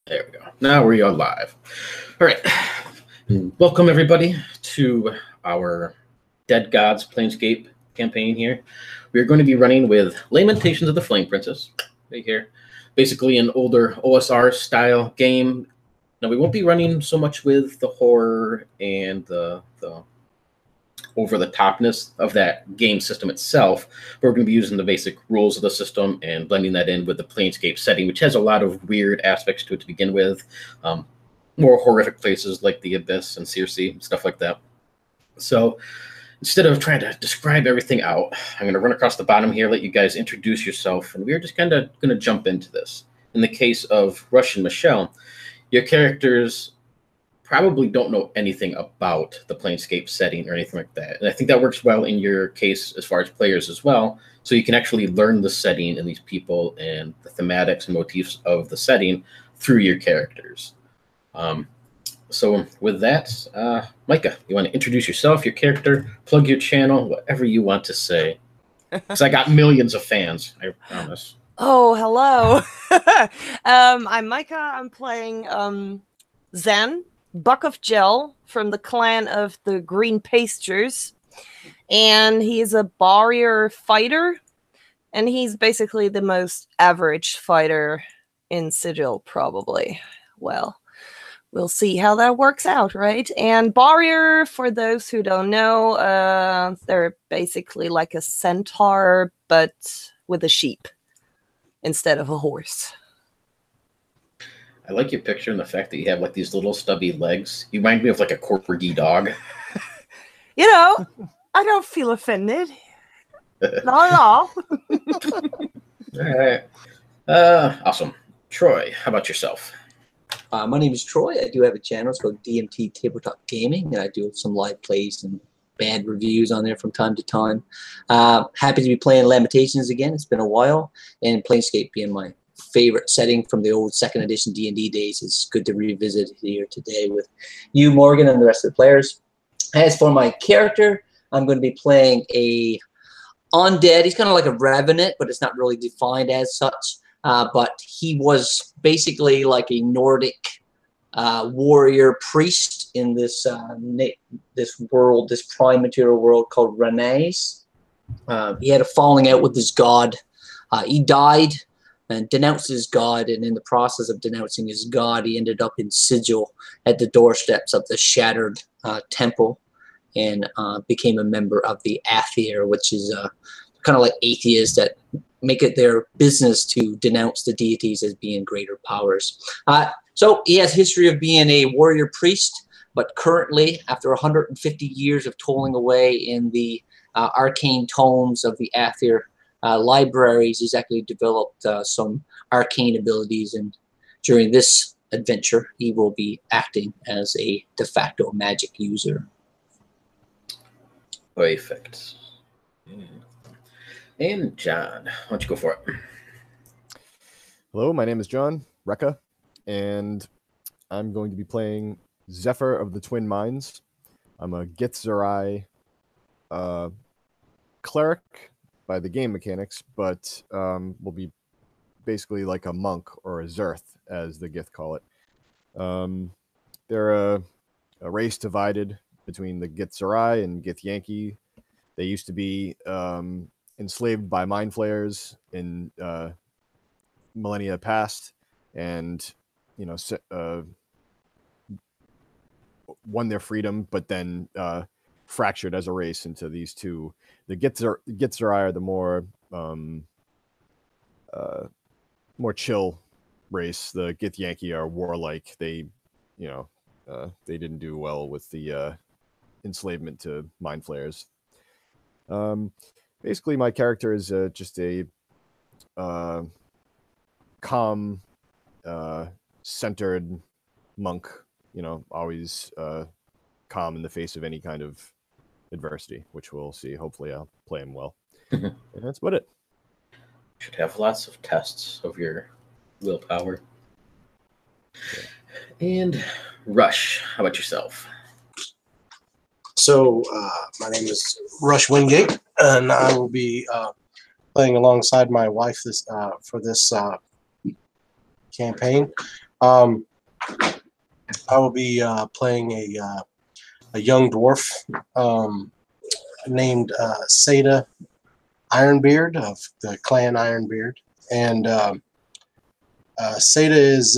There we go. Now we are live. All right. Welcome, everybody, to our Dead Gods Planescape campaign here. We're going to be running with Lamentations of the Flame Princess right here. Basically an older OSR style game. Now, we won't be running so much with the horror and the over-the-topness of that game system itself, but we're going to be using the basic rules of the system and blending that in with the Planescape setting, which has a lot of weird aspects to it to begin with. More horrific places like the Abyss and Circe, stuff like that. So instead of trying to describe everything out, I'm going to run across the bottom here, let you guys introduce yourself, and we're just kind of going to jump into this. In the case of Rush and Michelle, your characters probably don't know anything about the Planescape setting or anything like that. And I think that works well in your case as far as players as well. So you can actually learn the setting and these people and the thematics and motifs of the setting through your characters. So with that, Micah, you want to introduce yourself, your character, plug your channel, whatever you want to say. Because I got millions of fans, I promise. Oh, hello. I'm Micah. I'm playing Zen, Buck of Gel from the clan of the Green Pastures. And he's a barrier fighter. And he's basically the most average fighter in Sigil, probably. Well, we'll see how that works out, right? And barrier, for those who don't know, they're basically like a centaur, but with a sheep instead of a horse. I like your picture and the fact that you have like these little stubby legs. You remind me of like a corgi dog. You know, I don't feel offended. Not at all. All right. Awesome. Troy, how about yourself? My name is Troy. I do have a channel. It's called DMT Tabletop Gaming, and I do some live plays and bad reviews on there from time to time. Happy to be playing Lamentations again. It's been a while, and Planescape being my favorite setting from the old 2nd edition D&D days. It's good to revisit here today with you, Morgan, and the rest of the players. As for my character, I'm going to be playing a undead. He's kind of like a revenant, but it's not really defined as such. But he was basically like a Nordic warrior priest in this this world, this prime material world called Renes. He had a falling out with his god. He died and denounced his god, and in the process of denouncing his god, he ended up in Sigil at the doorsteps of the shattered temple, and became a member of the Aether, which is kind of like atheists that make it their business to denounce the deities as being greater powers. So he has history of being a warrior priest, but currently, after 150 years of tolling away in the arcane tomes of the Aether libraries, he's actually developed some arcane abilities, and during this adventure, he will be acting as a de facto magic user. Perfect. And John, why don't you go for it? Hello, my name is John Rekka, and I'm going to be playing Zephyr of the Twin Minds. I'm a Githzerai cleric by the game mechanics, but will be basically like a monk or a Zerth, as the Gith call it. They're a race divided between the Githzerai and Githyanki. They used to be enslaved by mind flayers in millennia past, and won their freedom, but then fractured as a race into these two. The Githzerai are the more chill race. The Githyanki are warlike. They didn't do well with the enslavement to mind flayers. Basically, my character is just a calm, centered monk, always calm in the face of any kind of adversity, which we'll see. Hopefully, I'll play him well. And that's about it. Should have lots of tests of your willpower. Yeah. And Rush, how about yourself? So my name is Rush Wingate, and I will be playing alongside my wife for this campaign. I will be playing a young dwarf named Seda Ironbeard of the clan Ironbeard, and Seda is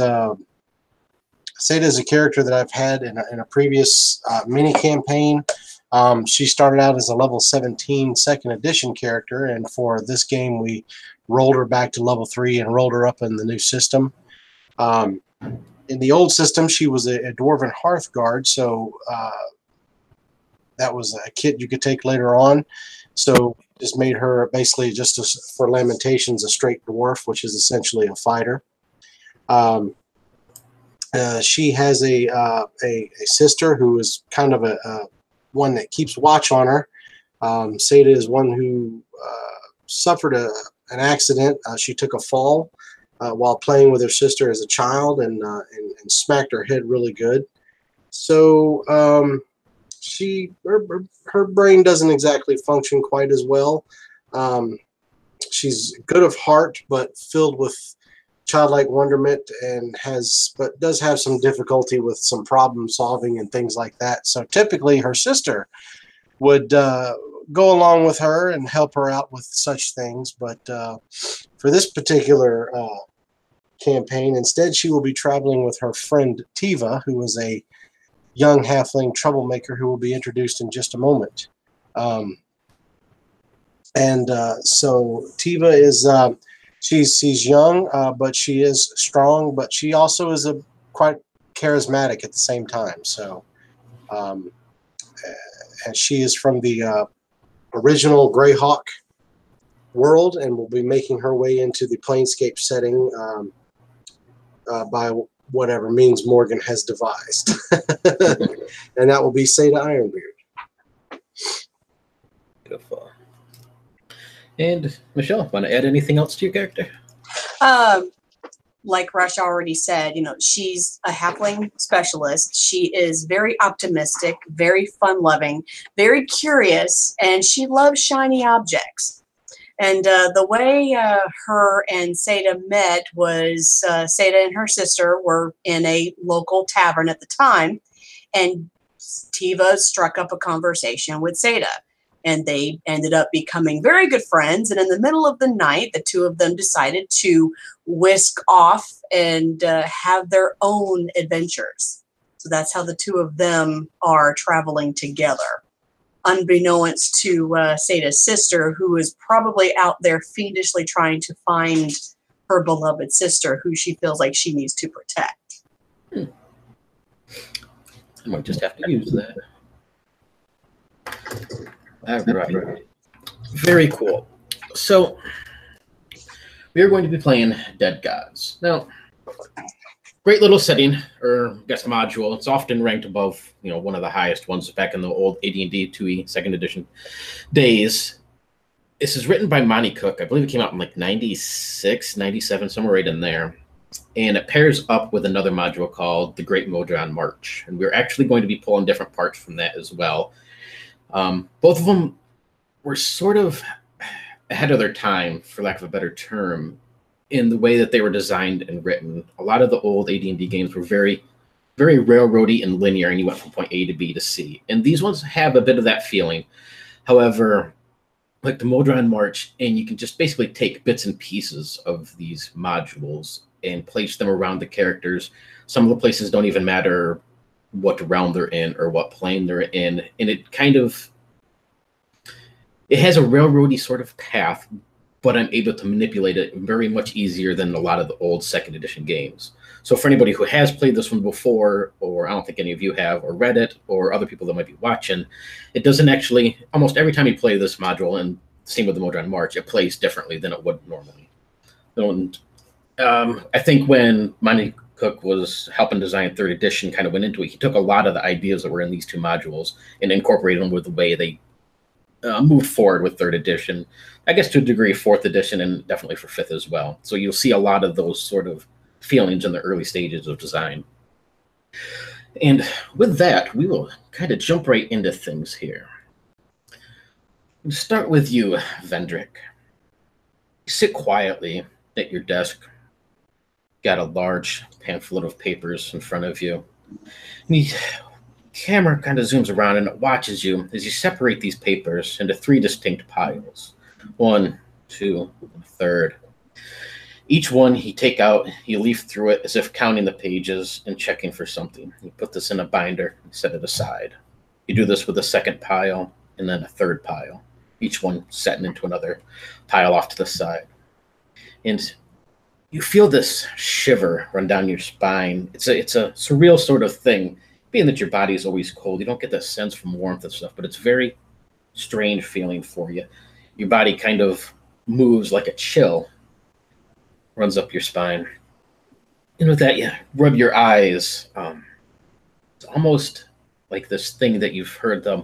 a character that I've had in a previous mini campaign. She started out as a level 17 second edition character, and for this game we rolled her back to level 3 and rolled her up in the new system. In the old system, she was a Dwarven Hearthguard, so that was a kit you could take later on. So just made her basically just for Lamentations a straight dwarf, which is essentially a fighter. She has a sister who is kind of a one that keeps watch on her. Seda is one who suffered an accident. She took a fall while playing with her sister as a child and smacked her head really good. So her brain doesn't exactly function quite as well. She's good of heart, but filled with childlike wonderment, but does have some difficulty with some problem solving and things like that. So typically her sister would go along with her and help her out with such things. But for this particular campaign, instead she will be traveling with her friend Tiva, who is a young halfling troublemaker who will be introduced in just a moment. So Tiva is she's young, but she is strong, but she also is quite charismatic at the same time. So and she is from the original Greyhawk world and will be making her way into the Planescape setting by whatever means Morgan has devised. And that will be Seda Ironbeard. Beautiful. And Michelle, want to add anything else to your character? Like Rush already said, she's a halfling specialist. She is very optimistic, very fun-loving, very curious, and she loves shiny objects. And the way her and Seda met was Seda and her sister were in a local tavern at the time, and Tiva struck up a conversation with Seda. And they ended up becoming very good friends. And in the middle of the night, the two of them decided to whisk off and have their own adventures. So that's how the two of them are traveling together. Unbeknownst to Seda's sister, who is probably out there fiendishly trying to find her beloved sister, who she feels like she needs to protect. I might just have to use that. All right. Very cool. So we are going to be playing Dead Gods. Now, great little setting, or I guess module. It's often ranked above, one of the highest ones back in the old AD&D 2E second edition days. This is written by Monty Cook. I believe it came out in like 96, 97, somewhere right in there. And it pairs up with another module called The Great Modron March. And we're actually going to be pulling different parts from that as well. Both of them were sort of ahead of their time, for lack of a better term, in the way that they were designed and written. A lot of the old AD&D games were very, very railroady and linear, and you went from point A to B to C. And these ones have a bit of that feeling. However, like the Modron March, and you can just basically take bits and pieces of these modules and place them around the characters. Some of the places don't even matter what realm they're in or what plane they're in, and it has a railroady sort of path, but I'm able to manipulate it very much easier than a lot of the old second edition games. So for anybody who has played this one before, or I don't think any of you have, or read it, or other people that might be watching, it doesn't actually, almost every time you play this module, and same with the Modron March, it plays differently than it would normally. And I think when Monty Cook was helping design third edition, kind of went into it, he took a lot of the ideas that were in these two modules and incorporated them with the way they moved forward with third edition. I guess to a degree, fourth edition, and definitely for fifth as well. So you'll see a lot of those sort of feelings in the early stages of design. And with that, we will kind of jump right into things here. We'll start with you, Vendrick. Sit quietly at your desk, got a large pamphlet of papers in front of you. And the camera kind of zooms around and it watches you as you separate these papers into 3 distinct piles. 1, 2, 3. Each one you take out, you leaf through it as if counting the pages and checking for something. You put this in a binder and set it aside. You do this with a second pile and then a third pile, each one setting into another pile off to the side. And you feel this shiver run down your spine. It's a surreal sort of thing. Being that your body is always cold, you don't get that sense from warmth and stuff, but it's very strange feeling for you. Your body kind of moves like a chill runs up your spine. And with that, you rub your eyes. It's almost like this thing that you've heard the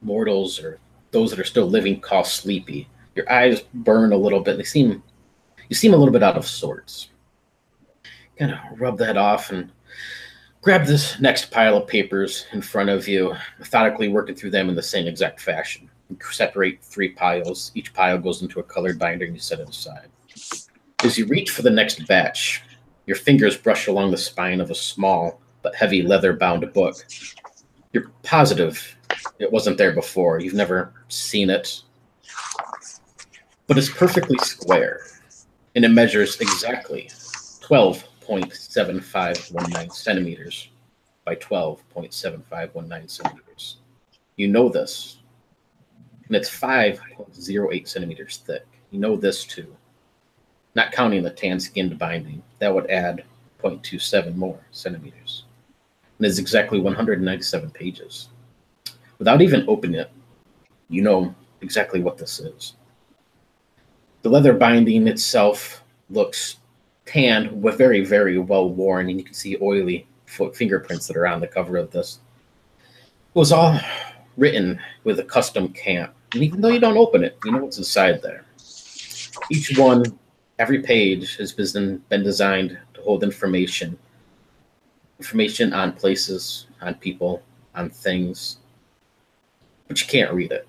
mortals or those that are still living call sleepy. Your eyes burn a little bit. You seem a little bit out of sorts. Kind of rub that off and grab this next pile of papers in front of you, methodically working through them in the same exact fashion. You separate 3 piles. Each pile goes into a colored binder and you set it aside. As you reach for the next batch, your fingers brush along the spine of a small but heavy leather-bound book. You're positive it wasn't there before. You've never seen it. But it's perfectly square, and it measures exactly 12.7519 centimeters by 12.7519 centimeters. You know this. And it's 5.08 centimeters thick. You know this too. Not counting the tan-skinned binding. That would add 0.27 more centimeters. And it's exactly 197 pages. Without even opening it, you know exactly what this is. The leather binding itself looks tanned, but very, very well worn, and you can see oily fingerprints that are on the cover of this. It was all written with a custom camp, and even though you don't open it, you know what's inside there. Each one, every page has been designed to hold information on places, on people, on things, but you can't read it.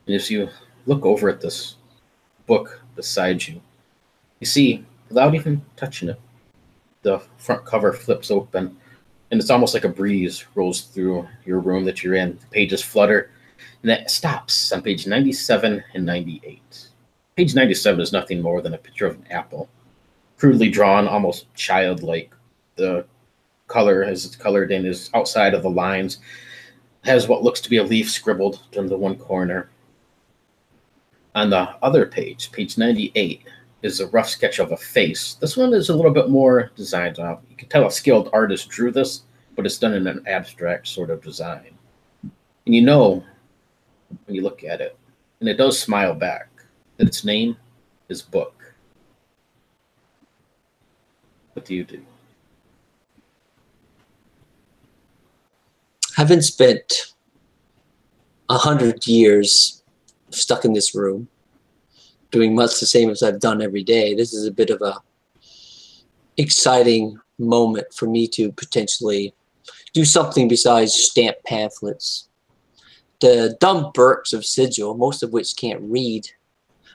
And as you look over at this book beside you, you see, without even touching it, the front cover flips open, and it's almost like a breeze rolls through your room that you're in. The pages flutter, and that stops on page 97 and 98. Page 97 is nothing more than a picture of an apple, crudely drawn, almost childlike. The color, as it's colored in, is outside of the lines. It has what looks to be a leaf scribbled in the one corner. On the other page, page 98, is a rough sketch of a face. This one is a little bit more designed out. You can tell a skilled artist drew this, but it's done in an abstract sort of design. And you know, when you look at it, and it does smile back, that its name is Book. What do you do? Having spent 100 years stuck in this room, doing much the same as I've done every day, this is a bit of a exciting moment for me to potentially do something besides stamp pamphlets. The dumb Burks of Sigil, most of which can't read,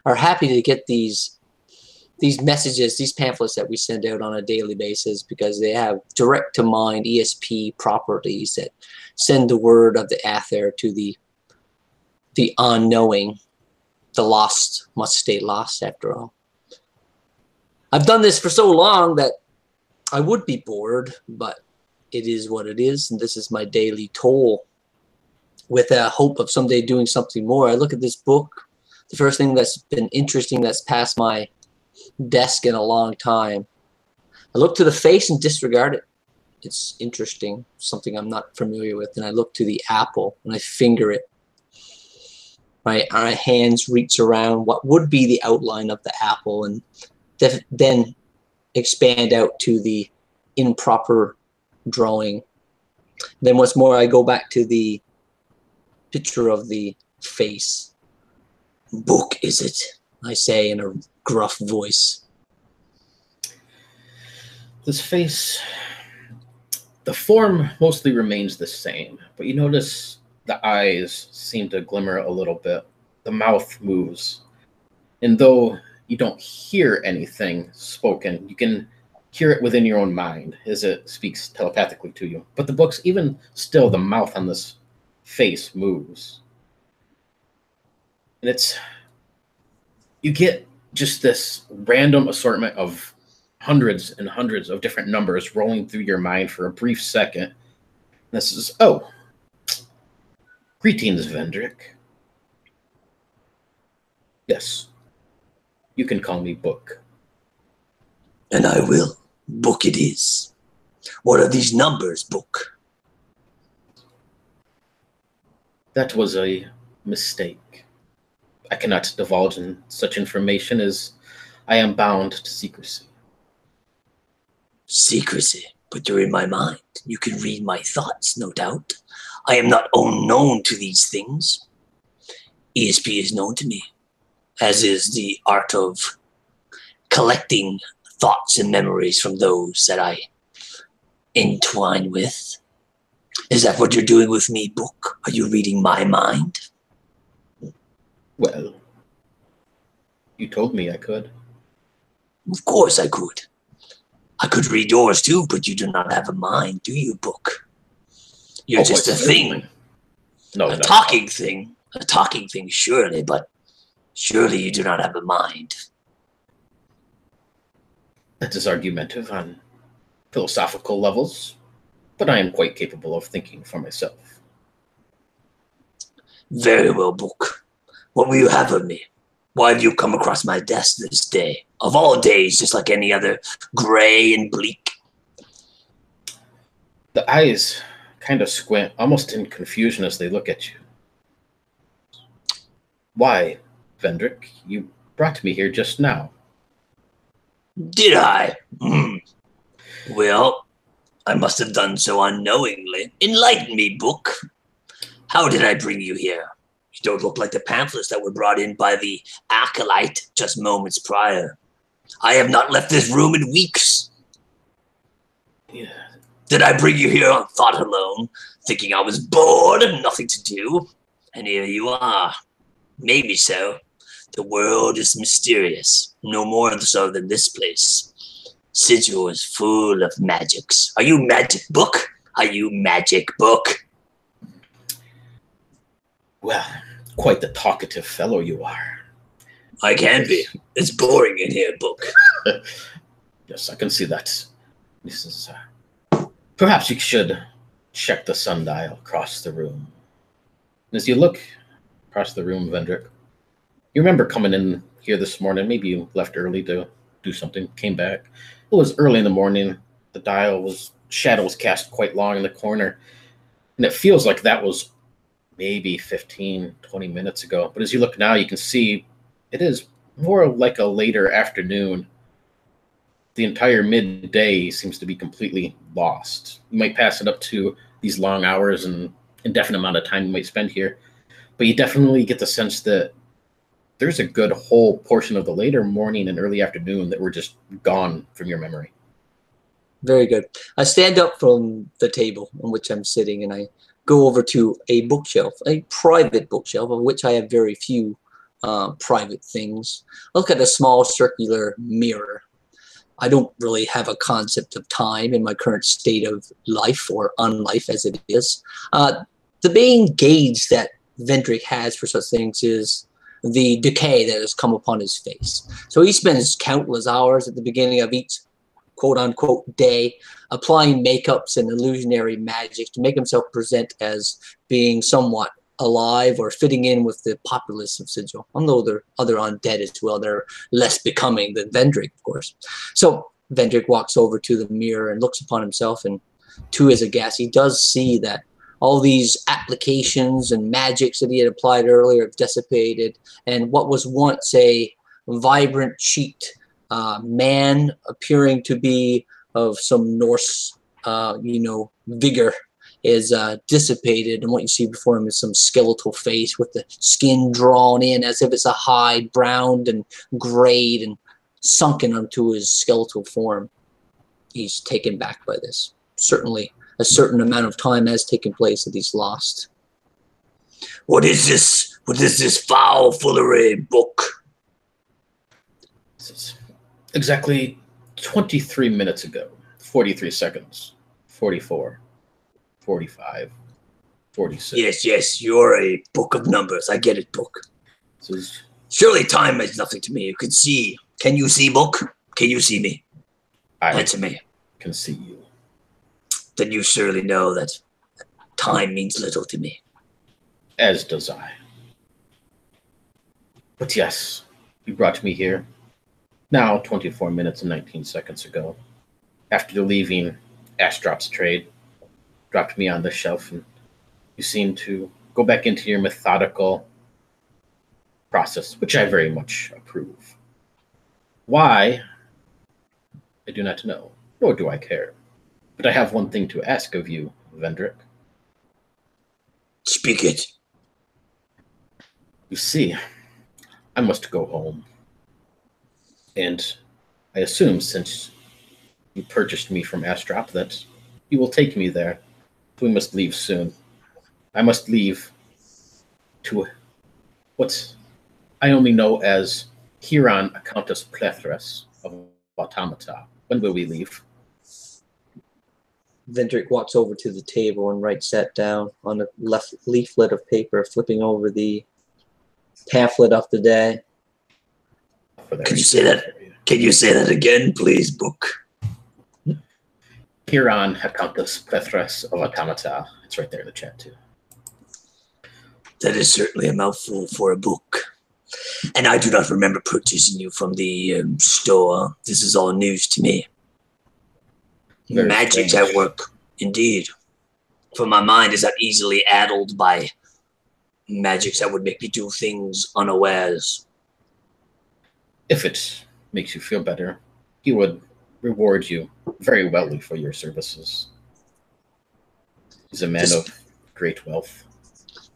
are happy to get these messages, these pamphlets that we send out on a daily basis, because they have direct-to-mind ESP properties that send the word of the Aether to the unknowing. The lost must stay lost, after all. I've done this for so long that I would be bored, but it is what it is, and this is my daily toll, with a hope of someday doing something more. I look at this book. The first thing that's been interesting that's passed my desk in a long time. I look to the face and disregard it. It's interesting, something I'm not familiar with. And I look to the apple and I finger it. My hands reach around what would be the outline of the apple and then expand out to the improper drawing. Then what's more, I go back to the picture of the face. Book, is it? I say in a gruff voice. This face, the form mostly remains the same, but you notice the eyes seem to glimmer a little bit. The mouth moves. And though you don't hear anything spoken. You can hear it within your own mind as it speaks telepathically to you. But the books, even still, the mouth on this face moves. And you get just this random assortment of hundreds and hundreds of different numbers rolling through your mind for a brief second. This is, oh, greetings, Vendrick. Yes, you can call me Book. And I will. Book it is. What are these numbers, Book? That was a mistake. I cannot divulge in such information as I am bound to secrecy. Secrecy? But you're in my mind. You can read my thoughts, no doubt. I am not unknown to these things. ESP is known to me, as is the art of collecting thoughts and memories from those that I entwine with. Is that what you're doing with me, Book? Are you reading my mind? Well, you told me I could. Of course I could. I could read yours too, but you do not have a mind, do you, Book? You're just a thing. No, a talking thing. A talking thing, surely, but surely you do not have a mind. That is argumentative on philosophical levels, but I am quite capable of thinking for myself. Very well, Book. What will you have of me? Why have you come across my desk this day? Of all days, just like any other, gray and bleak. The eyes kind of squint, almost in confusion as they look at you. Why, Vendrick, you brought me here just now. Did I? Well, I must have done so unknowingly. Enlighten me, Book. How did I bring you here? You don't look like the pamphlets that were brought in by the acolyte just moments prior. I have not left this room in weeks. Yeah. Did I bring you here on thought alone, thinking I was bored and nothing to do? And here you are. Maybe so. The world is mysterious, no more so than this place. Sigil is full of magics. Are you magic, Book? Are you magic, Book? Well, quite the talkative fellow you are. I can be. It's boring in here, Book. Yes, I can see that. This is, perhaps you should check the sundial across the room. And as you look across the room, Vendrick, you remember coming in here this morning. Maybe you left early to do something, came back. It was early in the morning. The shadow was cast quite long in the corner. And it feels like that was maybe 15, 20 minutes ago. But as you look now, you can see it is more like a later afternoon. The entire midday seems to be completely lost. You might pass it up to these long hours and indefinite amount of time you might spend here. But you definitely get the sense that there's a good whole portion of the later morning and early afternoon that were just gone from your memory. Very good. I stand up from the table on which I'm sitting and I go over to a bookshelf, a private bookshelf, of which I have very few private things. I look at a small circular mirror. I don't really have a concept of time in my current state of life or unlife as it is. The main gauge that Vendrick has for such things is the decay that has come upon his face. So he spends countless hours at the beginning of each quote-unquote day applying makeups and illusionary magic to make himself present as being somewhat alive or fitting in with the populace of Sigil. Although there are other undead as well. They're less becoming than Vendrick, of course. So Vendrick walks over to the mirror and looks upon himself, and to his aghast, he does see that all these applications and magics that he had applied earlier have dissipated, and what was once a vibrant, cheeked man appearing to be of some Norse, vigor is dissipated, and what you see before him is some skeletal face with the skin drawn in as if it's a hide, browned and grayed and sunken onto his skeletal form. He's taken back by this. Certainly a certain amount of time has taken place that he's lost. What is this? What is this foul foolery, Book? It's exactly 23 minutes ago. 43 seconds. 44. 45. 46. Yes, you're a book of numbers. I get it, book. This is, Surely time is nothing to me. You can see. Can you see, book? Can you see me? I Answer me. can see you. Then you surely know that time means little to me. As does I. But yes, you brought me here. Now, 24 minutes and 19 seconds ago. After leaving Astrop's trade, dropped me on the shelf, and you seem to go back into your methodical process, which I very much approve. Why? I do not know, nor do I care. But I have one thing to ask of you, Vendrick. Speak it. You see, I must go home. And I assume since you purchased me from Astrop that you will take me there. We must leave soon. I must leave to what I only know as Huron Countess Plethras of Automata. When will we leave? Vendrick walks over to the table and writes that down on a left leaflet of paper, flipping over the pamphlet of the day. Can you say that? Can you say that again, please, book? Huron Countess Plethras of Automata. It's right there in the chat too. That is certainly a mouthful for a book. And I do not remember purchasing you from the store. This is all news to me. Very Magic's strange. at work, indeed. For my mind is not easily addled by magics that would make me do things unawares. If it makes you feel better, he would reward you very wellly for your services. He's a man of great wealth.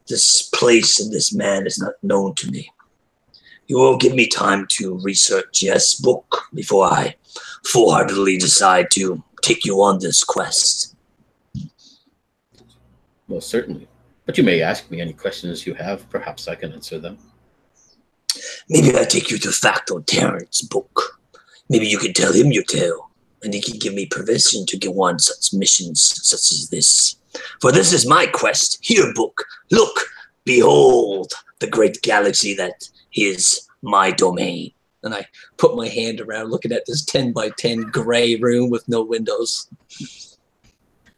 This place and this man is not known to me. You will give me time to research, yes, book, before I full-heartedly decide to take you on this quest. Most certainly. But you may ask me any questions you have. Perhaps I can answer them. Maybe I take you to Factor Terrence, book. Maybe you can tell him your tale, and he can give me permission to go on such missions such as this. For this is my quest. Here, book. Look, behold, the great galaxy that is my domain. And I put my hand around looking at this 10 by 10 gray room with no windows.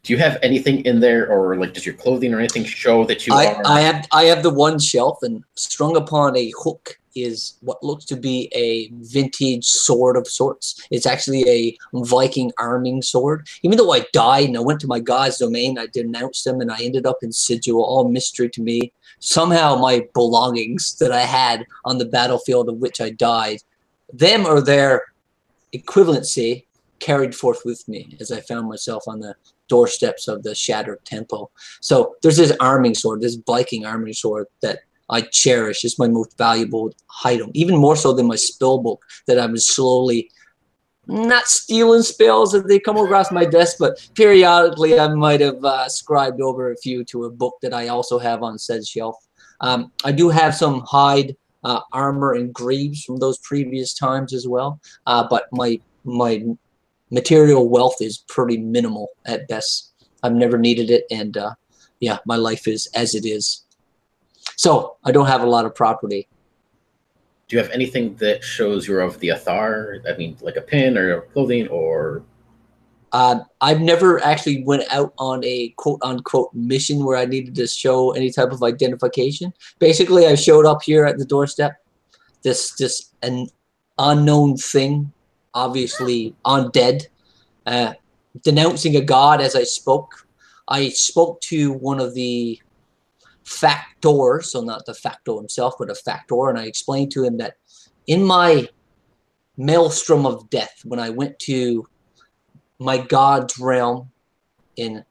Do you have anything in there, or like does your clothing or anything show that you are? I have the one shelf, and strung upon a hook is what looks to be a vintage sword of sorts. It's actually a Viking arming sword. Even though I died and I went to my god's domain, I denounced them, and I ended up in Sigil, all mystery to me. Somehow my belongings that I had on the battlefield of which I died, them or their equivalency, carried forth with me as I found myself on the doorsteps of the shattered temple. So there's this arming sword, this Viking arming sword that I cherish. It's my most valuable item, even more so than my spell book that I've been slowly not stealing spells as they come across my desk, but periodically I might have scribed over a few to a book that I also have on said shelf. I do have some hide armor and greaves from those previous times as well, but my material wealth is pretty minimal at best. I've never needed it, and yeah, my life is as it is. So I don't have a lot of property. Do you have anything that shows you're of the Athar? I mean, like a pin or clothing, or? I've never actually went out on a quote-unquote mission where I needed to show any type of identification. Basically, I showed up here at the doorstep. This an unknown thing, obviously undead, denouncing a god as I spoke. I spoke to one of the factors, so not the facto himself, but a factor, and I explained to him that in my maelstrom of death, when I went to my god's realm in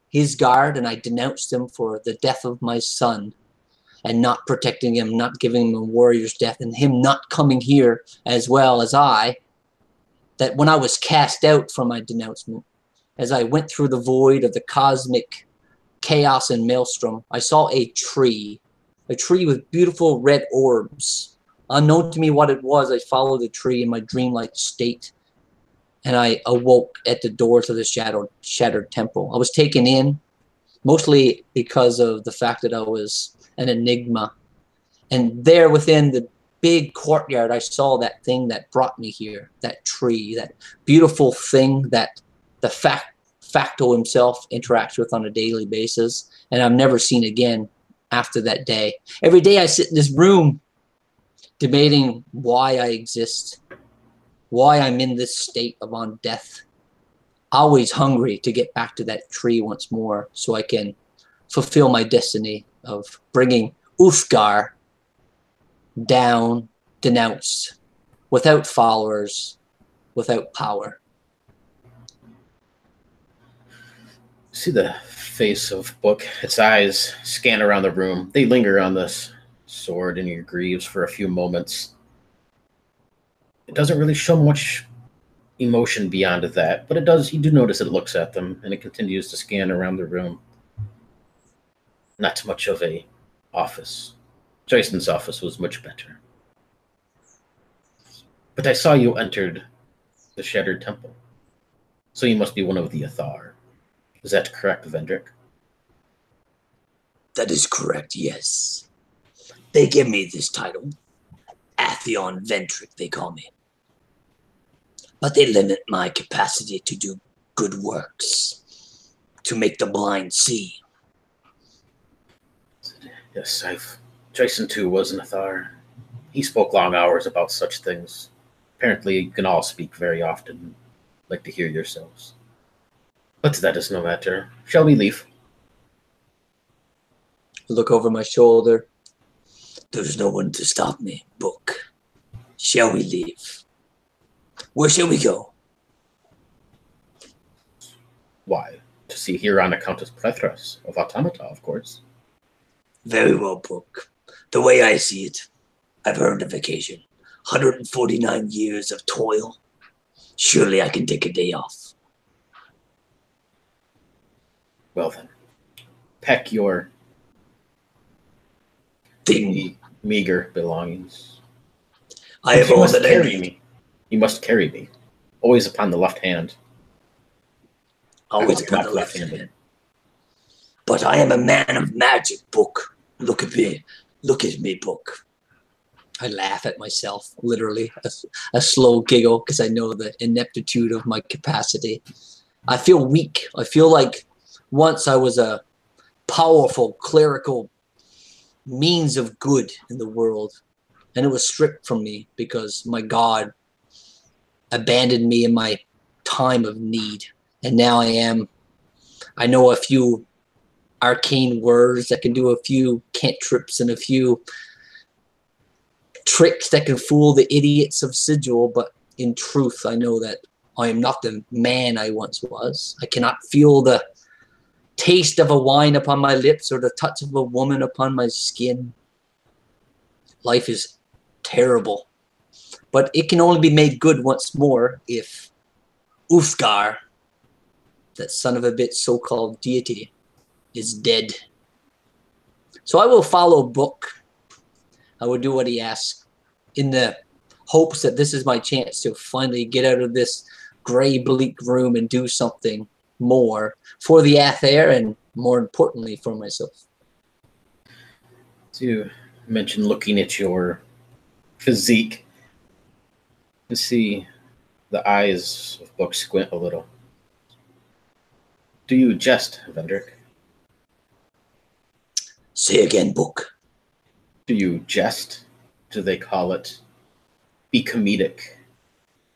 his guard, and I denounced him for the death of my son and not protecting him, not giving him a warrior's death, and him not coming here as well as I, that when I was cast out from my denouncement, as I went through the void of the cosmic chaos and maelstrom, I saw a tree with beautiful red orbs Unknown to me what it was, I followed the tree in my dreamlike state, and I awoke at the doors of the shattered temple. I was taken in, mostly because of the fact that I was an enigma. And there within the big courtyard, I saw that thing that brought me here, that tree, that beautiful thing that the facto himself interacts with on a daily basis, and I'm never seen again after that day. Every day I sit in this room debating why I exist, why I'm in this state of on death, always hungry to get back to that tree once more so I can fulfill my destiny of bringing Uthgar down, denounced, without followers, without power. See the face of Book. Its eyes scan around the room. They linger on this sword in your greaves for a few moments. It doesn't really show much emotion beyond that, but it does. You do notice it looks at them, and it continues to scan around the room. Not much of a office. Jason's office was much better. But I saw you entered the Shattered Temple, so you must be one of the Athar. Is that correct, Vendrick? That is correct, yes. They give me this title. Atheon Vendrick, they call me. But they limit my capacity to do good works, to make the blind see. Yes, Jason too was an Athar. He spoke long hours about such things. Apparently, you can all speak very often, like to hear yourselves. But that is no matter. Shall we leave? Look over my shoulder. There's no one to stop me, Book. Shall we leave? Where shall we go? Why? To see Huron Countess Plethras of Automata, of course. Very well, Book. The way I see it, I've earned a vacation. 149 years of toil. Surely I can take a day off. Well then, pack your meager belongings. I have all that I carry need. me. You must carry me, always upon the left hand. Always upon the left hand. But I am a man of magic, Book. Look at me. Look at me, Book. I laugh at myself, literally, a slow giggle, because I know the ineptitude of my capacity. I feel weak. I feel like once I was a powerful clerical means of good in the world, and it was stripped from me because my God abandoned me in my time of need. And now I know a few arcane words that can do a few cantrips and a few tricks that can fool the idiots of Sigil, but in truth, I know that I am not the man I once was. I cannot feel the taste of a wine upon my lips or the touch of a woman upon my skin. Life is terrible, but it can only be made good once more if Uthgar, that son of a bitch so-called deity, is dead. So I will follow Book. I will do what he asks in the hopes that this is my chance to finally get out of this gray, bleak room and do something more for the Aether and, more importantly, for myself. To mention looking at your physique, you see the eyes of Book squint a little. Do you jest, Vendrick? Say again, Book. Do you jest? Do they call it? Be comedic.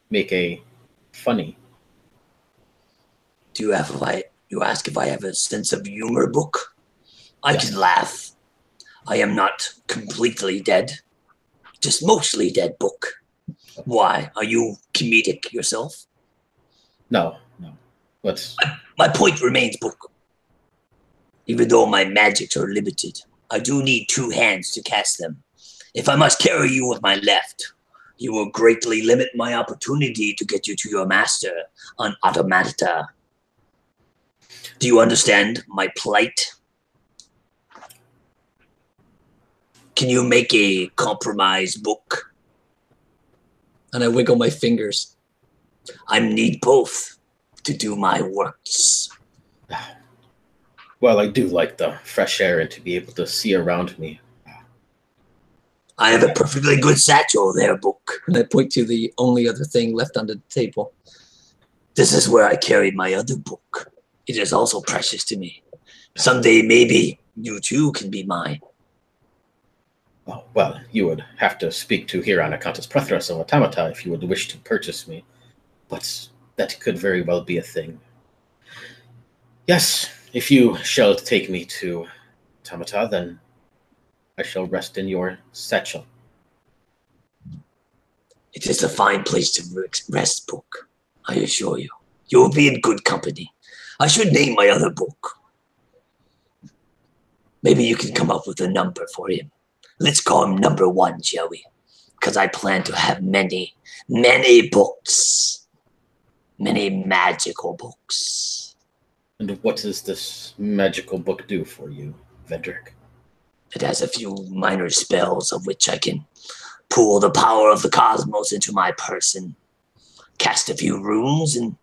Make a funny. You ask if I have a sense of humor, Book? I Yes. can laugh. I am not completely dead. Just mostly dead, Book. Why? Are you comedic yourself? No. What's My point remains, Book. Even though my magics are limited, I do need 2 hands to cast them. If I must carry you with my left, you will greatly limit my opportunity to get you to your master on Automata. Do you understand my plight? Can you make a compromise book? And I wiggle my fingers. I need both to do my works. Well, I do like the fresh air and to be able to see around me. I have a perfectly good satchel there, book. And I point to the only other thing left on the table. This is where I carry my other book. It is also precious to me. Someday, maybe, you too can be mine. Oh, well, you would have to speak to Huron, a Countess Prethras of Automata, if you would wish to purchase me. But that could very well be a thing. Yes, if you shall take me to Automata, then I shall rest in your satchel. It is a fine place to rest, book. I assure you. You will be in good company. I should name my other book. Maybe you can come up with a number for him. Let's call him number 1, shall we? Because I plan to have many, many books. Many magical books. And what does this magical book do for you, Vendrick? It has a few minor spells of which I can pull the power of the cosmos into my person, cast a few runes, and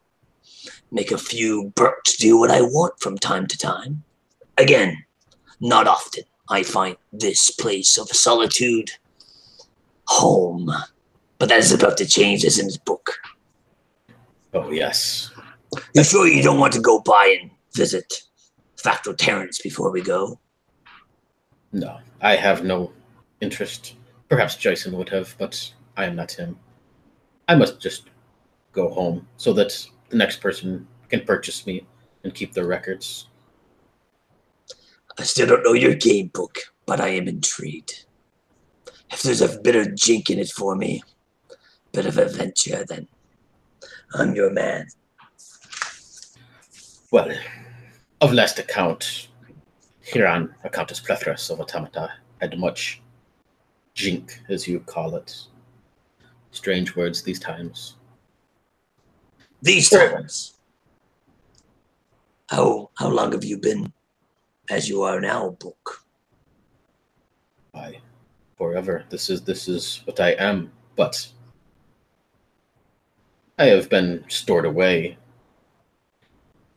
make a few burks do what I want from time to time. Again, not often. I find this place of solitude home. But that is about to change, isn't it, book? Oh, yes. You sure you don't want to go by and visit Factor Terrence before we go? No, I have no interest. Perhaps Jason would have, but I am not him. I must just go home so that the next person can purchase me and keep their records. I still don't know your game, book, but I am intrigued. If there's a bit of jink in it for me, bit of adventure, then I'm your man. Well, of last account, Huron, a Countess Plethras of Automata, had much jink, as you call it. Strange words these times. These times? How long have you been as you are now, book? Why, forever. This is what I am, but I have been stored away.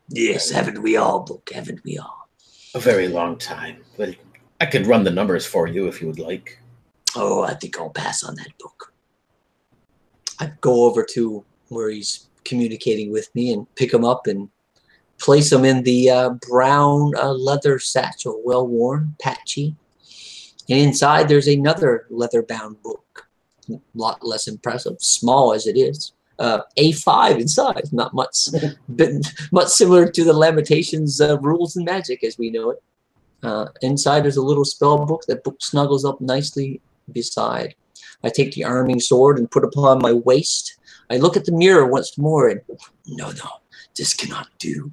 Yes, haven't we all, book? Haven't we all? A very long time. But I could run the numbers for you if you would like. Oh, I think I'll pass on that, book. I go over to where he's communicating with me and pick him up and place him in the brown leather satchel, well worn, patchy. And inside there's another leather-bound book, a lot less impressive, small as it is. A5 inside, not much, much similar to the Lamentations rules and magic as we know it. Inside there's a little spell book. That book snuggles up nicely beside. I take the arming sword and put it upon my waist. I look at the mirror once more and, no, this cannot do.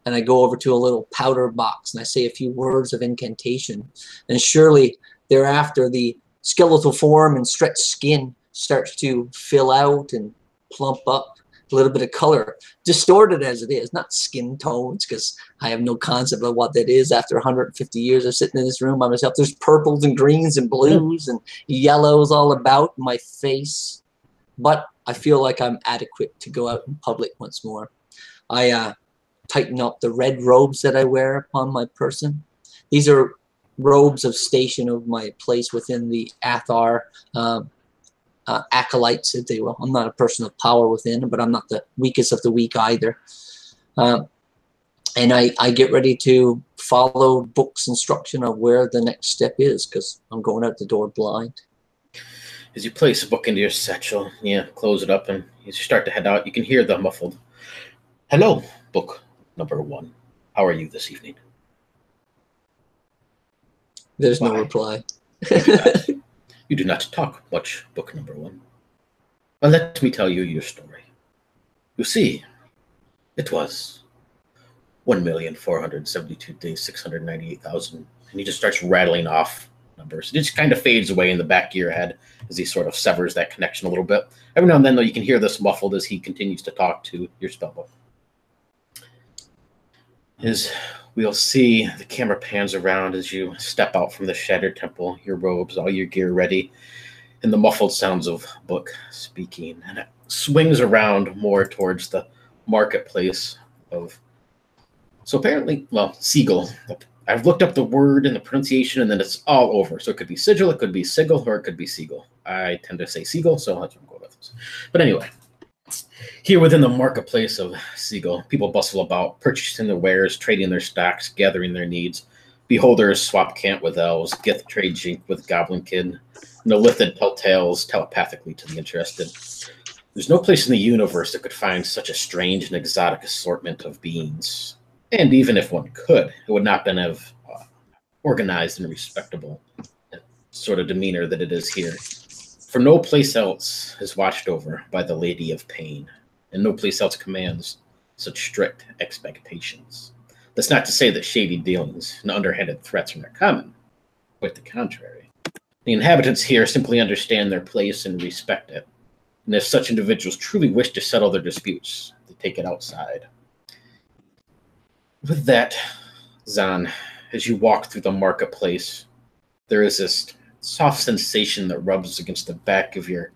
And I go over to a little powder box and I say a few words of incantation. And surely thereafter the skeletal form and stretched skin starts to fill out and plump up, a little bit of color, distorted as it is, not skin tones, because I have no concept of what that is after 150 years of sitting in this room by myself. There's purples and greens and blues and yellows all about my face, but I feel like I'm adequate to go out in public once more. I tighten up the red robes that I wear upon my person. These are robes of station of my place within the Athar acolytes, if they will. I'm not a person of power within, but I'm not the weakest of the weak either. And I get ready to follow book's instruction of where the next step is, because I'm going out the door blind. As you place a book into your satchel, close it up, and as you start to head out, you can hear the muffled, "Hello, book number 1. How are you this evening?" There's no Why? reply. You do not talk much, book number 1. Well, let me tell you your story. You see, it was 1,472 days, 698,000, and he just starts rattling off numbers. It just kind of fades away in the back of your head as he sort of severs that connection a little bit. Every now and then, though, you can hear this muffled as he continues to talk to your spellbook. Is we'll see the camera pans around as you step out from the Shattered Temple, your robes, all your gear ready, and the muffled sounds of Book speaking. And it swings around more towards the marketplace of... So apparently, well, Sigil. I've looked up the word and the pronunciation, and then it's all over. So it could be sigil, it could be sigil, or it could be Sigil. I tend to say Sigil, so that's what I'm going with this. But anyway, here within the marketplace of Sigil, people bustle about, purchasing their wares, trading their stocks, gathering their needs. Beholders swap cant with elves, Gith trade jink with Goblin Kid, and the Lithid tell tales telepathically to the interested. There's no place in the universe that could find such a strange and exotic assortment of beings. And even if one could, it would not been of organized and respectable sort of demeanor that it is here. For no place else is watched over by the Lady of Pain, and no place else commands such strict expectations. That's not to say that shady dealings and underhanded threats are not common. Quite the contrary. The inhabitants here simply understand their place and respect it. And if such individuals truly wish to settle their disputes, they take it outside. With that, Zan, as you walk through the marketplace, there is this soft sensation that rubs against the back of your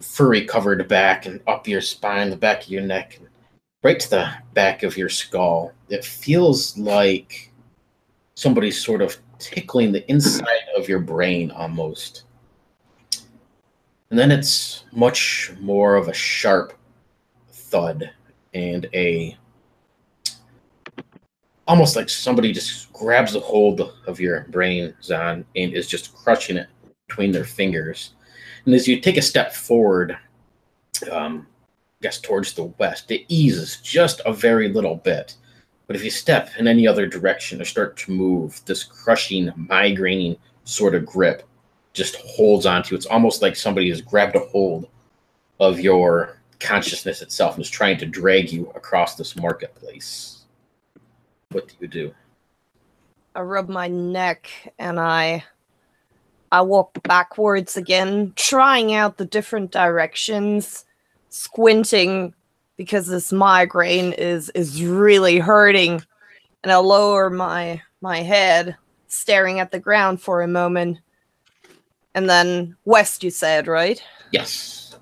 furry-covered back and up your spine, the back of your neck, and right to the back of your skull. It feels like somebody's sort of tickling the inside of your brain almost. And then it's much more of a sharp thud and almost like somebody just grabs a hold of your brain, Zan, and is just crushing it between their fingers. And as you take a step forward, I guess towards the west, it eases just a very little bit. But if you step in any other direction or start to move, this crushing, migraining sort of grip just holds onto you. It's almost like somebody has grabbed a hold of your consciousness itself and is trying to drag you across this marketplace. What do you do? I rub my neck and I walk backwards again, trying out the different directions, squinting because this migraine is really hurting. And I lower my head, staring at the ground for a moment. And then west, you said, right? Yes.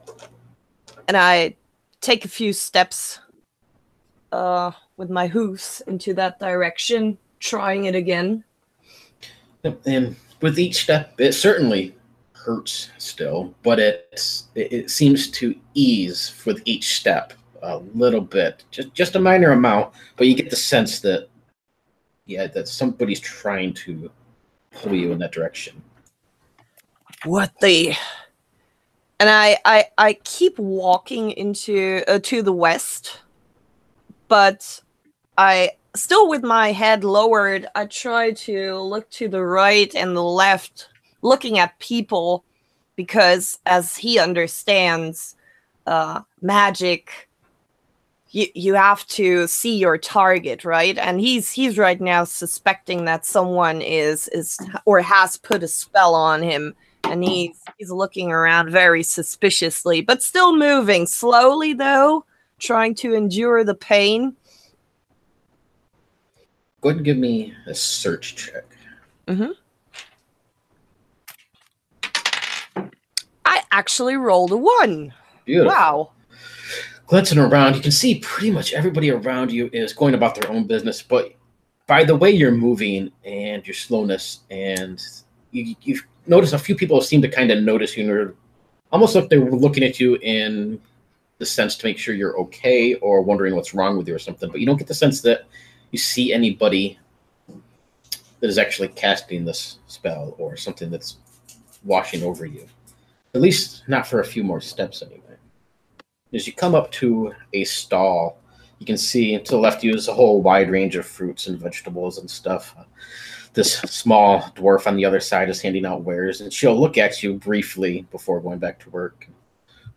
And I take a few steps with my hoofs into that direction, trying it again. And with each step, it certainly hurts still, but it seems to ease with each step a little bit, just a minor amount, but you get the sense that, yeah, that somebody's trying to pull you in that direction. What the... And I keep walking into to the west, but I still with my head lowered, I try to look to the right and the left, looking at people, because as he understands magic, you have to see your target, right? And he's right now suspecting that someone is or has put a spell on him, and he's looking around very suspiciously, but still moving slowly though, trying to endure the pain. Go ahead and give me a search check. Mm-hmm. I actually rolled a 1. Beautiful. Wow. Glancing around, you can see pretty much everybody around you is going about their own business, but by the way you're moving and your slowness, and you've noticed a few people seem to kind of notice you, and almost like they're looking at you in the sense to make sure you're okay or wondering what's wrong with you or something, but you don't get the sense that you see anybody that is actually casting this spell or something that's washing over you. At least not for a few more steps anyway. As you come up to a stall, you can see to the left you is a whole wide range of fruits and vegetables and stuff. This small dwarf on the other side is handing out wares, and she'll look at you briefly before going back to work.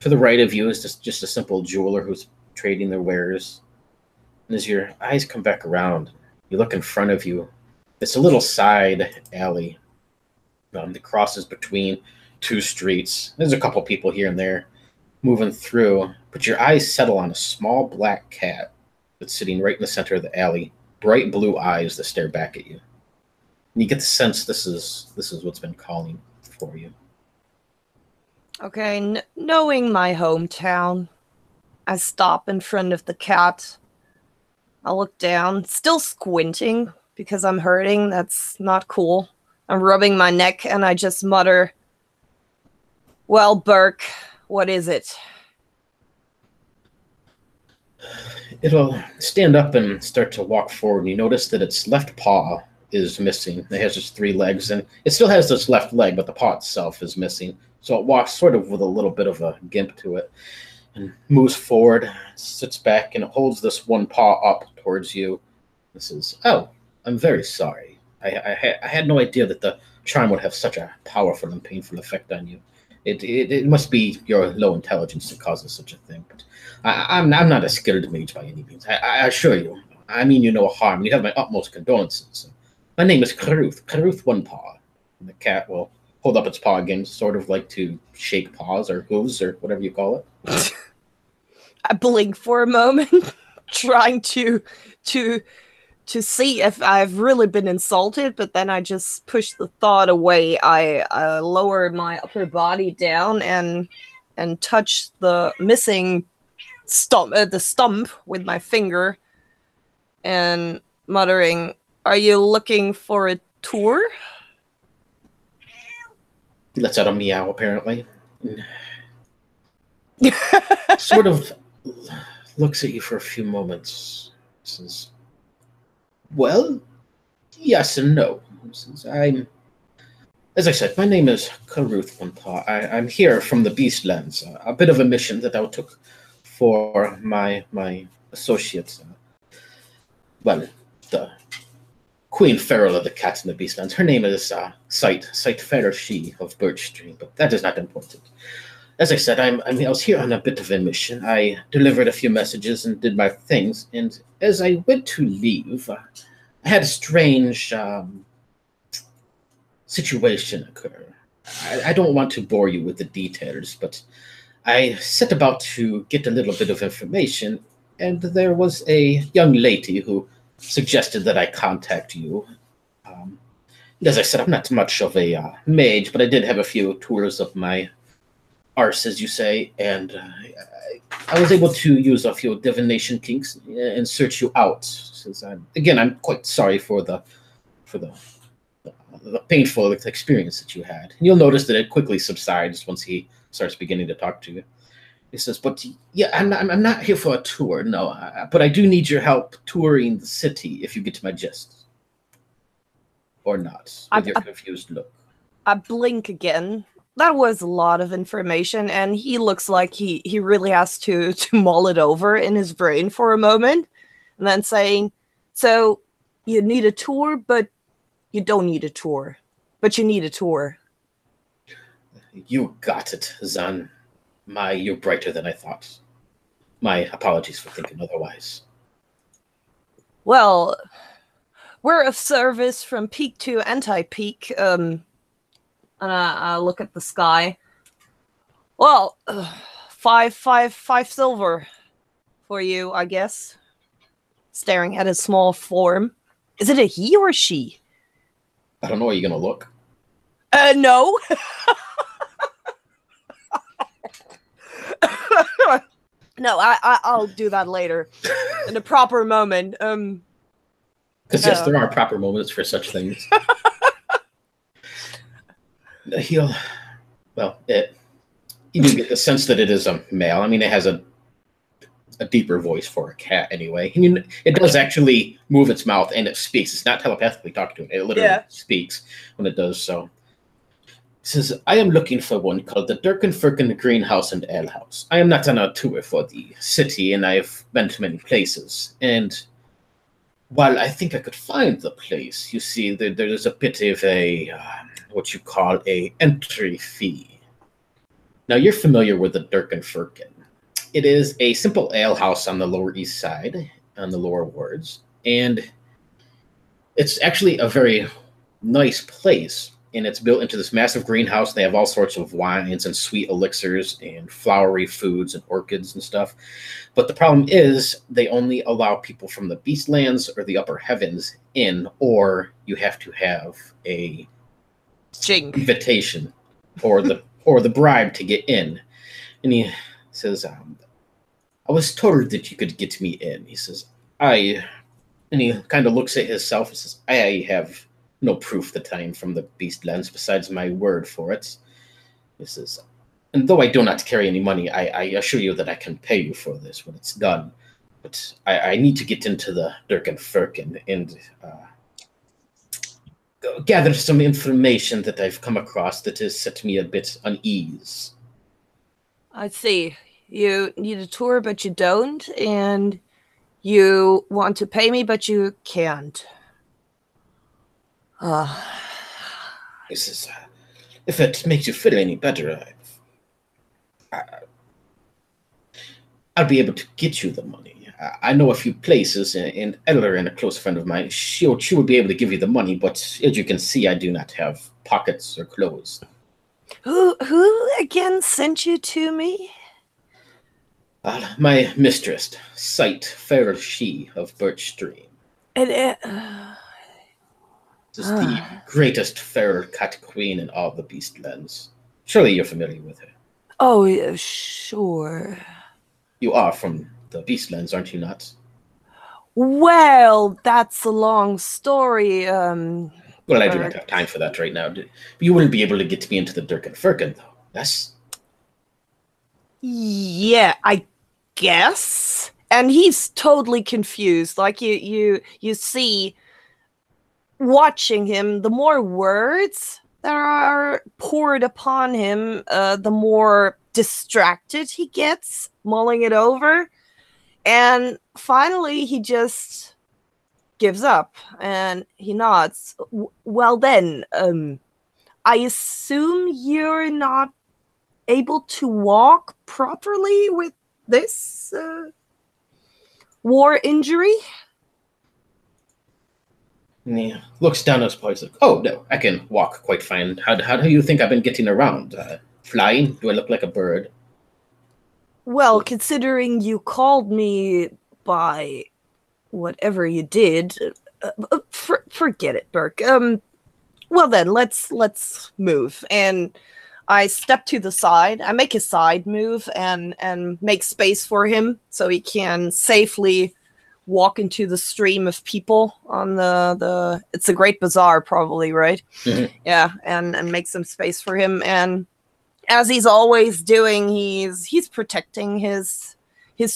To the right of you is just a simple jeweler who's trading their wares. And as your eyes come back around, you look in front of you. It's a little side alley that crosses between 2 streets. There's a couple people here and there moving through, but your eyes settle on a small black cat that's sitting right in the center of the alley, bright blue eyes that stare back at you. And you get the sense this is what's been calling for you. Okay, knowing my hometown, I stop in front of the cat. I look down, still squinting because I'm hurting. That's not cool. I'm rubbing my neck and I just mutter, "Well, Burke, what is it?" It'll stand up and start to walk forward, and you notice that its left paw is missing. It has its 3 legs, and it still has this left leg, but the paw itself is missing. So it walks sort of with a little bit of a gimp to it, and moves forward, sits back, and it holds this one paw up towards you. It says, "Oh, I'm very sorry. I had no idea that the charm would have such a powerful and painful effect on you. It must be your low intelligence that causes such a thing. But I'm not a skilled mage by any means. I assure you. I mean you no harm, and you have my utmost condolences. My name is Caruth One Paw." And the cat will hold up its paw again, sort of like to shake paws or hooves or whatever you call it. I blink for a moment, trying to see if I've really been insulted, but then I just push the thought away. I lower my upper body down and touch the missing stump with my finger, and muttering, "Are you looking for a tour?" He lets out a meow, apparently. Sort of looks at you for a few moments. Says, "Well, yes and no. Since as I said, my name is Caruth One Paw. I'm here from the Beastlands, a bit of a mission that I took for my associates. Well, the Queen Feral of the Cats in the Beastlands. Her name is Sight Fairer She of Birch Stream, but that is not important. As I said, I was here on a bit of a mission. I delivered a few messages and did my things, and as I went to leave, I had a strange situation occur. I don't want to bore you with the details, but I set about to get a little bit of information, and there was a young lady who suggested that I contact you. As I said, I'm not much of a mage, but I did have a few tours of my arse, as you say, and I was able to use a few divination kinks and search you out. Since I'm quite sorry for the painful experience that you had. And you'll notice that it quickly subsides once he starts beginning to talk to you. He says, "But yeah, I'm not here for a tour, no. But I do need your help touring the city, if you get my gist, or not." With your confused look. I blink again. That was a lot of information, and he looks like he really has to mull it over in his brain for a moment, and then saying, "So you need a tour, but you don't need a tour, but you need a tour." You got it, Zan. You're brighter than I thought. My apologies for thinking otherwise. Well, we're of service from peak to anti-peak. And I look at the sky. Well, 5 silver for you, I guess. Staring at his small form. Is it a he or a she? I don't know. Are you gonna look? No. No, I'll do that later in a proper moment. Because yes, there are proper moments for such things. You do get the sense that it is a male. I mean, it has a deeper voice for a cat anyway. And it does actually move its mouth and it speaks. It's not telepathically talking to it. It literally speaks when it does so. It says, "I am looking for one called the Durkenfirken Greenhouse and Alehouse. I am not on a tour for the city, and I've been to many places. And while I think I could find the place, you see, there's a bit of a, what you call a entry fee. Now, you're familiar with the Durkenfirken. It is a simple alehouse on the Lower East Side, on the lower wards, and it's actually a very nice place. and it's built into this massive greenhouse. They have all sorts of wines and sweet elixirs and flowery foods and orchids and stuff. But the problem is they only allow people from the Beastlands or the Upper Heavens in, or you have to have a invitation or the bribe to get in. And he says, I was told that you could get me in. He says, and he kind of looks at himself and says, I have no proof that I am from the Beastlands besides my word for it. He says, and though I do not carry any money, I assure you that I can pay you for this when it's done. But I need to get into the Durkan Firkin and gather some information that I've come across that has set me a bit unease. I see. You need a tour, but you don't, and you want to pay me, but you can't. This is, if it makes you feel any better, I'll be able to get you the money. I know a few places, and Eller, and a close friend of mine, she will be able to give you the money, but as you can see, I do not have pockets or clothes. Who again sent you to me? My mistress, Sight Fair She of Birch Stream. This is the greatest feral cat queen in all the Beastlands. Surely you're familiar with her. Oh, yeah, sure. You are from the Beastlands, aren't you not? Well, that's a long story. Well, I do not have time for that right now. You wouldn't be able to get me into the Durkan Firkin, though. Yes? Yeah, I guess. And he's totally confused. Like you see, watching him, the more words that are poured upon him, the more distracted he gets, mulling it over. And finally, he just gives up and he nods. Well then, I assume you're not able to walk properly with this war injury? And he looks down at his place like, oh, no, I can walk quite fine. How do you think I've been getting around? Flying? Do I look like a bird? Well, considering you called me by whatever you did, forget it, Burke. Well then, let's move. And I step to the side. I make a side move and make space for him so he can safely walk into the stream of people on the it's a great bazaar, probably, right? Mm-hmm. Yeah, and make some space for him. And as he's always doing, he's protecting his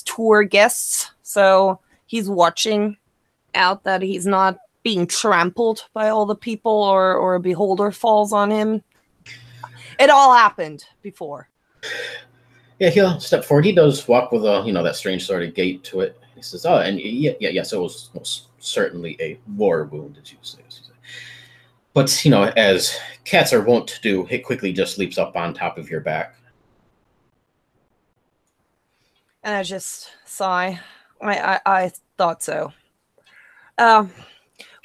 tour guests. So he's watching out that he's not being trampled by all the people or a beholder falls on him. It all happened before. Yeah, he'll step forward. He does walk with that strange sort of gait to it. He says, oh, and yes, it was most certainly a war wound, as you say. But, as cats are wont to do, it quickly just leaps up on top of your back. And I just sigh. I thought so.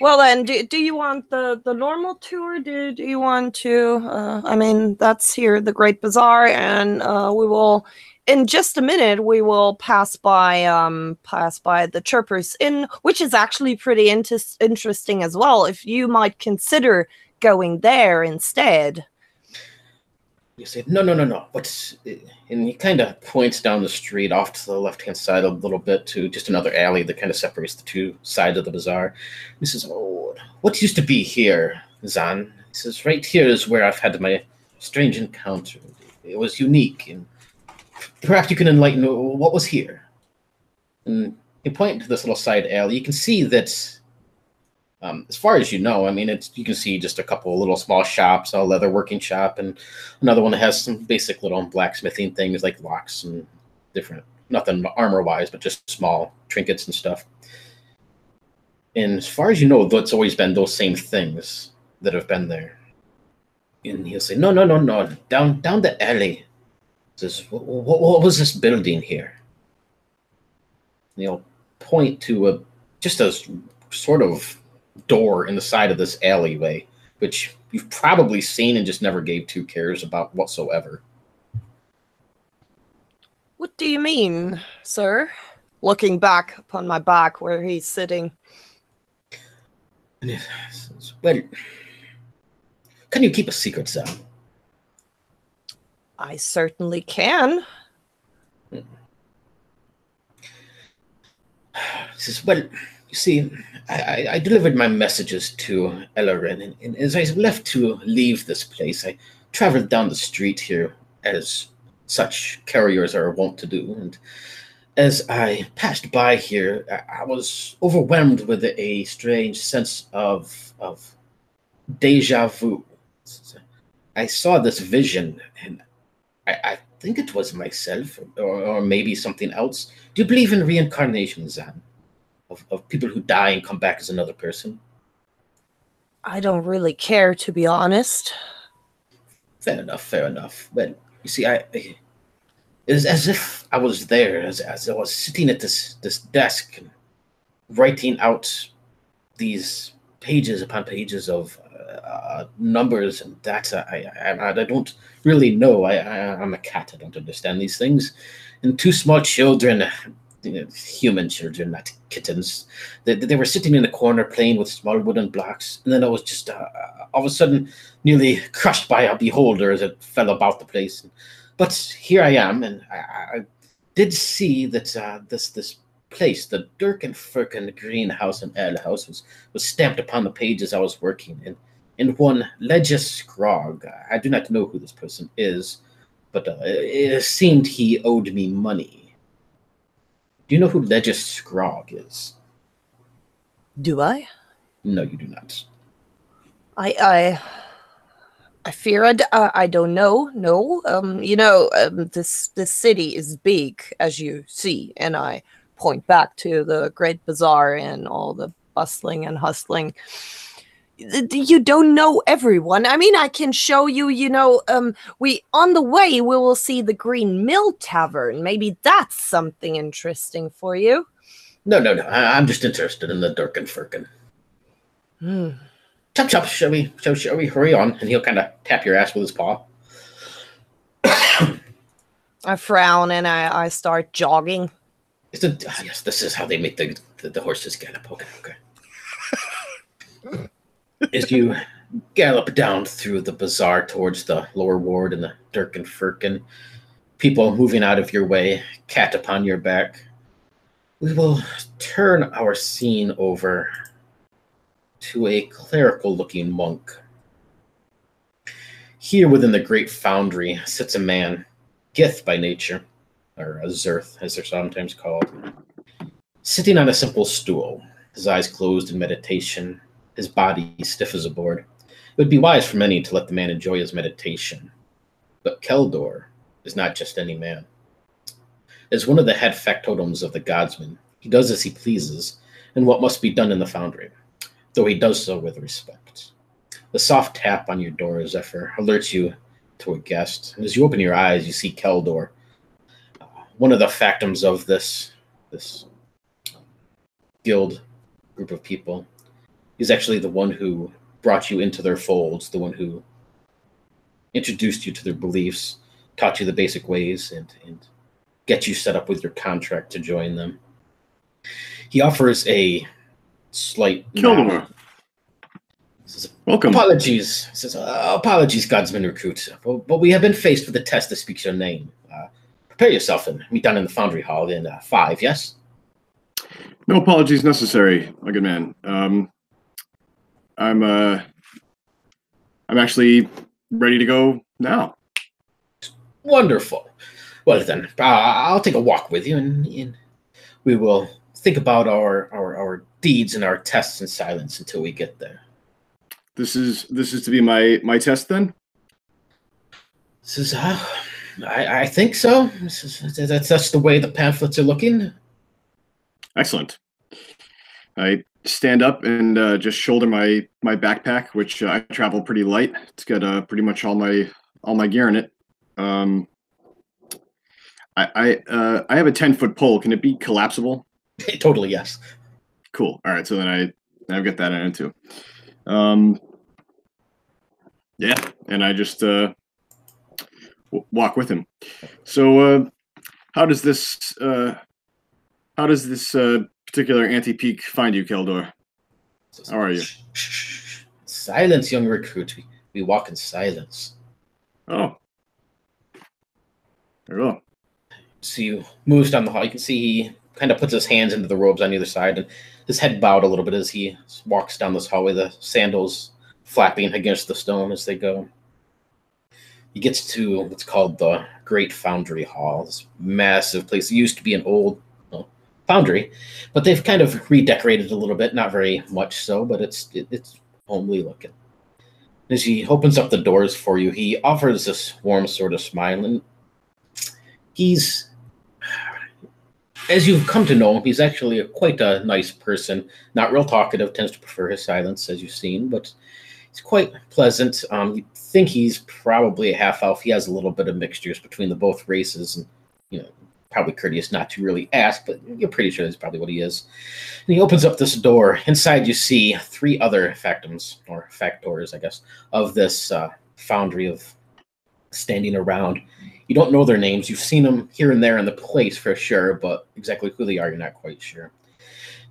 Well then, do you want the normal tour? Do you want to? I mean, that's here, the Great Bazaar, and we will, in just a minute, we will pass by the Chirpers Inn, which is actually pretty interesting as well. If you might consider going there instead. You say, no. But, and he kind of points down the street off to the left-hand side a little bit to just another alley that kind of separates the two sides of the bazaar. He says, oh, what used to be here, Zan? He says, right here is where I've had my strange encounter. It was unique, and perhaps you can enlighten what was here. And you point to this little side alley. You can see that, as far as you know, I mean, you can see just a couple of little small shops, a leather working shop, and another one that has some basic little blacksmithing things like locks and different, nothing armor-wise, but just small trinkets and stuff. And as far as you know, it's always been those same things that have been there. And he'll say, no, down the alley. He says, what was this building here? And he'll point to just a sort of door in the side of this alleyway, which you've probably seen and just never gave two cares about whatsoever. What do you mean, sir? Looking back upon my back where he's sitting. Well, can you keep a secret, Sam? I certainly can. He says, well, you see, I delivered my messages to Ellerin, and as I left to leave this place, I traveled down the street here, as such carriers are wont to do, and as I passed by here, I was overwhelmed with a strange sense of deja vu. I saw this vision, and I think it was myself, or maybe something else. Do you believe in reincarnation, Zan? Of people who die and come back as another person? I don't really care, to be honest. Fair enough, fair enough. Well, you see, it was as if I was there, as I was sitting at this desk and writing out these pages upon pages of numbers and data. I don't really know. I'm a cat. I don't understand these things. And two small children, human children, not kittens, they were sitting in a corner playing with small wooden blocks. And then I was just all of a sudden nearly crushed by a beholder as it fell about the place. But here I am, and I did see that this place, the Dirk and Firkin greenhouse and ale house, was stamped upon the pages I was working in. And one Legis Scrog. I do not know who this person is, but it seemed he owed me money. Do you know who Legis Scrog is? Do I? No, you do not. I fear I don't know. No. This city is big, as you see, and I point back to the Great Bazaar and all the bustling and hustling. You don't know everyone. I mean, I can show you, we on the way we will see the Green Mill Tavern. Maybe that's something interesting for you. No. I'm just interested in the Dirk and Firkin. Chop, shall we hurry on? And he'll kind of tap your ass with his paw. I frown and I start jogging. Yes, this is how they make the horses gallop. Okay. As you gallop down through the bazaar towards the lower ward and the Dirk and Firkin, people moving out of your way, cat upon your back, we will turn our scene over to a clerical-looking monk. Here within the great foundry sits a man, Gith by nature, or a Zerth, as they're sometimes called, sitting on a simple stool, his eyes closed in meditation, his body stiff as a board. It would be wise for many to let the man enjoy his meditation. But Keldor is not just any man. As one of the head factotums of the Godsman, he does as he pleases, and what must be done in the foundry, though he does so with respect. The soft tap on your door, Zephyr, alerts you to a guest, and as you open your eyes, you see Keldor, one of the factums of this guild group of people. He's actually the one who brought you into their folds, the one who introduced you to their beliefs, taught you the basic ways, and get you set up with your contract to join them. He offers a slight Keldor. Welcome. Apologies. He says, apologies, Godsman Recruit, but we have been faced with a test that speaks your name. Prepare yourself and meet down in the Foundry Hall in 5, yes? No apologies necessary, my good man. I'm actually ready to go now. Wonderful. Well then, I'll take a walk with you, and we will think about our deeds and our tests in silence until we get there. This is to be my test then? This is I think so. That's the way the pamphlets are looking. Excellent. I stand up and just shoulder my backpack, which I travel pretty light. It's got pretty much all my gear in it. I have a 10-foot pole. Can it be collapsible? Totally, yes. Cool. All right. So then I've got that in it too. Yeah, and I just walk with him. So, how does this particular anti-peak find you, Keldor? How are you? Silence, young recruit. We walk in silence. Oh, very well. So he moves down the hall. You can see he kind of puts his hands into the robes on either side, and his head bowed a little bit as he walks down this hallway, the sandals flapping against the stone as they go. He gets to what's called the Great Foundry Hall, this massive place. It used to be an old foundry, but they've kind of redecorated a little bit, not very much so, but it's homely looking. As he opens up the doors for you, he offers this warm sort of smile, and he's, as you've come to know him, he's actually quite a nice person. Not real talkative, tends to prefer his silence, as you've seen, but he's quite pleasant. You think he's probably a half-elf. He has a little bit of mixtures between the both races, and probably courteous not to really ask, but you're pretty sure that's probably what he is. And he opens up this door. Inside you see 3 other factums, or factors, I guess, of this foundry of standing around. You don't know their names. You've seen them here and there in the place for sure, but exactly who they are, you're not quite sure.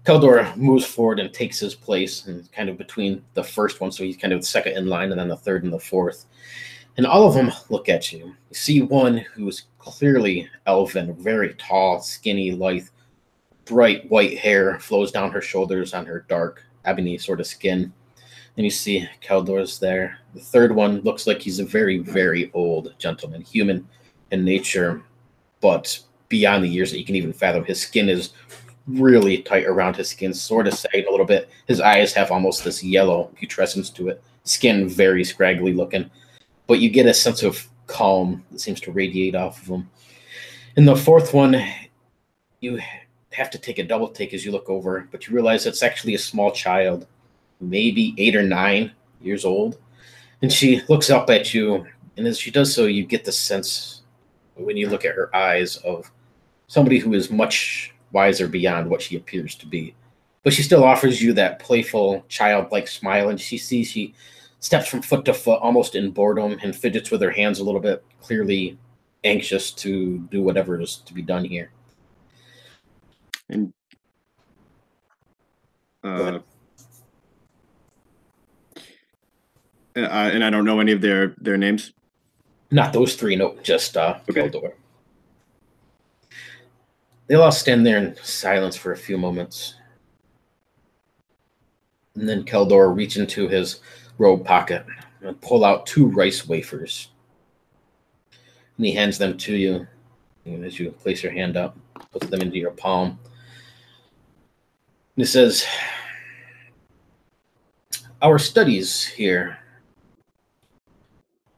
Keldor moves forward and takes his place, and kind of between the first one, so he's kind of the second in line, and then the third and the fourth. And all of them look at you. You see one who's clearly elven, very tall, skinny, lithe, bright white hair flows down her shoulders on her dark, ebony sort of skin. And you see Keldor's there. The third one looks like he's a very, very old gentleman, human in nature, but beyond the years that you can even fathom. His skin is really tight around his skin, sort of sagging a little bit. His eyes have almost this yellow putrescence to it. Skin very scraggly looking, but you get a sense of calm that seems to radiate off of him. In the fourth one, you have to take a double take as you look over, but you realize it's actually a small child, maybe 8 or 9 years old. And she looks up at you, and as she does so, you get the sense, when you look at her eyes, of somebody who is much wiser beyond what she appears to be. But she still offers you that playful, childlike smile, and she steps from foot to foot, almost in boredom, and fidgets with her hands a little bit, clearly anxious to do whatever is to be done here. And and I don't know any of their names. Not those 3, no, just Okay. Keldor. They'll all stand there in silence for a few moments. And then Keldor reaches into his robe pocket and pull out 2 rice wafers. And he hands them to you. And as you place your hand up, puts them into your palm. And it says, our studies here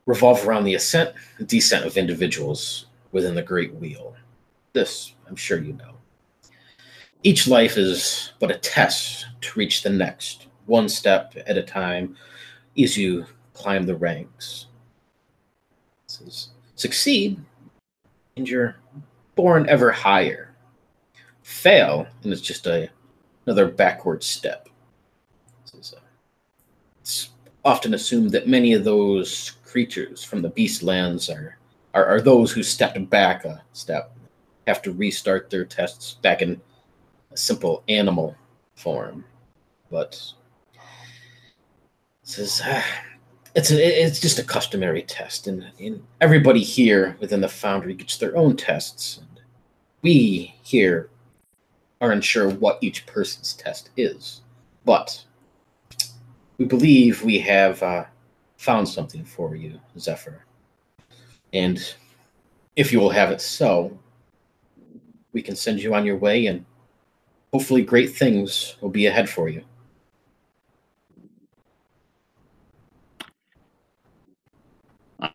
revolve around the ascent and descent of individuals within the Great Wheel. This, I'm sure you know. Each life is but a test to reach the next, one step at a time, as you climb the ranks. This is, succeed, and you're born ever higher. Fail, and it's just another backward step. It's often assumed that many of those creatures from the beast lands are those who stepped back a step, have to restart their tests back in a simple animal form. But it's just a customary test, and everybody here within the foundry gets their own tests. And we here are unsure what each person's test is, but we believe we have found something for you, Zephyr. And if you will have it so, we can send you on your way, and hopefully great things will be ahead for you.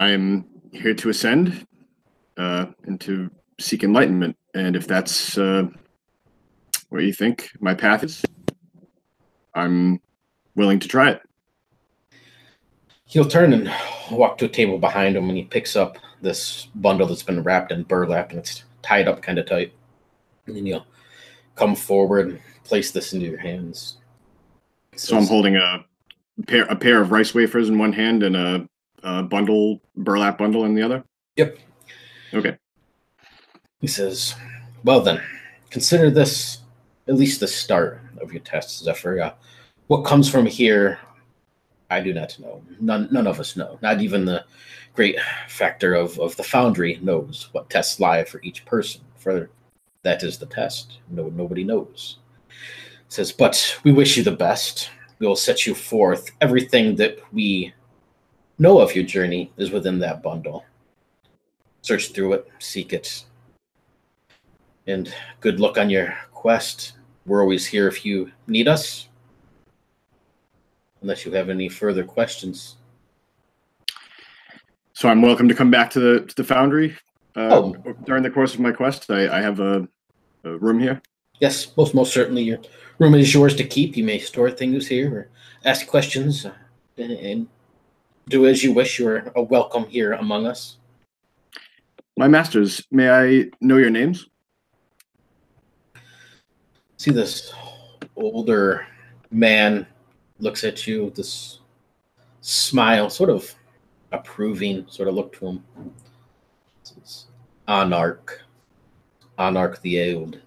I'm here to ascend and to seek enlightenment. And if that's what you think my path is, I'm willing to try it. He'll turn and walk to a table behind him, and he picks up this bundle that's been wrapped in burlap, and it's tied up kind of tight. And then you'll come forward and place this into your hands. So I'm holding a pair of rice wafers in one hand and a bundle, burlap bundle in the other? Yep. Okay. He says, well then, consider this at least the start of your test, Zephyr. What comes from here, I do not know. None of us know. Not even the great factor of the Foundry knows what tests lie for each person. For that is the test. Nobody knows. He says, but we wish you the best. We will set you forth. Everything that we know of your journey is within that bundle. Search through it, seek it. And good luck on your quest. We're always here if you need us. Unless you have any further questions. So I'm welcome to come back to the Foundry during the course of my quest. I have a room here. Yes, most certainly. Your room is yours to keep. You may store things here or ask questions and do as you wish. You're welcome here among us. My masters, may I know your names? See, this older man looks at you with this smile, sort of approving, sort of look to him. It's Anarch the Old.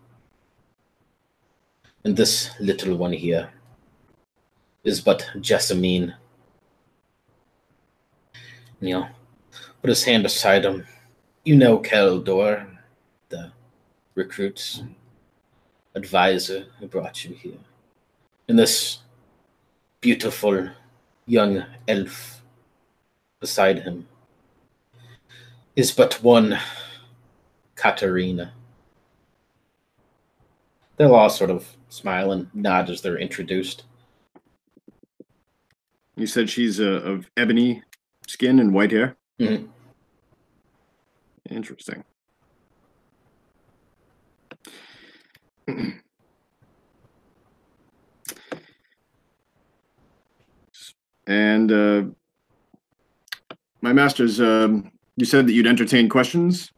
And this little one here is but Jessamine. Put his hand aside him. You know Keldor, the recruit's advisor who brought you here. And this beautiful young elf beside him is but one Katarina. They'll all sort of smile and nod as they're introduced. You said she's of ebony skin and white hair? Mm-hmm. Interesting. And my masters, you said that you'd entertain questions?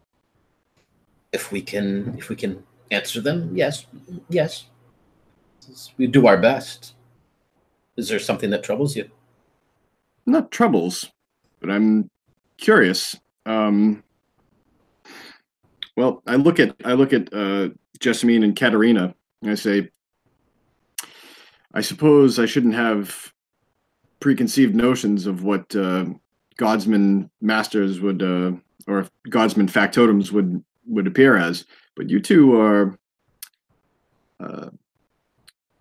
If we can answer them, yes. We do our best. Is there something that troubles you? Not troubles, but I'm curious. Well, I look at Jessamine and Katarina, and I say, I suppose I shouldn't have preconceived notions of what Godsman masters would, or Godsman factotums would appear as, but you two are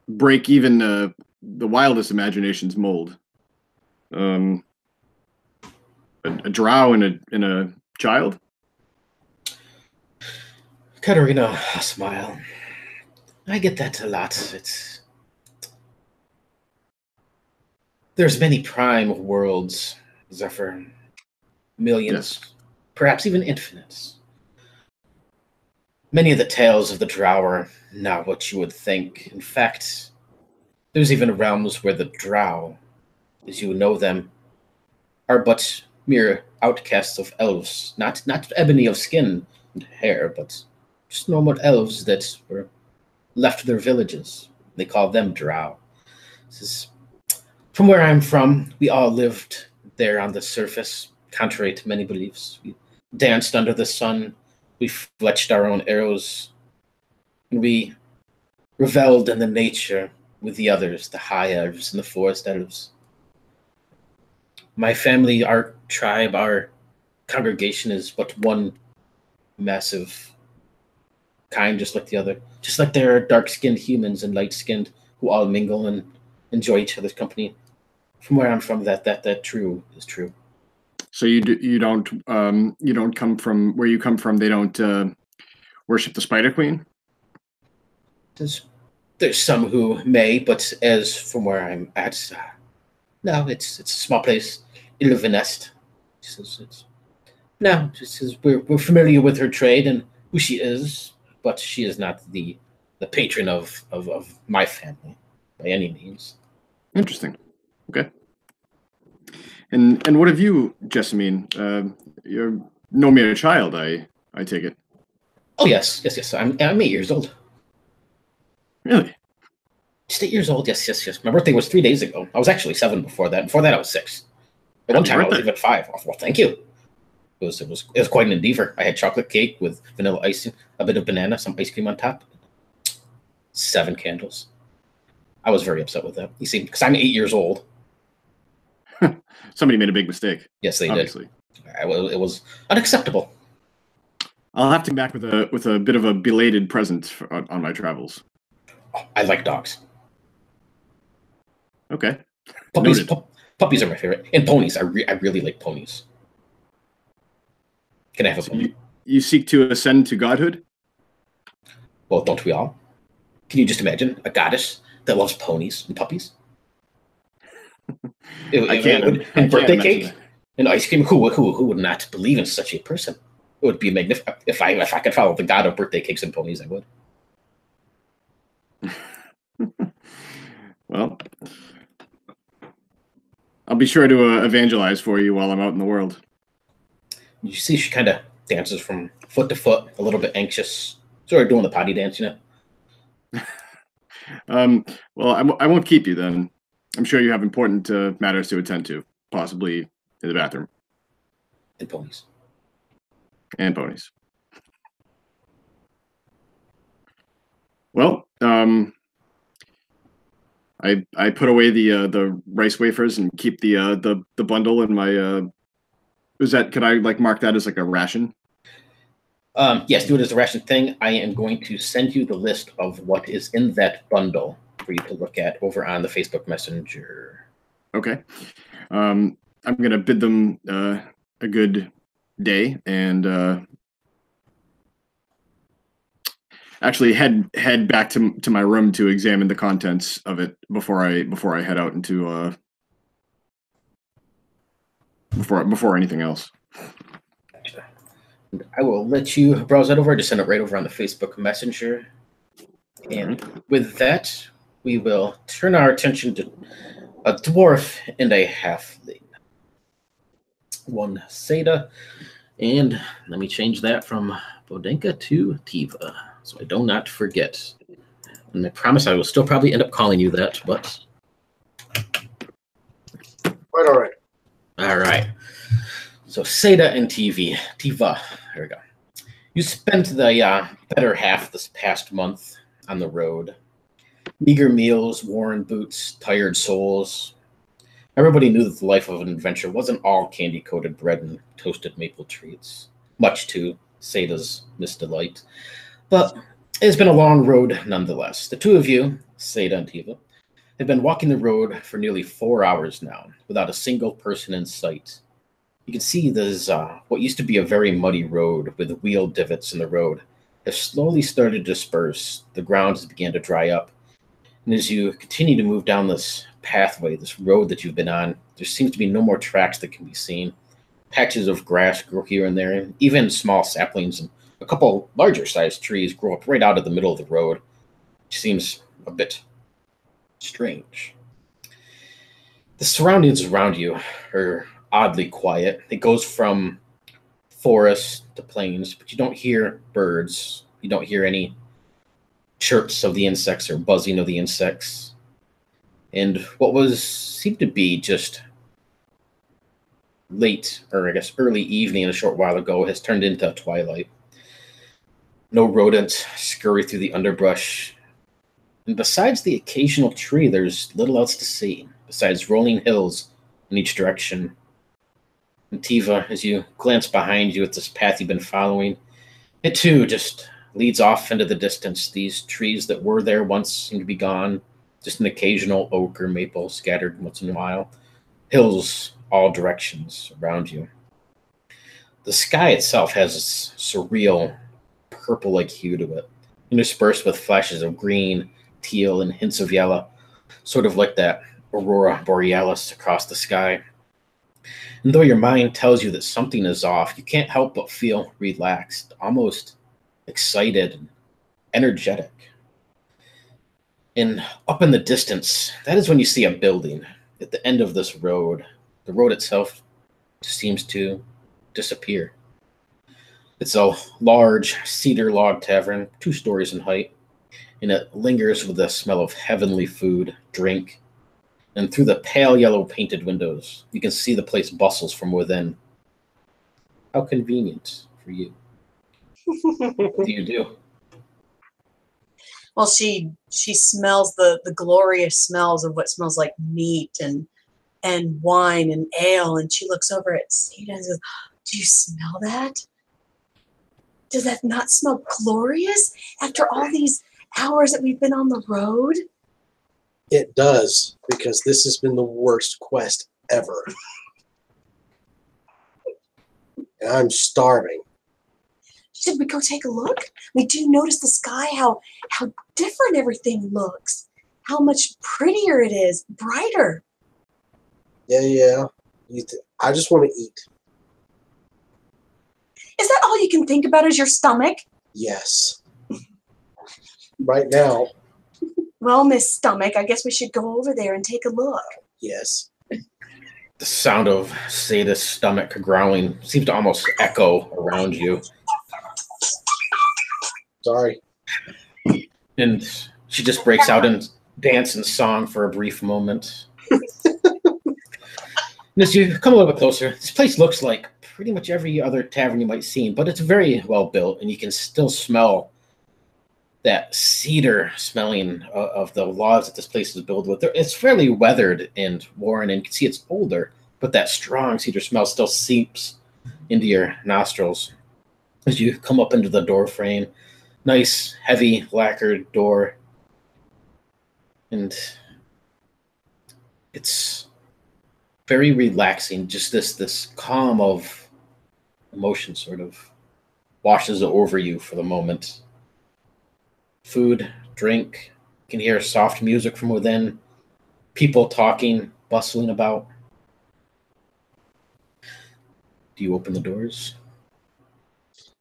break even the wildest imagination's mold. A drow and a child. Katarina, smile. I get that a lot. There's many prime worlds, Zephyr. Millions, yes. Perhaps even infinites. Many of the tales of the drow are not what you would think. In fact, there's even realms where the drow, as you know them, are but mere outcasts of elves. Not ebony of skin and hair, but just normal elves that were left their villages. They call them drow. This is, from where I'm from, we all lived there on the surface, contrary to many beliefs. We danced under the sun. We fletched our own arrows. And we reveled in the nature with the others, the high elves and the forest elves. My family, our tribe, our congregation is but one massive kind, just like the other. Just like there are dark-skinned humans and light-skinned who all mingle and enjoy each other's company. From where I'm from, that true is true. So you don't come from where you come from. They don't worship the Spider Queen. There's some who may, but as from where I'm at, no, it's a small place. Illuminest. We're familiar with her trade and who she is, but she is not the patron of my family by any means. Interesting. Okay. And what have you, Jessamine? You're no mere child, I take it. Oh yes. I'm 8 years old. Really? Just 8 years old. Yes. My birthday was 3 days ago. I was actually 7 before that. Before that, I was 6. At one Happy time, I was birthday. even 5. Well, thank you. It was quite an endeavor. I had chocolate cake with vanilla icing, a bit of banana, some ice cream on top. 7 candles. I was very upset with that. You see, because I'm 8 years old. Somebody made a big mistake. Yes, they obviously. did. It was unacceptable. I'll have to come back with a bit of a belated present on my travels. Oh, I like dogs. Okay. Puppies, Noted. puppies are my favorite, and ponies. I really like ponies. Can I have a So pony? you seek to ascend to godhood? Well, don't we all? Can you just imagine a goddess that loves ponies and puppies? I can't And birthday imagine cake that. and ice cream. Who would not believe in such a person? It would be magnificent. If I could follow the god of birthday cakes and ponies, I would. Well, I'll be sure to evangelize for you while I'm out in the world. You see, she kind of dances from foot to foot, a little bit anxious, sort of doing the potty dance, you know. Well, I won't keep you then. I'm sure you have important matters to attend to, possibly in the bathroom. And ponies. And ponies. Well, I put away the rice wafers and keep the bundle in my. Could I like mark that as like a ration? Yes, do it as a ration thing. I am going to send you the list of what is in that bundle for you to look at over on the Facebook Messenger. Okay. I'm gonna bid them a good day and actually head back to my room to examine the contents of it before I head out into before anything else. I will let you browse that over. Just send it right over on the Facebook Messenger. And with that, we will turn our attention to a dwarf and a halfling. One Seda, and let me change that from Bodenka to Tiva, so I do not forget. And I promise I will still probably end up calling you that, but... All right. All right. So Seda and Tiva, here we go. You spent the better half this past month on the road. Meager meals, worn boots, tired souls. Everybody knew that the life of an adventure wasn't all candy-coated bread and toasted maple treats, much to Seda's misdelight. But it's been a long road nonetheless. The two of you, Seda and Tiva, have been walking the road for nearly 4 hours now, without a single person in sight. You can see there's what used to be a very muddy road with wheel divots in the road have slowly started to disperse. The ground has begun to dry up. And as you continue to move down this pathway, this road that you've been on, there seems to be no more tracks that can be seen. Patches of grass grow here and there, and even small saplings and a couple larger sized trees grow up right out of the middle of the road, which seems a bit strange. The surroundings around you are oddly quiet. It goes from forest to plains, but you don't hear birds. You don't hear any chirps of the insects or buzzing of the insects. And what seemed to be just late, or I guess early evening a short while ago, has turned into twilight. No rodents scurry through the underbrush. And besides the occasional tree, there's little else to see, besides rolling hills in each direction. And Tiva, as you glance behind you at this path you've been following, it too just leads off into the distance. These trees that were there once seem to be gone. Just an occasional oak or maple scattered once in a while. Hills all directions around you. The sky itself has this surreal purple-like hue to it, interspersed with flashes of green, teal, and hints of yellow, sort of like that aurora borealis across the sky. And though your mind tells you that something is off, you can't help but feel relaxed, almost excited and energetic. And up in the distance, that is when you see a building at the end of this road. The road itself just seems to disappear. It's a large cedar log tavern, 2 stories in height, and it lingers with the smell of heavenly food, drink, and through the pale yellow painted windows, you can see the place bustles from within. How convenient for you. What do you do? Well, she smells the glorious smells of what smells like meat and wine and ale, and she looks over at Seda and says, "Do you smell that? Does that not smell glorious after all these hours that we've been on the road?" It does, because this has been the worst quest ever. And I'm starving. Should we go take a look? We do notice the sky, how different everything looks, how much prettier it is, brighter. Yeah. I just want to eat. Is that all you can think about is your stomach? Yes. Right now, Well, Miss Stomach, I guess we should go over there and take a look. yes. The sound of Seda's stomach growling seems to almost echo around you. Sorry. And she just breaks out in dance and song for a brief moment. And as you come a little bit closer, this place looks like pretty much every other tavern you might see, but it's very well built, and you can still smell that cedar smelling of the logs that this place is built with. It's fairly weathered and worn, and you can see it's older, but that strong cedar smell still seeps into your nostrils as you come up into the door frame. Nice, heavy, lacquered door. And it's very relaxing. Just this calm of emotion sort of washes over you for the moment. Food, drink, you can hear soft music from within, people talking, bustling about. Do you open the doors?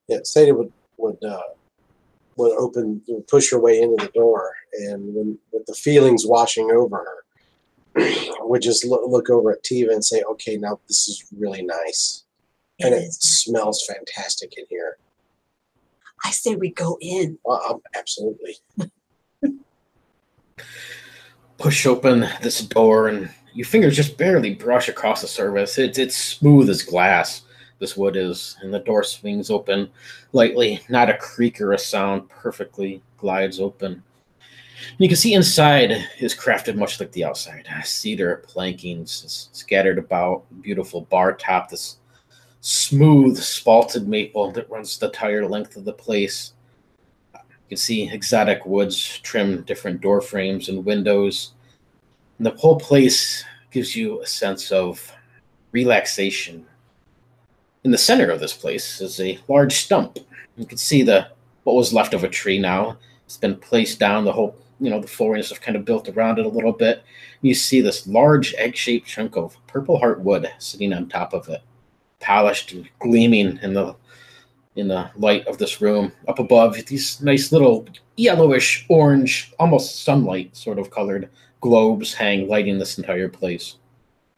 Yeah, Sadie would push her way into the door, and with the feelings washing over her, would just look over at Tiva and say, "Okay, now this is really nice, and it smells fantastic in here." I say we go in. Absolutely. Push open this door, and your fingers just barely brush across the surface. It's smooth as glass, this wood is, and the door swings open lightly. Not a creak or a sound, perfectly glides open. And you can see inside is crafted much like the outside. Cedar plankings scattered about, beautiful bar top, this smooth spalted maple that runs the entire length of the place. You can see exotic woods trim different door frames and windows. And the whole place gives you a sense of relaxation. In the center of this place is a large stump. You can see what was left of a tree now. It's been placed down. The whole, the flooring is kind of built around it a little bit. You see this large egg-shaped chunk of purple heart wood sitting on top of it, polished and gleaming in the light of this room. Up above, these nice little yellowish orange, almost sunlight sort of colored globes hang, lighting this entire place.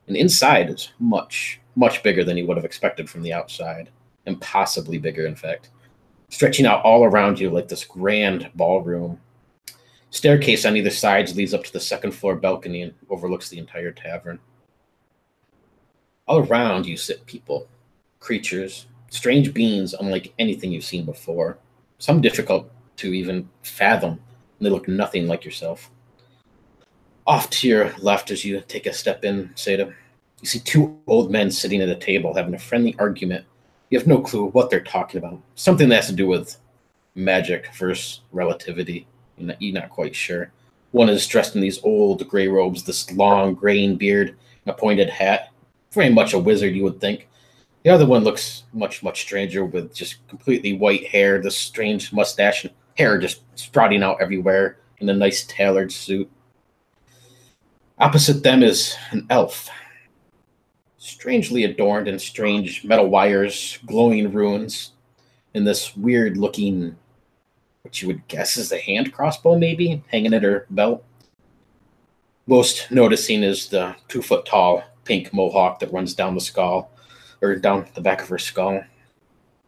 And inside is much, much bigger than you would have expected from the outside, impossibly bigger, in fact, stretching out all around you like this grand ballroom. Staircase on either side leads up to the second floor balcony and overlooks the entire tavern. All around you sit people, creatures, strange beings unlike anything you've seen before, some difficult to even fathom, and they look nothing like yourself. Off to your left as you take a step in, Seda, you see two old men sitting at a table having a friendly argument. You have no clue what they're talking about. Something that has to do with magic versus relativity. You're not quite sure. One is dressed in these old gray robes, this long graying beard, and a pointed hat. Very much a wizard, you would think. The other one looks much, much stranger with just completely white hair, this strange mustache and hair just sprouting out everywhere in a nice tailored suit. Opposite them is an elf, strangely adorned in strange metal wires, glowing runes, and this weird-looking, what you would guess is a hand crossbow, maybe, hanging at her belt. Most noticing is the 2-foot-tall pink mohawk that runs down the skull, or down the back of her skull.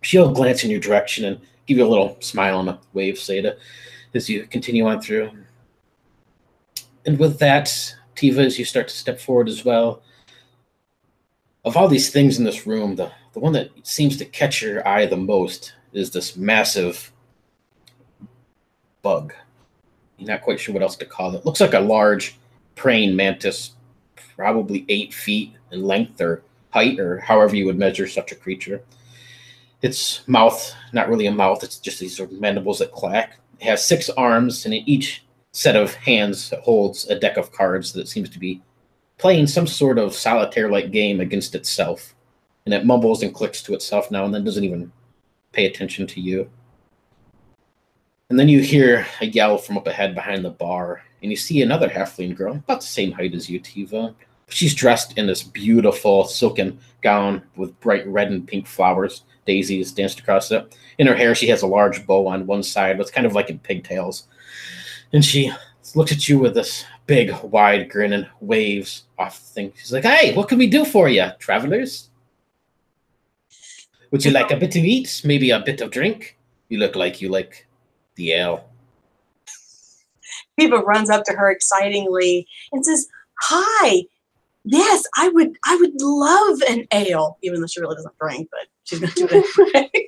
She'll glance in your direction and give you a little smile and a wave, Seda, as you continue on through. And with that, Tiva, as you start to step forward as well. Of all these things in this room, the one that seems to catch your eye the most is this massive bug. You're not quite sure what else to call it. Looks like a large praying mantis, probably 8 feet in length or height, or however you would measure such a creature. Its mouth, not really a mouth, it's just these sort of mandibles that clack. It has 6 arms, and in each set of hands holds a deck of cards that seems to be playing some sort of solitaire-like game against itself. And it mumbles and clicks to itself now and then, doesn't even pay attention to you. And then you hear a yell from up ahead behind the bar, and you see another halfling girl, about the same height as you, Tiva. She's dressed in this beautiful silken gown with bright red and pink flowers, daisies danced across it. In her hair, she has a large bow on one side, that's kind of like in pigtails. And she looks at you with this big, wide grin and waves off the thing. She's like, "Hey, what can we do for you, travelers? Would you like a bit to eat? Maybe a bit of drink? You look like you like the ale." Tiva runs up to her excitingly and says, "Hi, yes, I would love an ale," even though she really doesn't drink, but she's going to do it anyway.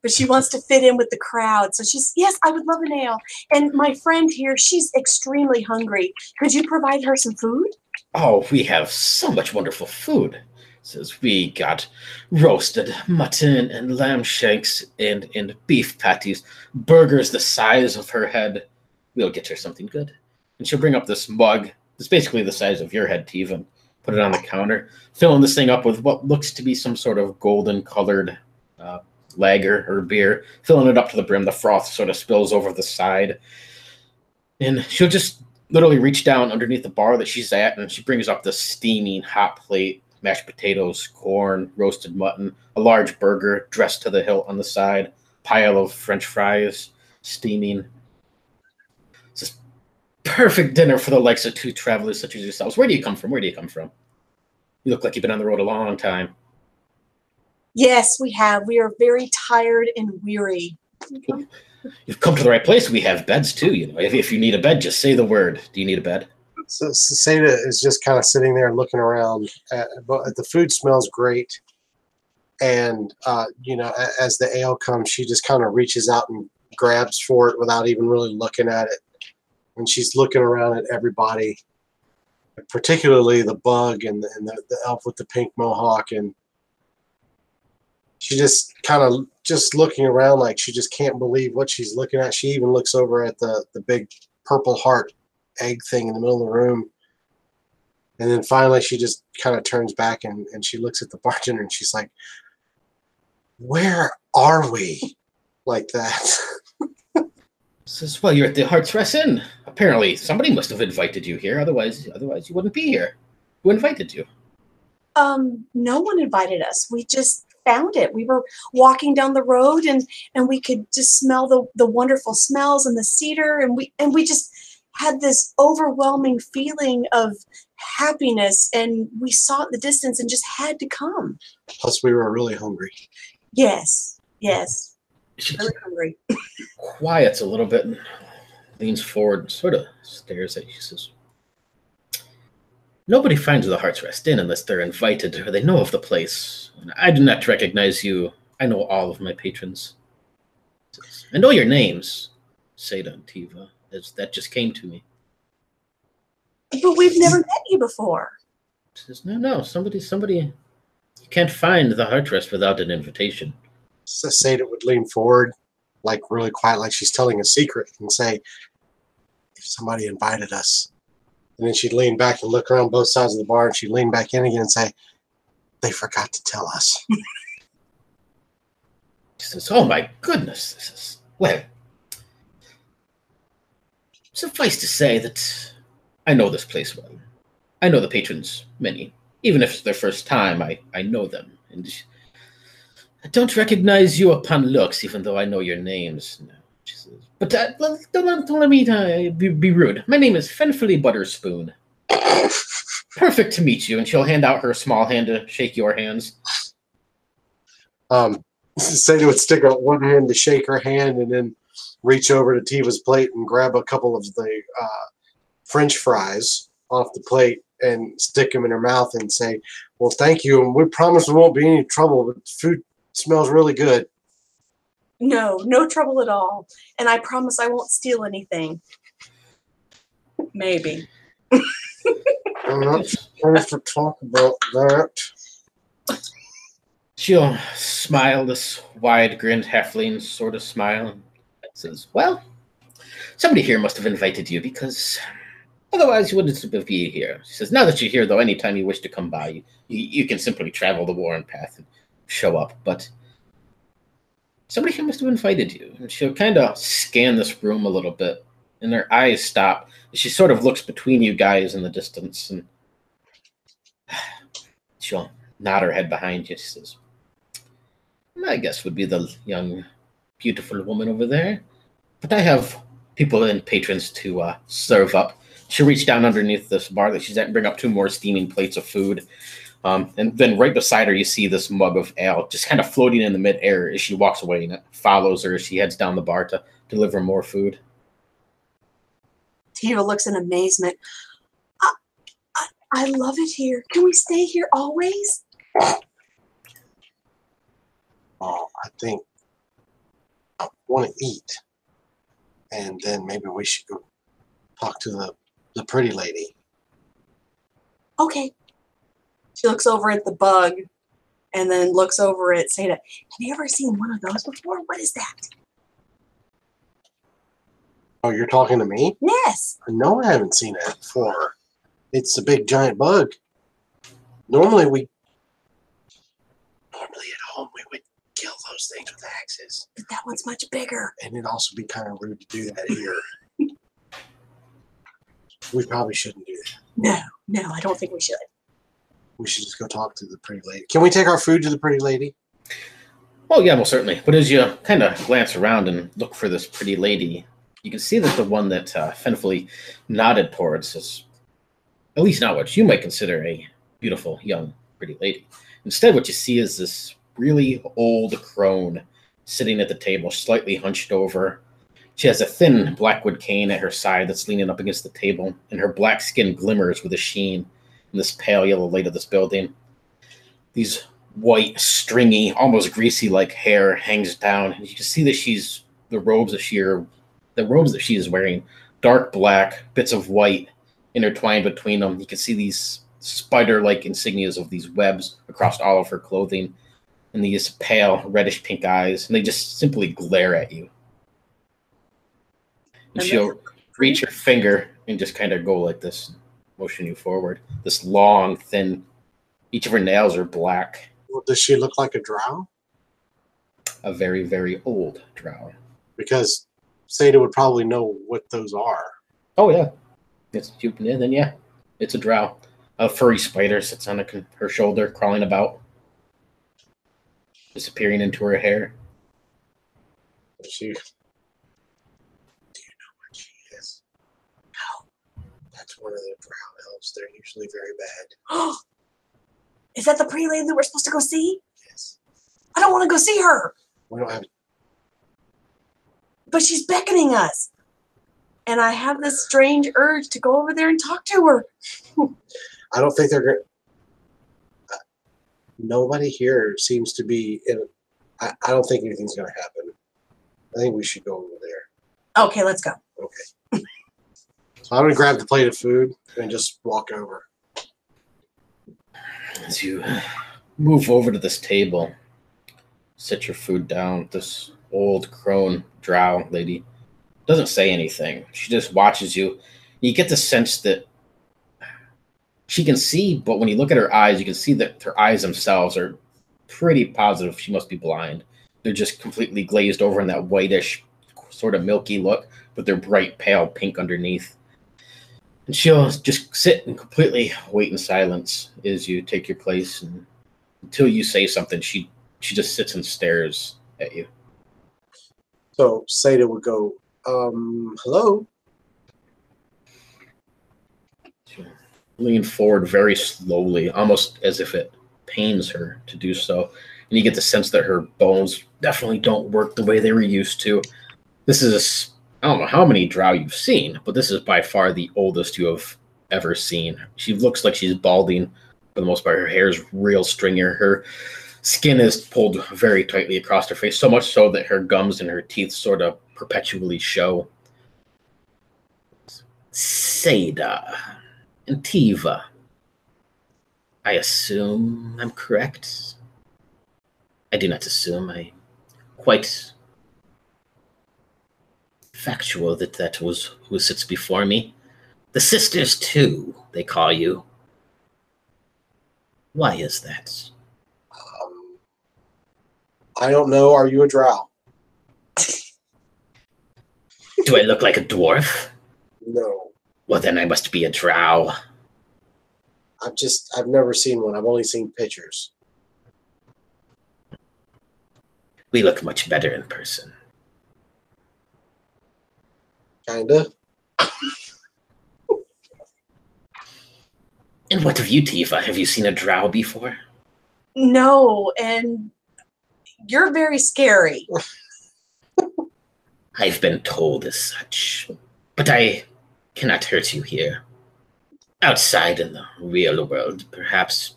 But she wants to fit in with the crowd. So she's, "Yes, I would love an ale. And my friend here, she's extremely hungry. Could you provide her some food?" "Oh, we have so much wonderful food." Says, "We got roasted mutton and lamb shanks and beef patties, burgers the size of her head. We'll get her something good." And she'll bring up this mug. It's basically the size of your head, Tiva, and put it on the counter, filling this thing up with what looks to be some sort of golden-colored lager or beer, filling it up to the brim. The froth sort of spills over the side. And she'll just literally reach down underneath the bar that she's at, and she brings up this steaming hot plate, mashed potatoes, corn, roasted mutton, a large burger dressed to the hilt on the side, pile of French fries, steaming. It's this perfect dinner for the likes of 2 travelers such as yourselves. Where do you come from? Where do you come from? You look like you've been on the road a long time. "Yes, we have. We are very tired and weary." You've come to the right place. We have beds too. You know, if you need a bed, just say the word. Do you need a bed? So Seda is just kind of sitting there looking around. But the food smells great, and as the ale comes, she just kind of reaches out and grabs for it without even really looking at it. And she's looking around at everybody, particularly the bug and the elf with the pink mohawk, and she just kind of just looking around like she just can't believe what she's looking at. She even looks over at the big purple heart egg thing in the middle of the room. And then finally she just kind of turns back and she looks at the bartender and she's like, "Where are we?" Like that. Says, "Well, you're at the Heart's Rest Inn. Apparently somebody must have invited you here. Otherwise you wouldn't be here. Who invited you?" No one invited us. We just found it. We were walking down the road and we could just smell the wonderful smells and the cedar, and we just had this overwhelming feeling of happiness, and we saw it in the distance and just had to come. Plus we were really hungry. Yes. She Really hungry. quiets a little bit and leans forward and sort of stares at you. She says, "Nobody finds the Heart's Rest Inn unless they're invited or they know of the place. And I do not recognize you. I know all of my patrons. I know your names, Seda and Tiva, as that just came to me." But we've never met you before. She says, No, somebody, you can't find the Heart's Rest without an invitation." So Seda would lean forward, like really quiet, like she's telling a secret, and say, "If somebody invited us." And then she'd lean back and look around both sides of the bar, and she'd lean back in again and say, "They forgot to tell us." She says, "Oh my goodness." This is, well, suffice to say that I know this place well. I know the patrons, many. Even if it's their first time, I know them. And I don't recognize you upon looks, even though I know your names. No. She says, "But don't let me be rude. My name is Fenfully Butterspoon. Perfect to meet you." And she'll hand out her small hand to shake your hands. Seda would stick out one hand to shake her hand and then reach over to Tiva's plate and grab a couple of the French fries off the plate and stick them in her mouth and say, "Well, thank you, and we promise there won't be any trouble, but the food smells really good." No trouble at all. And I promise I won't steal anything. Maybe. I'm not supposed to talk about that. She'll smile, this wide-grinned halfling sort of smile, and says, "Well, somebody here must have invited you, because otherwise you wouldn't be here." She says, "Now that you're here, though, anytime you wish to come by, you can simply travel the Warren Path and show up. But somebody here must have invited you." And she'll kind of scan this room a little bit, and her eyes stop. She sort of looks between you guys in the distance, and she'll nod her head behind you. She says, "I guess would be the young, beautiful woman over there. But I have people and patrons to serve up." She'll reach down underneath this bar that she's at and bring up 2 more steaming plates of food. And then right beside her, you see this mug of ale just kind of floating in the midair as she walks away, and it follows her as she heads down the bar to deliver more food. Tiva looks in amazement. I love it here. Can we stay here always? Oh, I think I want to eat, and then maybe we should go talk to the pretty lady. Okay. She looks over at the bug and then looks over at Seda. Have you ever seen one of those before? What is that? Oh, you're talking to me? Yes. No, I haven't seen it before. It's a big giant bug. Normally at home we would kill those things with axes. But that one's much bigger. And it'd also be kind of rude to do that here. We probably shouldn't do that. No, I don't think we should. We should just go talk to the pretty lady. Can we take our food to the pretty lady? Oh, yeah, well, certainly. But as you kind of glance around and look for this pretty lady, you can see that the one that Fenfully nodded towards is at least not what you might consider a beautiful, young, pretty lady. Instead, what you see is this really old crone sitting at the table, slightly hunched over. She has a thin blackwood cane at her side that's leaning up against the table, and her black skin glimmers with a sheen in this pale yellow light of this building. These white, stringy, almost greasy-like hair hangs down, and you can see that the robes that she is wearing, dark black, bits of white intertwined between them. You can see these spider-like insignias of these webs across all of her clothing, and these pale, reddish pink eyes, and they just simply glare at you. And she'll reach her finger and just kind of go like this, motion you forward. This long, thin, each of her nails are black. Well, does she look like a drow? A very, very old drow. Because Seda would probably know what those are. Oh, yeah. It's a drow. A furry spider sits on her shoulder, crawling about, disappearing into her hair. Do you know what she is? No. That's one of the drow elves. They're usually very bad. Is that the pretty lady that we're supposed to go see? Yes. I don't want to go see her. We don't have. But she's beckoning us. And I have this strange urge to go over there and talk to her. I don't think they're going to. Nobody here seems to be in. I don't think anything's going to happen. I think we should go over there. Okay, let's go. Okay. So I'm going to grab the plate of food and just walk over. As you move over to this table, set your food down, this old crone drow lady doesn't say anything. She just watches you. You get the sense that she can see, but when you look at her eyes, you can see that her eyes themselves are pretty positive she must be blind. They're just completely glazed over in that whitish, sort of milky look, but they're bright, pale pink underneath. And she'll just sit and completely wait in silence as you take your place. And until you say something, she just sits and stares at you. So Seda would go, hello? She'll lean forward very slowly, almost as if it pains her to do so. And you get the sense that her bones definitely don't work the way they were used to. This is I don't know how many drow you've seen, but this is by far the oldest you have ever seen. She looks like she's balding for the most part. Her hair is real stringier. Her skin is pulled very tightly across her face, so much so that her gums and her teeth sort of perpetually show. Seda and Tiva. I assume I'm correct. I do not assume. I'm quite factual that that was who sits before me. The sisters, too, they call you. Why is that? I don't know. Are you a drow? Do I look like a dwarf? No. Well, then I must be a drow. I've never seen one. I've only seen pictures. We look much better in person. Kinda. And what of you, Tifa? Have you seen a drow before? No, and you're very scary. I've been told as such. But I cannot hurt you here. Outside in the real world, perhaps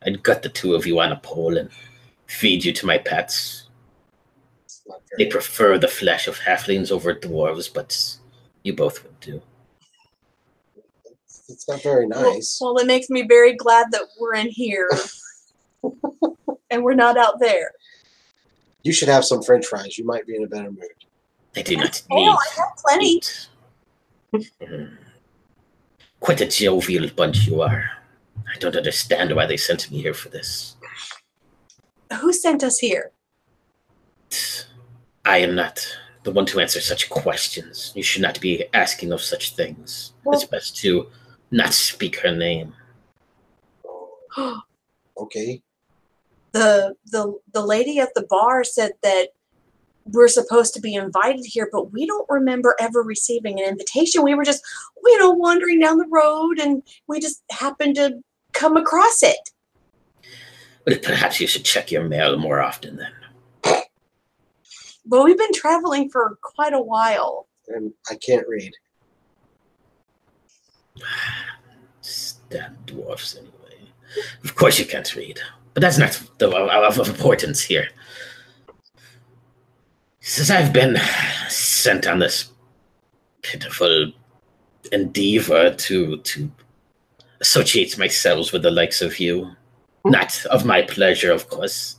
I'd gut the two of you on a pole and feed you to my pets. They prefer the flesh of halflings over dwarves, but you both would do. It's not very nice. Well, it makes me very glad that we're in here and we're not out there. You should have some French fries. You might be in a better mood. I do not Oh, need I have plenty. meat. Quite a jovial bunch you are. I don't understand why they sent me here for this. Who sent us here? I am not the one to answer such questions. You should not be asking of such things. Well- It's best to not speak her name. Okay. The lady at the bar said that we're supposed to be invited here, but we don't remember ever receiving an invitation. We were just, wandering down the road, and we just happened to come across it. But perhaps you should check your mail more often then. Well, we've been traveling for quite a while. And I can't read. Damn dwarfs, anyway. Of course you can't read. But that's not of importance here. Since I've been sent on this pitiful endeavor to associate myself with the likes of you, not of my pleasure, of course,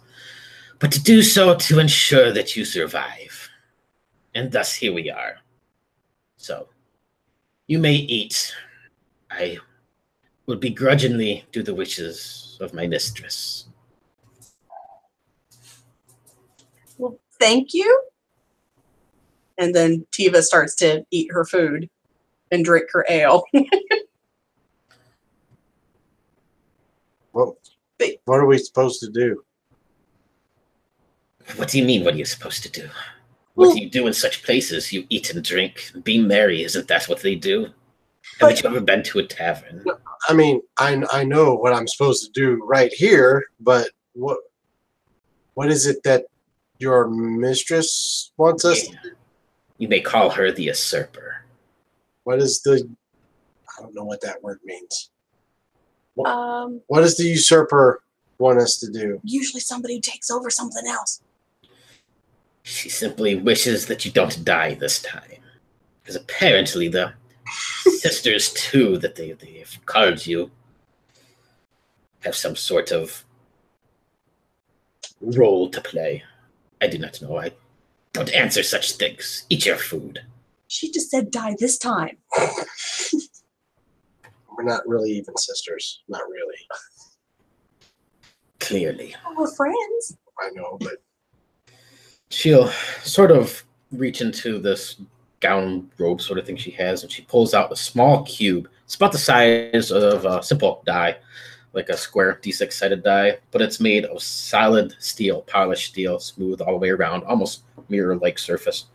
but to do so to ensure that you survive. And thus here we are. So, you may eat. I will begrudgingly do the wishes of my mistress. Well, thank you. And then Tiva starts to eat her food and drink her ale. Well, what are we supposed to do? What do you mean, what are you supposed to do? What do you do in such places? You eat and drink, be merry. Isn't that what they do? Haven't you ever been to a tavern? I mean, I know what I'm supposed to do right here, but what is it that your mistress wants us to do? You may call her the usurper. What is the... I don't know what that word means. What does the usurper want us to do? Usually somebody takes over something else. She simply wishes that you don't die this time. Because apparently the sisters, too, that they've called you, have some sort of role to play. I do not know. I don't answer such things. Eat your food. She just said die this time. We're not really even sisters. Not really. Clearly. Oh, we're friends. I know, but... She'll sort of reach into this gown robe sort of thing she has, and she pulls out a small cube. It's about the size of a simple die, like a square D6-sided die, but it's made of solid steel, polished steel, smooth all the way around, almost mirror-like surface.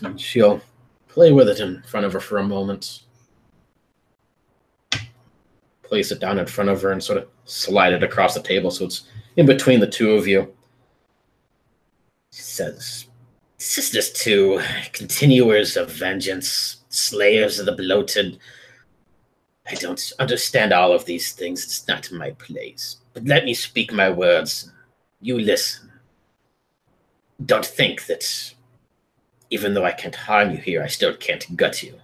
And she'll play with it in front of her for a moment. Place it down in front of her and sort of slide it across the table so it's in between the two of you. She says, Sisters too, continuers of vengeance, slayers of the bloated. I don't understand all of these things. It's not my place. But let me speak my words. You listen. Don't think that even though I can't harm you here, I still can't gut you.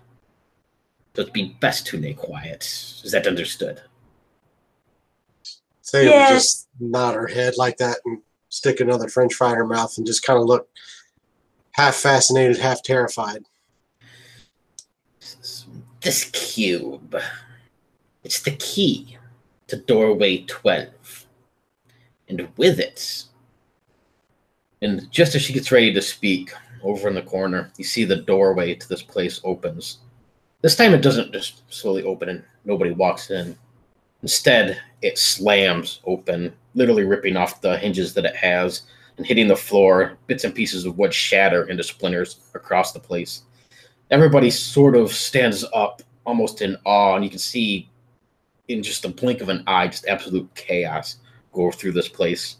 So it'd be best to lay quiet. Is that understood? Thea would Yes. just nod her head like that and stick another French fry in her mouth and just kind of look half fascinated, half terrified. This cube. It's the key to doorway 12. And with it, and just as she gets ready to speak, over in the corner, you see the doorway to this place opens. This time it doesn't just slowly open and nobody walks in. Instead, it slams open, literally ripping off the hinges that it has and hitting the floor. Bits and pieces of wood shatter into splinters across the place. Everybody sort of stands up, almost in awe, and you can see in just a blink of an eye, just absolute chaos go through this place.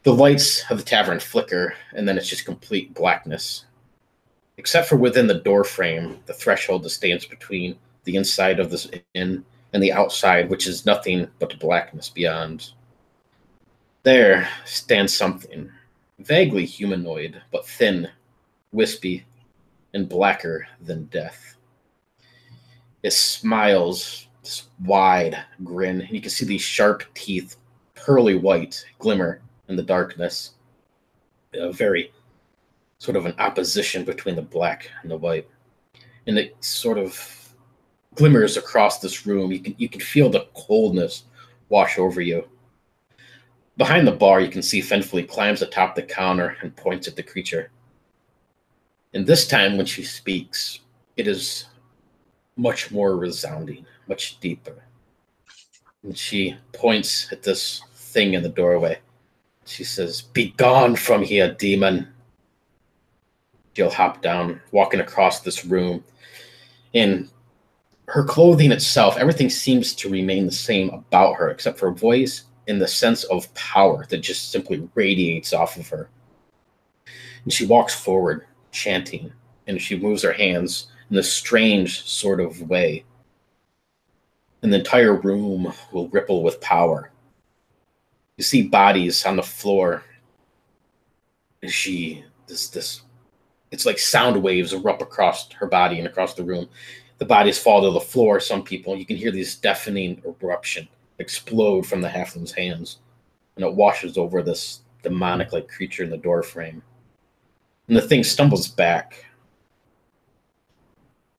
The lights of the tavern flicker, and then it's just complete blackness. Except for within the door frame, the threshold that stands between the inside of this inn and the outside, which is nothing but blackness beyond. There stands something, vaguely humanoid, but thin, wispy, and blacker than death. It smiles, this wide grin, and you can see these sharp teeth, pearly white, glimmer in the darkness. A very sort of an opposition between the black and the white. And it sort of glimmers across this room. You can feel the coldness wash over you. Behind the bar, you can see Fenfleet climbs atop the counter and points at the creature. And this time when she speaks, it is much more resounding, much deeper. And she points at this thing in the doorway. She says, "Be gone from here, demon." She'll hop down, walking across this room. And her clothing itself, everything seems to remain the same about her, except for voice and the sense of power that just simply radiates off of her. And she walks forward, chanting, and she moves her hands in this strange sort of way. And the entire room will ripple with power. You see bodies on the floor. And it's like sound waves erupt across her body and across the room. The bodies fall to the floor. Some people, you can hear this deafening eruption explode from the halfling's hands. And it washes over this demonic-like creature in the doorframe. And the thing stumbles back.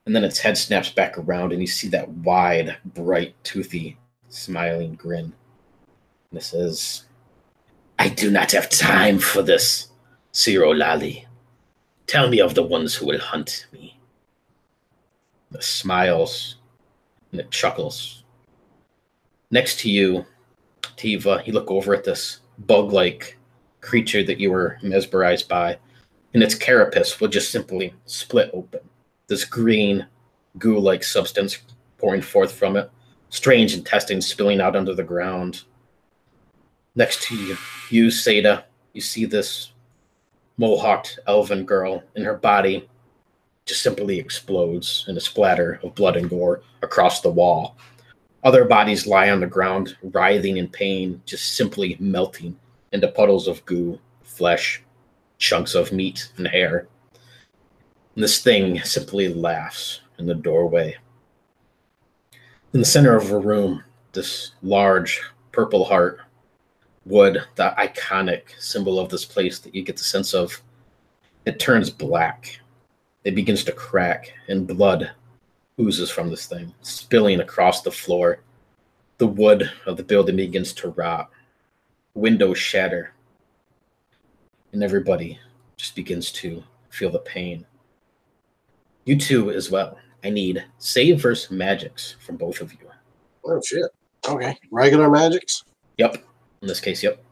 And then its head snaps back around, and you see that wide, bright, toothy, smiling grin. And it says, "I do not have time for this, Ciro Lali. Tell me of the ones who will hunt me." It smiles, and it chuckles. Next to you, Tiva, you look over at this bug-like creature that you were mesmerized by, and its carapace will just simply split open. This green, goo-like substance pouring forth from it, strange intestines spilling out under the ground. Next to you, Seda, you see this mohawked elven girl, and her body just simply explodes in a splatter of blood and gore across the wall. Other bodies lie on the ground, writhing in pain, just simply melting into puddles of goo, flesh, chunks of meat, and hair. And this thing simply laughs in the doorway. In the center of a room, this large purple heart, wood, the iconic symbol of this place that you get the sense of, it turns black. It begins to crack, and blood oozes from this thing, spilling across the floor. The wood of the building begins to rot. Windows shatter. And everybody just begins to feel the pain. You two as well. I need save versus magics from both of you. Oh, shit. Okay. Regular magics? Yep. In this case, yep.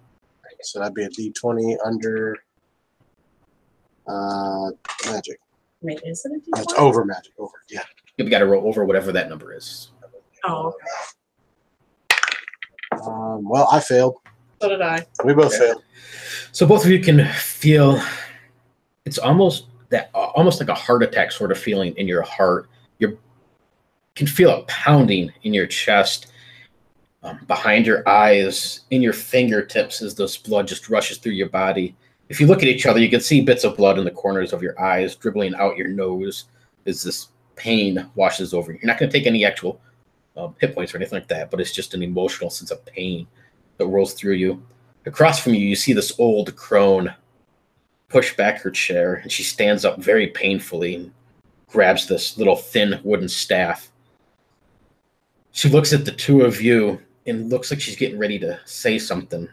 So that'd be a D20 under magic. Wait, is it a D20? That's over magic. Over, yeah. You've got to roll over whatever that number is. Oh, okay. Well, I failed. So did I. We both failed. So both of you can feel it's almost like a heart attack sort of feeling in your heart. You can feel it pounding in your chest, behind your eyes, in your fingertips as this blood just rushes through your body. If you look at each other, you can see bits of blood in the corners of your eyes, dribbling out your nose as this pain washes over you. You're not going to take any actual hit points or anything like that, but it's just an emotional sense of pain that rolls through you. Across from you, you see this old crone push back her chair, and she stands up very painfully and grabs this little thin wooden staff. She looks at the two of you and looks like she's getting ready to say something,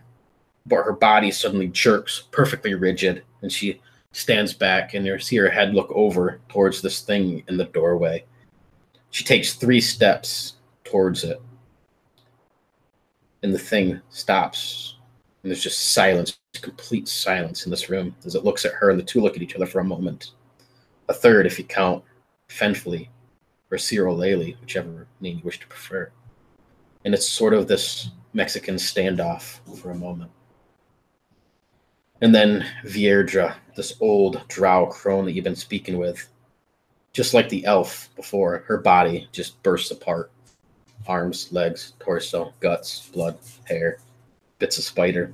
but her body suddenly jerks perfectly rigid, and she stands back, and you see her head look over towards this thing in the doorway. She takes 3 steps towards it, and the thing stops, and there's just silence, complete silence in this room as it looks at her, and the two look at each other for a moment. A third, if you count Fenfully or Cirolele, whichever name you wish to prefer. And it's sort of this Mexican standoff for a moment. And then Vierdra, this old drow crone that you've been speaking with, just like the elf before, her body just bursts apart. Arms, legs, torso, guts, blood, hair, bits of spider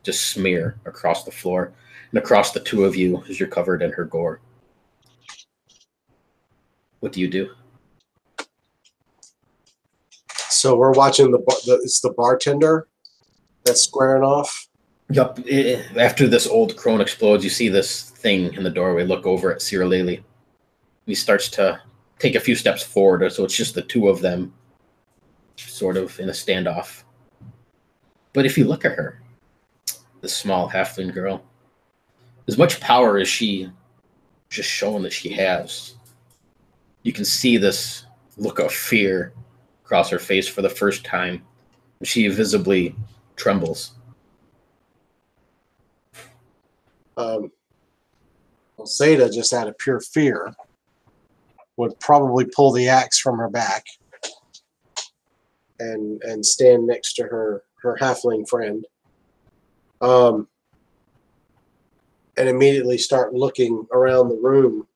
just smear across the floor and across the two of you as you're covered in her gore. What do you do? So we're watching it's the bartender that's squaring off. Yup. After this old crone explodes, you see this thing in the doorway look over at Cirolele. He starts to take a few steps forward, so it's just the two of them sort of in a standoff. But if you look at her, this small halfling girl, as much power as she just shown that she has, you can see this look of fear across her face for the first time. She visibly trembles. Zeta, just out of pure fear, would probably pull the axe from her back and stand next to her halfling friend, and immediately start looking around the room,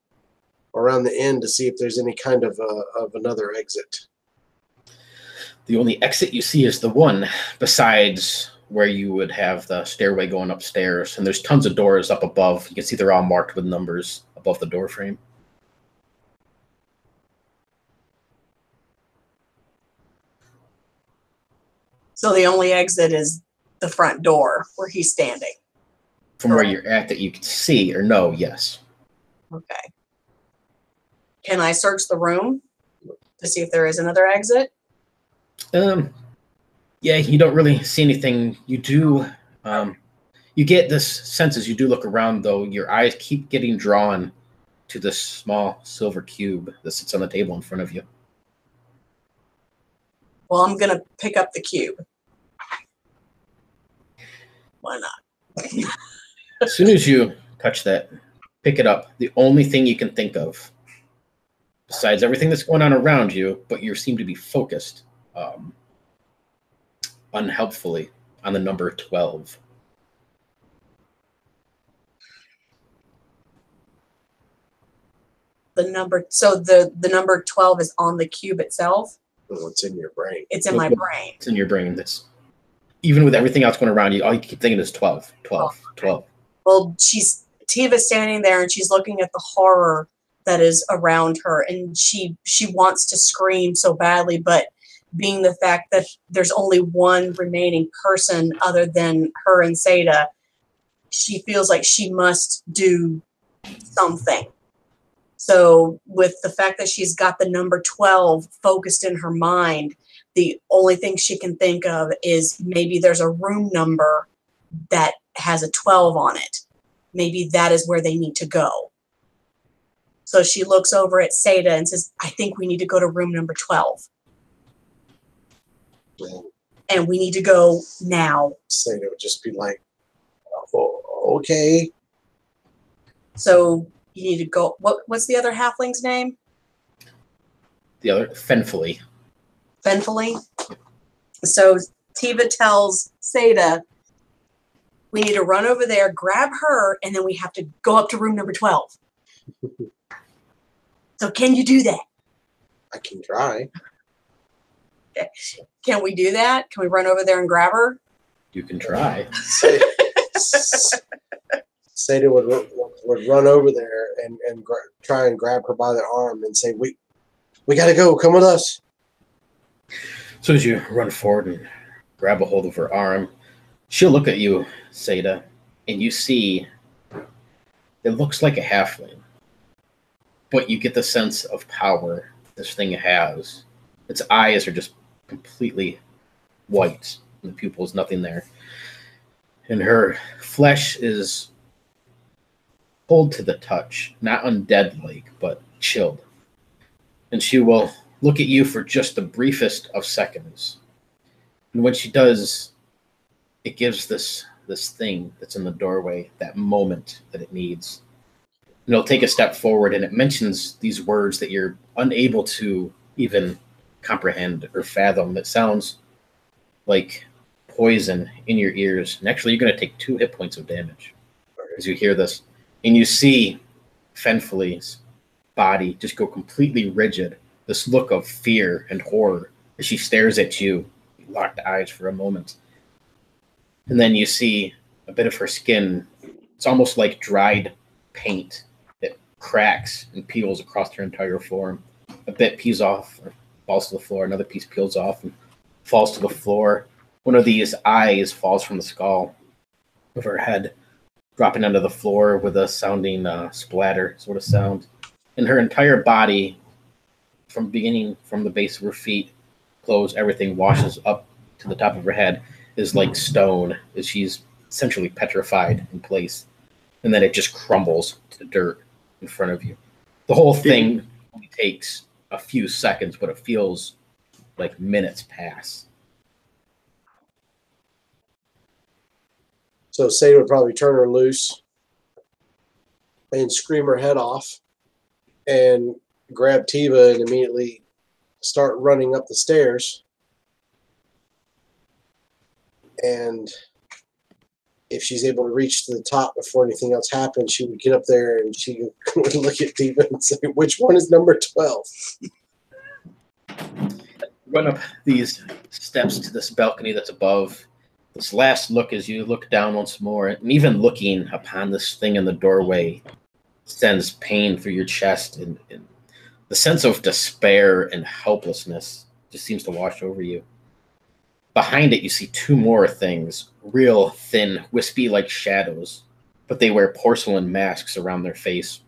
around the inn, to see if there's any kind of another exit. The only exit you see is the one besides where you would have the stairway going upstairs, and there's tons of doors up above. You can see they're all marked with numbers above the door frame. So the only exit is the front door where he's standing. From where you're at that you can see or know, yes. Okay. Can I search the room to see if there is another exit? Yeah, you don't really see anything. You do, you get this sense as you do look around, though, your eyes keep getting drawn to this small silver cube that sits on the table in front of you. Well, I'm going to pick up the cube. Why not? As soon as you touch that, pick it up, the only thing you can think of, besides everything that's going on around you, but you seem to be focused unhelpfully on the number 12. So the number 12 is on the cube itself? Oh, it's in your brain. It's in my brain. It's in your brain. That's even with everything else going around you, all you keep thinking is 12, 12, 12. Well, Tiva's standing there and she's looking at the horror that is around her, and she wants to scream so badly, but being the fact that there's only one remaining person other than her and Seda, she feels like she must do something. So with the fact that she's got the number 12 focused in her mind, the only thing she can think of is maybe there's a room number that has a 12 on it. Maybe that is where they need to go. So she looks over at Seda and says, I think we need to go to room number 12. And we need to go now. Seda would just be like, oh, okay. So you need to go. What's the other halfling's name? The other, Fenfully. Fenfully. So Tiva tells Seda, We need to run over there, grab her, and then we have to go up to room number 12. So can you do that? I can try. Can we do that? Can we run over there and grab her? You can try. Seda would run over there and try and grab her by the arm and say, we got to go. Come with us. So as you run forward and grab a hold of her arm, she'll look at you, Seda, and you see it looks like a halfling, but you get the sense of power this thing has. Its eyes are just completely white, and the pupils, nothing there. And her flesh is cold to the touch, not undead-like, but chilled. And she will look at you for just the briefest of seconds. And when she does, it gives this thing that's in the doorway that moment that it needs. And it'll take a step forward, and it mentions these words that you're unable to even comprehend or fathom. It sounds like poison in your ears. And actually, you're going to take 2 hit points of damage as you hear this. And you see Fenflee's body just go completely rigid, this look of fear and horror as she stares at you, locked eyes for a moment. And then you see a bit of her skin. It's almost like dried paint that cracks and peels across her entire form. A bit peels off or falls to the floor. Another piece peels off and falls to the floor. One of these eyes falls from the skull of her head, dropping onto the floor with a sounding splatter sort of sound. And her entire body, from beginning from the base of her feet, clothes, everything washes up to the top of her head, is like stone, as she's essentially petrified in place. And then it just crumbles to the dirt in front of you. The whole thing only takes a few seconds, but it feels like minutes pass. So Seda would probably turn her loose and scream her head off and grab Tiva and immediately start running up the stairs. And if she's able to reach to the top before anything else happens, she would get up there and she would look at Tiva and say, which one is number 12? Run up these steps to this balcony that's above. This last look as you look down once more, and even looking upon this thing in the doorway sends pain through your chest, and the sense of despair and helplessness just seems to wash over you. Behind it, you see 2 more things, real thin, wispy-like shadows, but they wear porcelain masks around their face.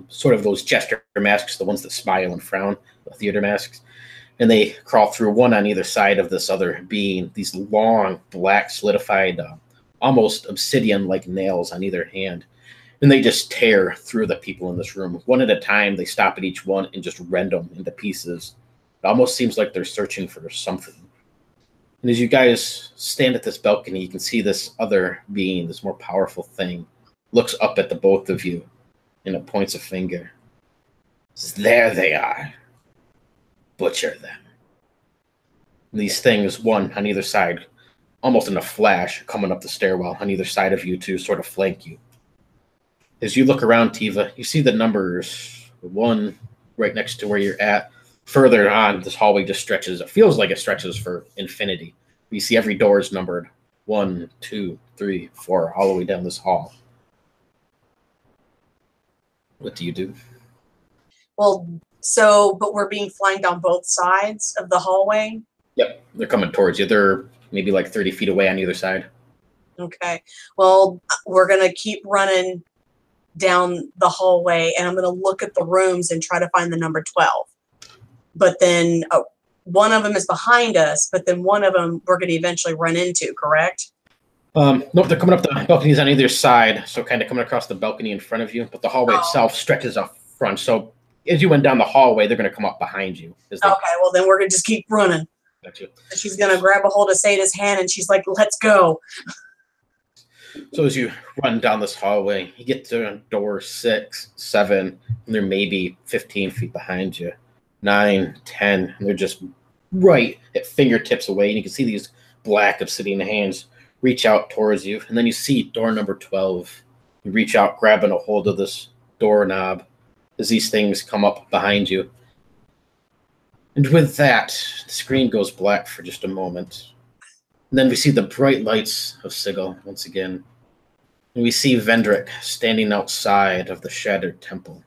Sort of those gesture masks, the ones that smile and frown, the theater masks. And they crawl through, one on either side of this other being, these long, black, solidified, almost obsidian-like nails on either hand. And they just tear through the people in this room. One at a time, they stop at each one and just rend them into pieces. It almost seems like they're searching for something. And as you guys stand at this balcony, you can see this other being, this more powerful thing, looks up at the both of you and it points a finger. Says, there they are. Butcher them. And these things, one on either side, almost in a flash, coming up the stairwell on either side of you to sort of flank you. As you look around, Tiva, you see the numbers, the one right next to where you're at. Further on, this hallway just stretches. It feels like it stretches for infinity. You see every door is numbered 1, 2, 3, 4, all the way down this hall. What do you do? Well, but we're being flanked on both sides of the hallway? Yep, they're coming towards you. They're maybe like 30 feet away on either side. Okay. Well, we're going to keep running down the hallway, and I'm going to look at the rooms and try to find the number 12. But then one of them is behind us, but then one of them we're going to eventually run into, correct? Nope, they're coming up the balconies on either side, so kind of coming across the balcony in front of you, but the hallway itself stretches up front. So as you went down the hallway, they're going to come up behind you. Okay, well, then we're going to just keep running. Gotcha. She's going to grab a hold of Seda's hand, and she's like, let's go. So as you run down this hallway, you get to door 6, 7, and they're maybe 15 feet behind you. 9, 10, and they're just right at fingertips away, and you can see these black obsidian hands reach out towards you, and then you see door number 12. You reach out, grabbing a hold of this doorknob as these things come up behind you. And with that, the screen goes black for just a moment. And then we see the bright lights of Sigil once again. And we see Vendrick standing outside of the shattered temple.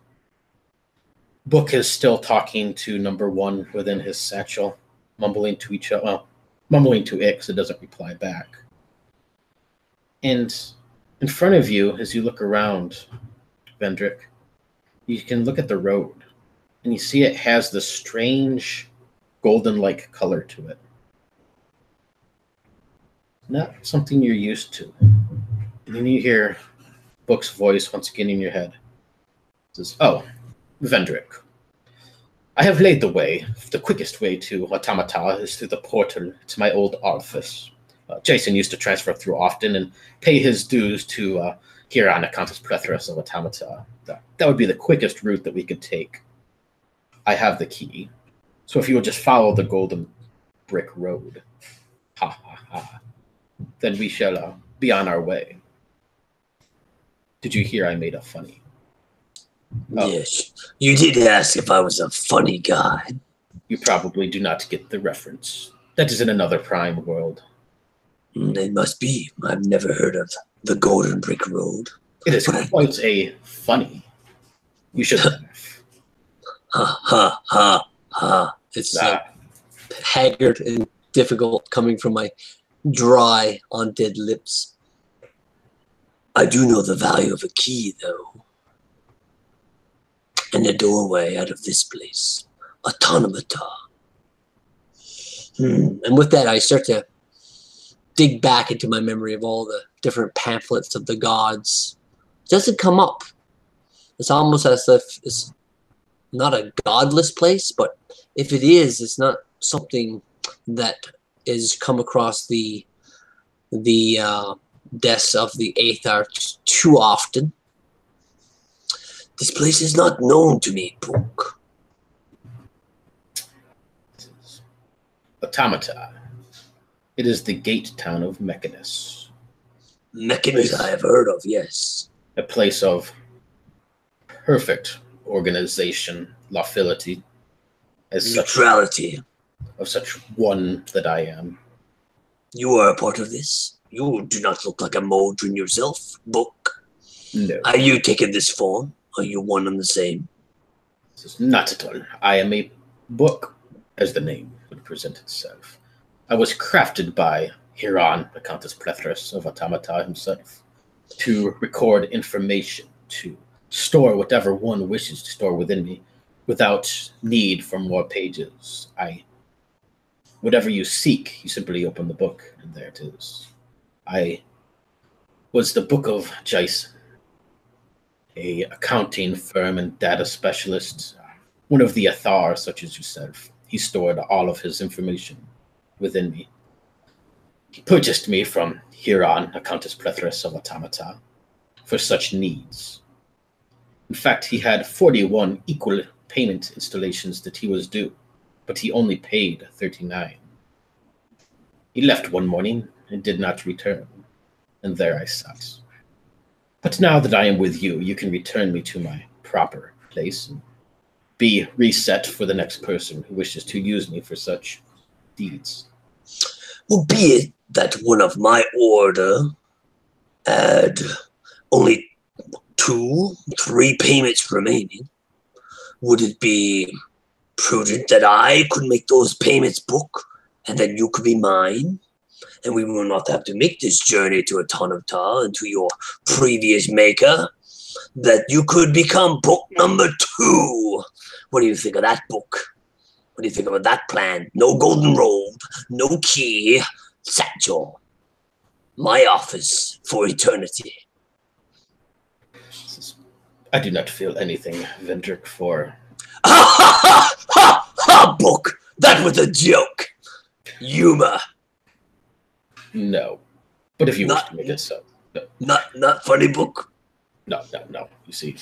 Book is still talking to number 1 within his satchel, mumbling to each other. Well, mumbling to it because it doesn't reply back. And in front of you, as you look around, Vendrick, you can look at the road, and you see it has this strange golden-like color to it. Not something you're used to. And then you hear Book's voice once again in your head. It says, "Oh, Vendrick, I have laid the way. The quickest way to Automata is through the portal to my old office. Jason used to transfer through often and pay his dues to Huron, Countess Plethorus of Automata. That would be the quickest route that we could take. I have the key. So if you would just follow the golden brick road, ha ha ha, then we shall be on our way." Did you hear I made a funny? Oh. Yes. You did ask if I was a funny guy. You probably do not get the reference. That is in another prime world. It must be. I've never heard of the Golden Brick Road. It is quite a funny. You should laugh. Ha ha ha ha. It's haggard and difficult coming from my dry, undead lips. I do know the value of a key, though. And a doorway out of this place. Automata. And with that, I start to dig back into my memory of all the different pamphlets of the gods. It doesn't come up. It's almost as if it's not a godless place, but if it is, it's not something that is come across the desks of the Eighth Arch too often. This place is not known to me, Book. Automata. It is the gate town of Mechanus. Mechanus I have heard of, yes. A place of perfect organization, lawfulity, as neutrality. Of such one that I am. You are a part of this? You do not look like a Modron yourself, Book. No. Are you taking this form? Are you one and the same? Not at all. I am a book, as the name would present itself. I was crafted by Huron, the Countess Plethorus of Automata himself, to record information, to store whatever one wishes to store within me, without need for more pages. Whatever you seek, you simply open the book, and there it is. I was the Book of Jason, a accounting firm and data specialist, one of the Athar, such as yourself. He stored all of his information within me. He purchased me from Huron, a Countess Plethorus of Automata, for such needs. In fact, he had 41 equal payment installations that he was due, but he only paid 39. He left one morning and did not return, and there I sat. But now that I am with you, you can return me to my proper place and be reset for the next person who wishes to use me for such deeds. Well, be it that one of my order had only 2, 3 payments remaining, would it be prudent that I could make those payments, Book, and then you could be mine? And we will not have to make this journey to Automata and to your previous maker, that you could become book number 2. What do you think of that, Book? What do you think about that plan? No golden road, no key, satchel. My office for eternity. I do not feel anything, Vendrick, for... Ha ha ha ha ha, Book! That was a joke! Humor. No. But if you wish to make it so. No. Not funny, Book? No. You see.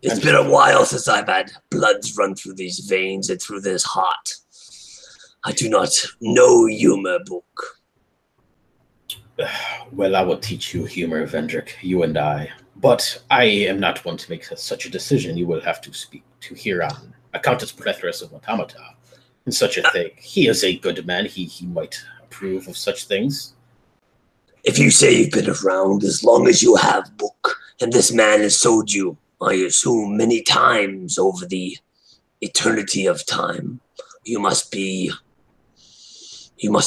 It's been a while since I've had bloods run through these veins and through this heart. I do not know humor, Book. Well, I will teach you humor, Vendrick, you and I. But I am not one to make such a decision. You will have to speak to Huron, a Countess Plethorus of Automata, in such a thing. He is a good man. He might approve of such things. If you say you've been around as long as you have, Book, and this man has told you, I assume, many times over the eternity of time, you must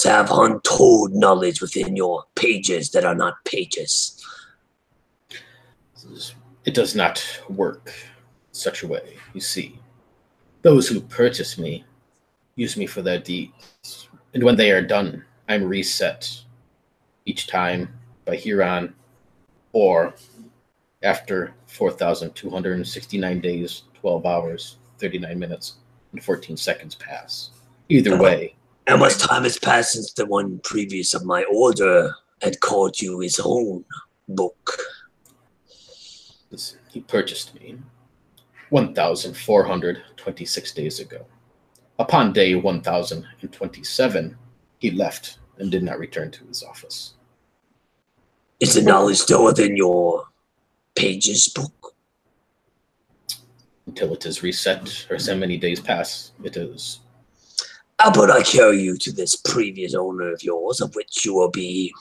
have untold knowledge within your pages that are not pages. It does not work such a way, you see. Those who purchase me use me for their deeds, and when they are done, I'm reset each time by Huron, or after 4,269 days, 12 hours, 39 minutes, and 14 seconds pass. Either way. How much time has passed since the one previous of my order had called you his own, Book? He purchased me 1,426 days ago. Upon day 1,027, he left and did not return to his office. Is the knowledge still within your pages, Book? Until it is reset, or so many days pass, it is. How about I carry you to this previous owner of yours, of which you will be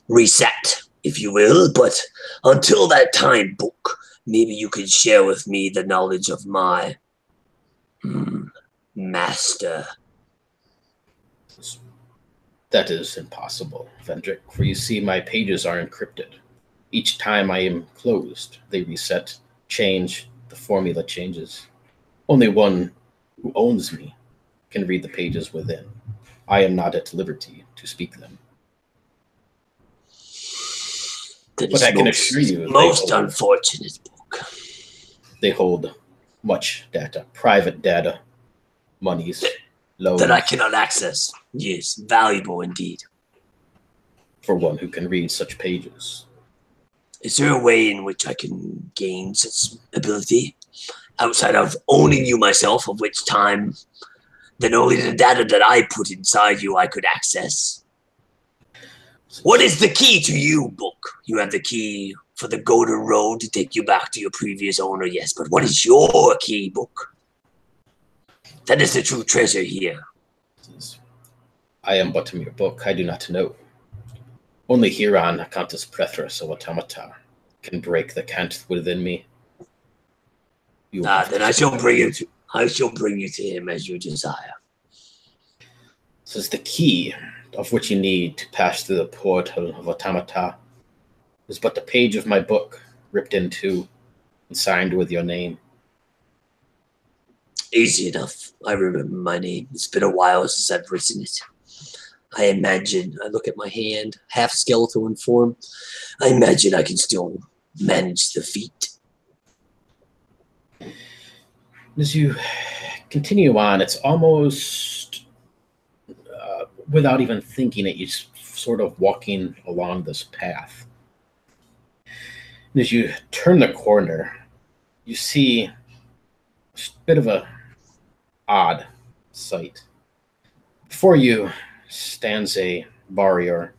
reset, if you will, but until that time, Book, maybe you can share with me the knowledge of my master. That is impossible, Vendrick, for you see my pages are encrypted. Each time I am closed, they reset, change, the formula changes. Only one who owns me can read the pages within. I am not at liberty to speak them. But I can assure you, most unfortunate, Book. They hold much data, private data, monies, loans. That I cannot access. Yes, valuable indeed. For one who can read such pages. Is there a way in which I can gain such ability outside of owning you myself, of which time then only the data that I put inside you I could access? What is the key to you, Book? You have the key for the Golden Road to take you back to your previous owner, yes, but what is your key, Book? That is the true treasure here. I am but a mere book. I do not know. Only Huron, Countess Plethorus of Automata, can break the cant within me. Then I shall bring you to him as you desire. This is the key of which you need to pass through the portal of Automata. Is but the page of my book, ripped in two and signed with your name. Easy enough. I remember my name. It's been a while since I've written it. I imagine, I look at my hand, half skeletal in form. I imagine I can still manage the feat. As you continue on, it's almost without even thinking it, you're sort of walking along this path. And as you turn the corner, you see a bit of a odd sight. Before you stands a warrior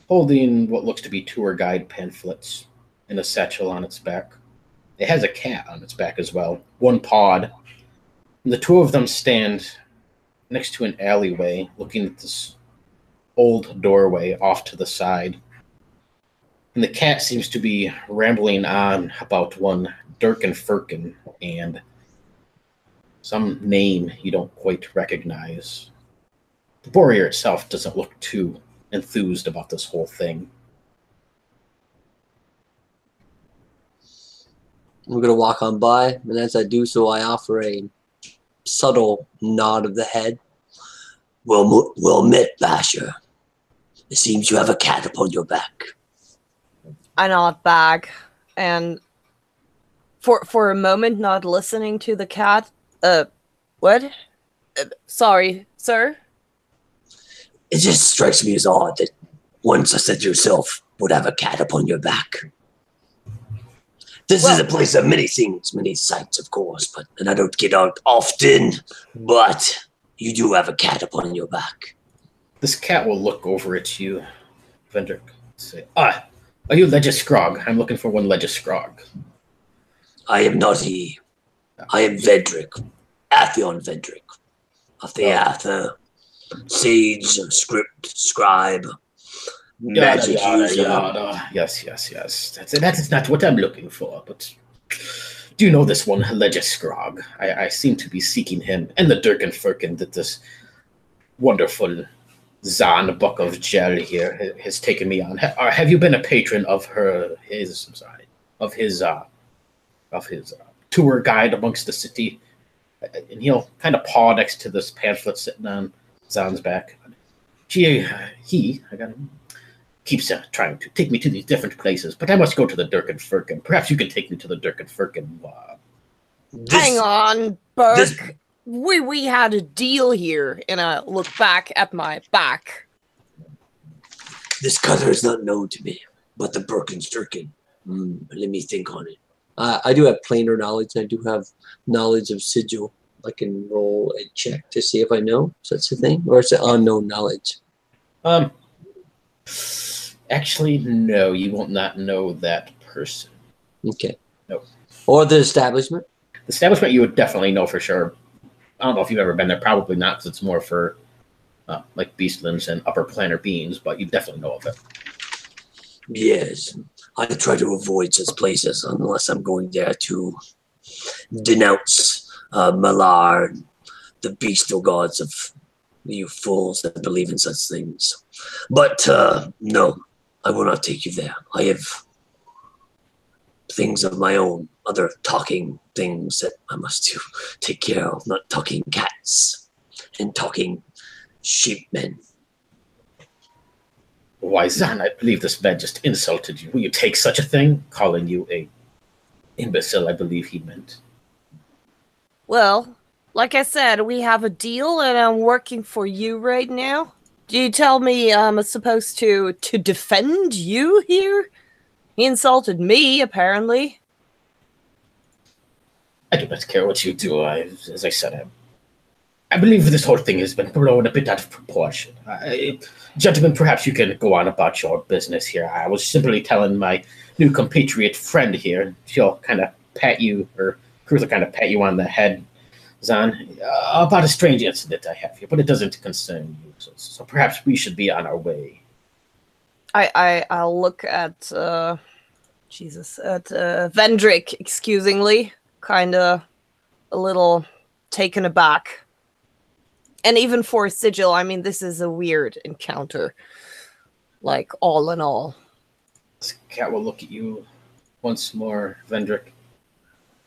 holding what looks to be tour guide pamphlets and a satchel on its back. It has a cat on its back as well, one pawed. And the two of them stand next to an alleyway looking at this old doorway off to the side. And the cat seems to be rambling on about one Durkin Firkin and some name you don't quite recognize. The warrior itself doesn't look too enthused about this whole thing. I'm going to walk on by, and as I do so, I offer a subtle nod of the head. Well met, Basher. It seems you have a cat upon your back. I nod back, and for a moment, not listening to the cat. What? Sorry, sir? It just strikes me as odd that one such as yourself would have a cat upon your back. This is a place of many things, many sights, of course, and I don't get out often, but you do have a cat upon your back. This cat will look over at you, Vendrick. Say, are you Legiskrog? I'm looking for one Legiskrog. I am not he. I am Vendrick. Athion Vendrick. Of the Ather. Sage, script, scribe. Magic user. Yada. Yes. That is not what I'm looking for, but do you know this one, Legiskrog? I seem to be seeking him and the Durkin Firkin that this wonderful Zahn Buck of Gel here has taken me on. Have you been a patron of his tour guide amongst the city? And he'll kind of paw next to this pamphlet sitting on Zahn's back. I got him. Keeps trying to take me to these different places, but I must go to the Durkin Firkin. Perhaps you can take me to the Durkin Firkin. Hang on, Burke. We had a deal here, and I look back at my back. This color is not known to me, but the Birkin's Durkin. Let me think on it. I do have planar knowledge. I do have knowledge of sigil. I can roll a check to see if I know such a thing, or is it unknown knowledge? Actually, no. You will not know that person. Okay. No. Or the establishment? The establishment you would definitely know for sure. I don't know if you've ever been there. Probably not, because it's more for like beastlands and upper planar beings, but you definitely know of it. Yes. I try to avoid such places unless I'm going there to denounce Malar, the bestial gods of you fools that believe in such things. But no, I will not take you there. I have things of my own, other talking things that I must take care of, not talking cats and talking sheepmen. Why, Zahn, I believe this man just insulted you. Will you take such a thing? Calling you a imbecile, I believe he meant. Well, like I said, we have a deal, and I'm working for you right now. Do you tell me I'm supposed to defend you here? He insulted me, apparently. I do not care what you do. As I said, I believe this whole thing has been blown a bit out of proportion. Gentlemen, perhaps you can go on about your business here. I was simply telling my new compatriot friend here. She'll kind of pat you, or Cruz will kind of pat you on the head, Zahn, about a strange incident I have here, but it doesn't concern you. So perhaps we should be on our way. I'll look at Vendrick excusingly, kind of a little taken aback. And even for Sigil, I mean, this is a weird encounter. Like, all in all. This cat will look at you once more, Vendrick.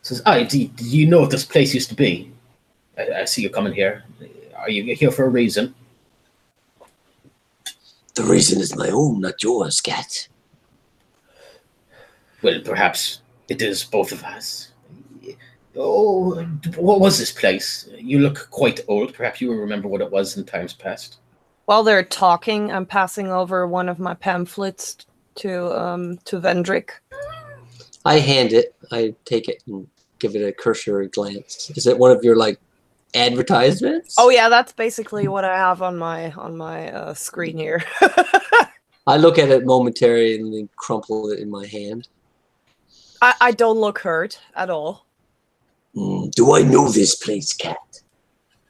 Says, do you know what this place used to be? I see you coming here. Are you here for a reason? The reason is my own, not yours, cat. Well, perhaps it is both of us. Oh, what was this place? You look quite old. Perhaps you will remember what it was in times past. While they're talking, I'm passing over one of my pamphlets to Vendrick. I hand it. I take it and give it a cursory glance. Is it one of your advertisements? Oh yeah, that's basically what I have on my screen here. I look at it momentarily and then crumple it in my hand. I don't look hurt at all. Do I know this place, cat?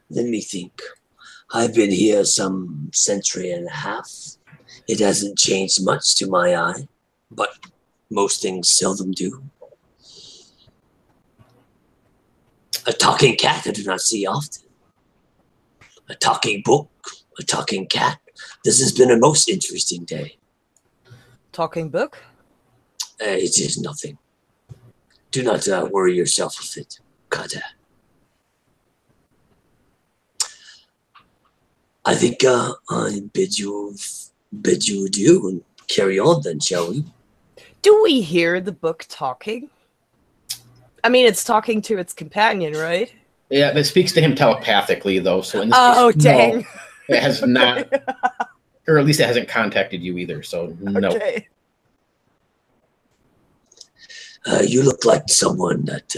Let me think. I've been here some century and a half. It hasn't changed much to my eye, but most things seldom do. A talking cat I do not see often. A talking book, a talking cat. This has been a most interesting day. Talking book? It is nothing. Do not worry yourself with it, Kata. I think I bid you adieu and carry on then, shall we? Do we hear the book talking? I mean, it's talking to its companion, right? Yeah, it speaks to him telepathically, though. So in this case, dang. No, it has not, or at least it hasn't contacted you either. So no. Okay. You look like someone that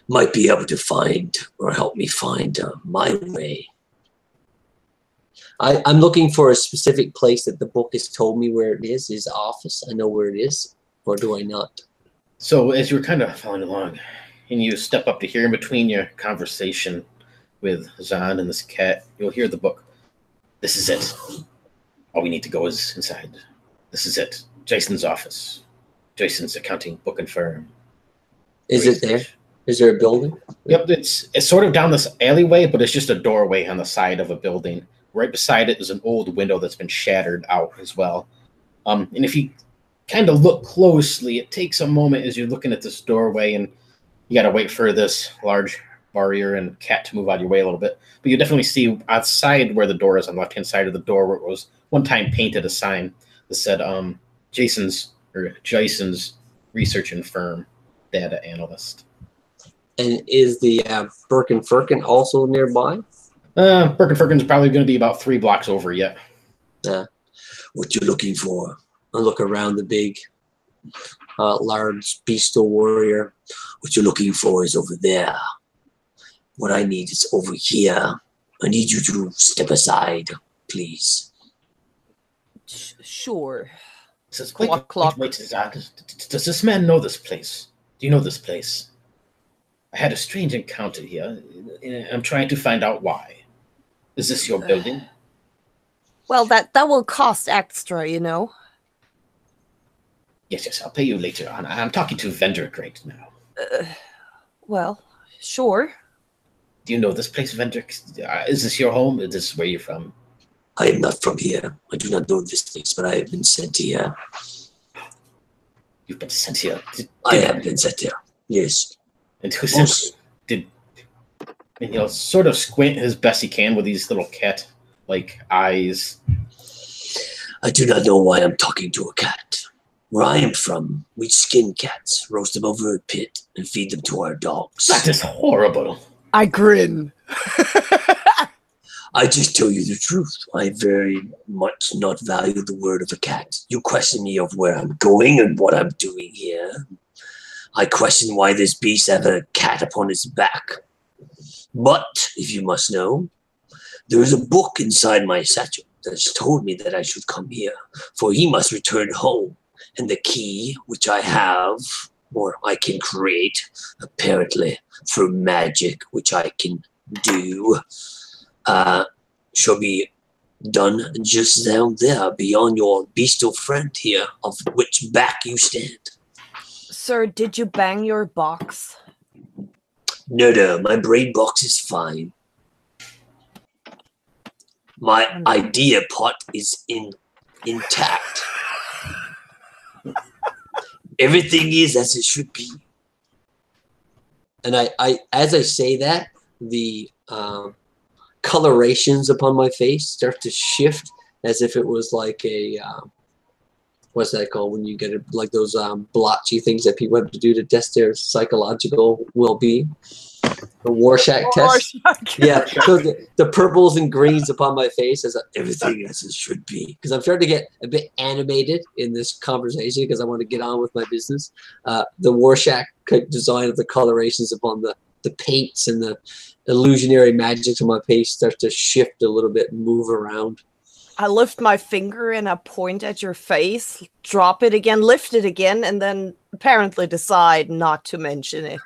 might be able to find or help me find my way. I'm looking for a specific place that the book has told me where it is. His office. I know where it is, or do I not? So as you're kind of following along, and you step up to hear in between your conversation with Zahn and this cat, you'll hear the book. This is it. All we need to go is inside. This is it. Jason's office. Jason's accounting book and firm. Is it there? Is there a building? Yep, it's sort of down this alleyway, but it's just a doorway on the side of a building. Right beside it is an old window that's been shattered out as well. And if you kind of look closely, it takes a moment as you're looking at this doorway, and you got to wait for this large barrier and cat to move out of your way a little bit. But you definitely see outside where the door is, on the left-hand side of the door, where it was one time painted a sign that said Jason's research and firm data analyst. And is the Birkenfirken also nearby? Birkenfirken's probably going to be about 3 blocks over yet. What you looking for? I look around the big, large beastal warrior. What you're looking for is over there. What I need is over here. I need you to step aside, please. Sure. Says, Clock. does this man know this place? Do you know this place? I had a strange encounter here. I'm trying to find out why. Is this your building? Well, that will cost extra, you know. Yes, I'll pay you later on. I'm talking to vendor right now. Well, sure. Do you know this place, vendor? Is this your home? Is this where you're from? I am not from here. I do not know this place, but I have been sent here. You've been sent here? I have been sent here, yes. And who sent you? And he'll sort of squint his best he can with these little cat-like eyes. I do not know why I'm talking to a cat. Where I am from, we skin cats, roast them over a pit, and feed them to our dogs. That is horrible. I grin. I just tell you the truth. I very much not value the word of a cat. You question me of where I'm going and what I'm doing here. I question why this beast have a cat upon its back. But, if you must know, there is a book inside my satchel that has told me that I should come here, for he must return home. And the key, which I have, or I can create, apparently, through magic, which I can do, shall be done just down there, beyond your bestial friend here, of which back you stand. Sir, did you bang your box? No, my brain box is fine. My idea pot is intact. Everything is as it should be. And I as I say that, the colorations upon my face start to shift as if it was like a what's that called when you get like those blotchy things that people have to do to test their psychological well-being. The Rorschach test. Yeah, so the purples and greens upon my face as everything as it should be. Because I'm starting to get a bit animated in this conversation because I want to get on with my business. The Rorschach design of the colorations upon the paints and the illusionary magic of my face starts to shift a little bit and move around. I lift my finger and I point at your face, drop it again, lift it again, and then apparently decide not to mention it.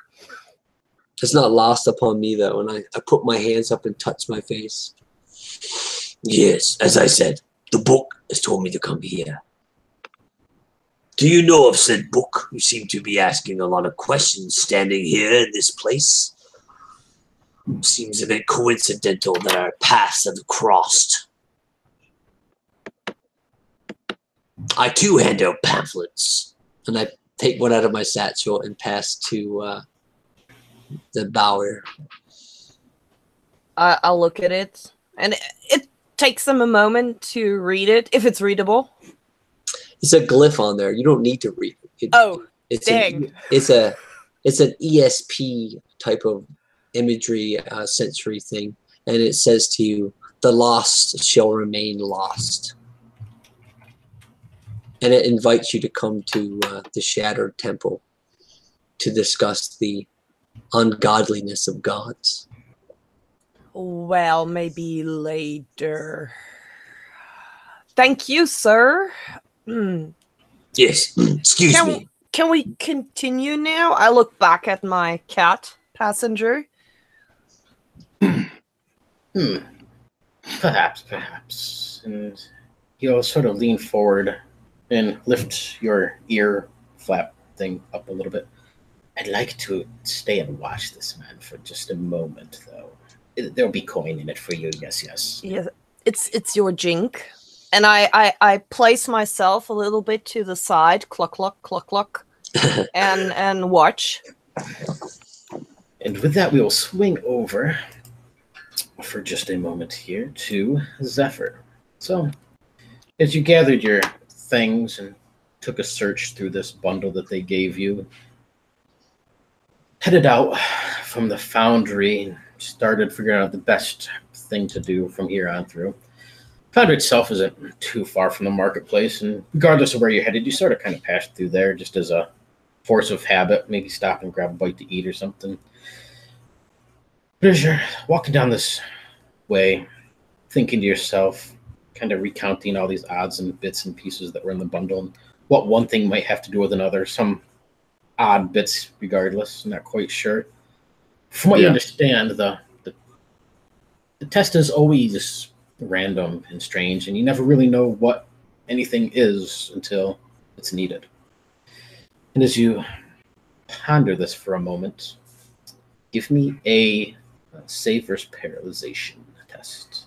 It's not lost upon me, though, and I put my hands up and touch my face. Yes, as I said, the book has told me to come here. Do you know of said book? You seem to be asking a lot of questions standing here in this place. Seems a bit coincidental that our paths have crossed. I too hand out pamphlets. And I take one out of my satchel and pass to the bower. I'll look at it, and it takes them a moment to read it, if it's readable. It's a glyph on there. You don't need to read it. It's dang. It's an ESP type of imagery sensory thing, and it says to you, "The lost shall remain lost." And it invites you to come to the Shattered Temple to discuss the ungodliness of gods. Well, maybe later. Thank you, sir. Hmm. Yes, excuse me. Can we continue now? I look back at my cat passenger. Perhaps. And you'll sort of lean forward and lift your ear flap thing up a little bit. I'd like to stay and watch this man for just a moment, though. There'll be coin in it for you, yes. Yeah, it's your jink. And I place myself a little bit to the side, cluck, and watch. And with that, we will swing over for just a moment here to Zephyr. So, as you gathered your things and took a search through this bundle that they gave you, headed out from the foundry and started figuring out the best thing to do from here on through. Foundry itself isn't too far from the marketplace, and regardless of where you're headed, you sort of kind of pass through there just as a force of habit, maybe stop and grab a bite to eat or something. But as you're walking down this way, thinking to yourself, kind of recounting all these odds and bits and pieces that were in the bundle, and what one thing might have to do with another, some odd bits regardless, I'm not quite sure. From what you understand, the test is always random and strange, and you never really know what anything is until it's needed. And as you ponder this for a moment, give me a save versus paralyzation test.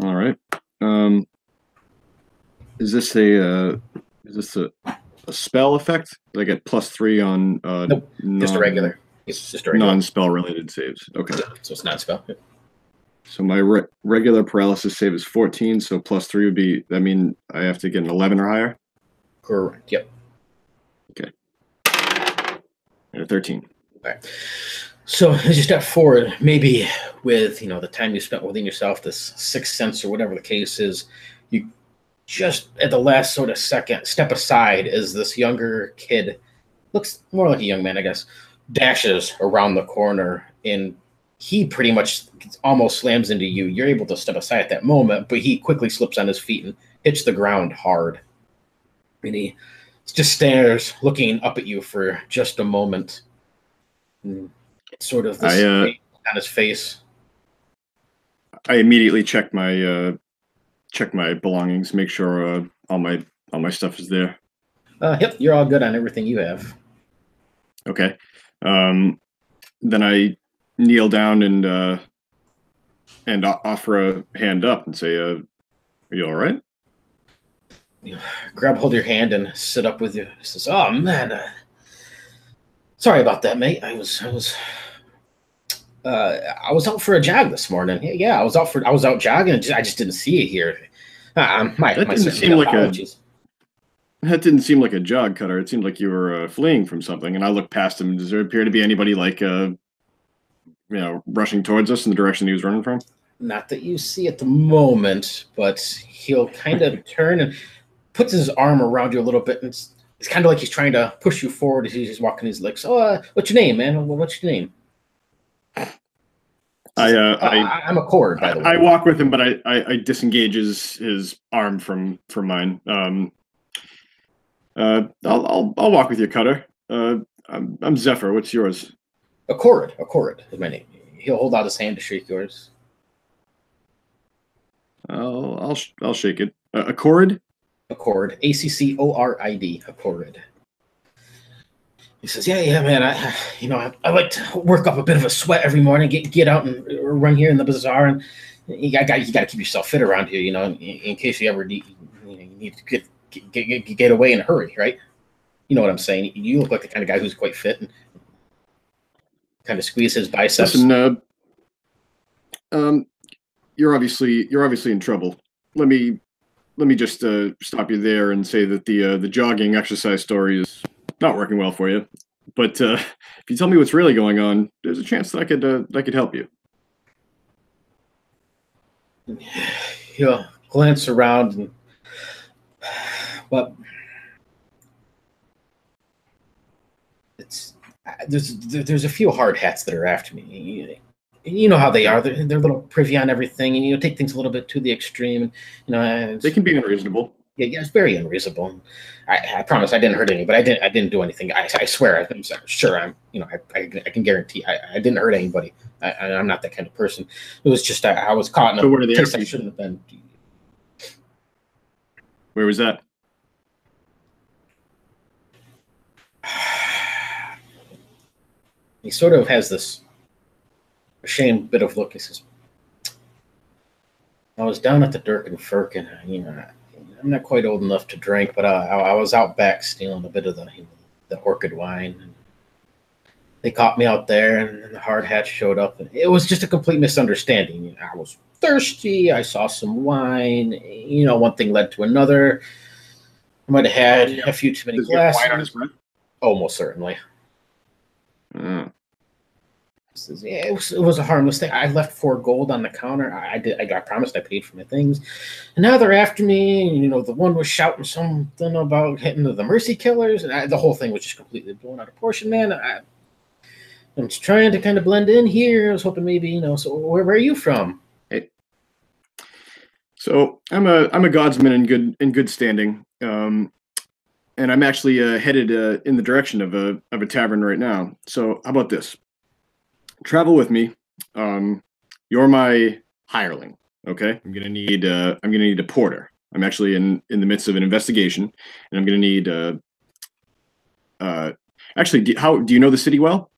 All right. Is this a spell effect? I get +3 on Nope, just a regular. It's just a regular. Non-spell related saves. Okay. So it's not spell. So my regular paralysis save is 14, so +3 would be, I mean, I have to get an 11 or higher? Correct, yep. Okay. And a 13. All right. So as you step forward, maybe with the time you spent within yourself, this sixth sense or whatever the case is, you just at the last sort of second step aside as this younger kid, looks more like a young man, I guess, dashes around the corner, and he pretty much almost slams into you. You're able to step aside at that moment, but he quickly slips on his feet and hits the ground hard. And he just stares, looking up at you for just a moment. And it's sort of this on his face. I immediately check my belongings, make sure all my stuff is there. Yep, you're all good on everything you have. Okay. Then I kneel down and offer a hand up and say, "Are you all right?" Grab hold of your hand and sit up with you. He says, "Oh man, sorry about that, mate. I was out for a jog this morning. Yeah, I was out jogging. And I just didn't see you here. That didn't seem like a jog, Cutter. It seemed like you were fleeing from something." And I looked past him. Does there appear to be anybody rushing towards us in the direction he was running from? Not that you see at the moment, but he'll kind of turn and puts his arm around you a little bit, and it's kind of like he's trying to push you forward as he's walking his legs. "Oh, what's your name, man? What's your name?" I'm a cord, by the way. I walk with him, but I disengage his arm from mine. I'll walk with you, Cutter. I'm Zephyr. What's yours? Accord is my name. He'll hold out his hand to shake yours. I'll shake it. Accord? Accord. ACCORID. Accord. He says, "Yeah, man. I like to work up a bit of a sweat every morning. Get out and run here in the bazaar, and you got to keep yourself fit around here. In case you ever need to get away in a hurry, right? You know what I'm saying. You look like the kind of guy who's quite fit." And kind of squeeze his biceps. Listen, you're obviously in trouble. Let me just stop you there and say that the jogging exercise story is not working well for you. But if you tell me what's really going on, there's a chance that I could help you. He'll glance around and there's a few hard hats that are after me. you know how they are. They're a little privy on everything, and take things a little bit to the extreme. They can be unreasonable. Yeah, it's very unreasonable. I promise I didn't hurt anybody. I didn't do anything. I swear. I'm sure. I can guarantee. I didn't hurt anybody. I'm not that kind of person. It was just I was caught in a place I shouldn't have been. Where was that? He sort of has this ashamed bit of look. He says, "I was down at the Dirk and Firkin. I'm not quite old enough to drink, but I was out back stealing a bit of the orchid wine. And they caught me out there, and the hard hats showed up. And it was just a complete misunderstanding. I was thirsty. I saw some wine. One thing led to another. I might have had a few too many glasses. Wine on his breath? Almost certainly. It was a harmless thing. I left 4 gold on the counter. I promised I paid for my things, and now they're after me. The one was shouting something about hitting the mercy killers, and the whole thing was just completely blown out of proportion. Man, I'm just trying to kind of blend in here. I was hoping maybe So where are you from? Hey. So I'm a Godsman in good standing, and I'm actually headed in the direction of a tavern right now. So how about this? Travel with me. You're my hireling. Okay, I'm gonna need a porter. I'm actually in the midst of an investigation, and I'm gonna need. Actually, do you know the city well?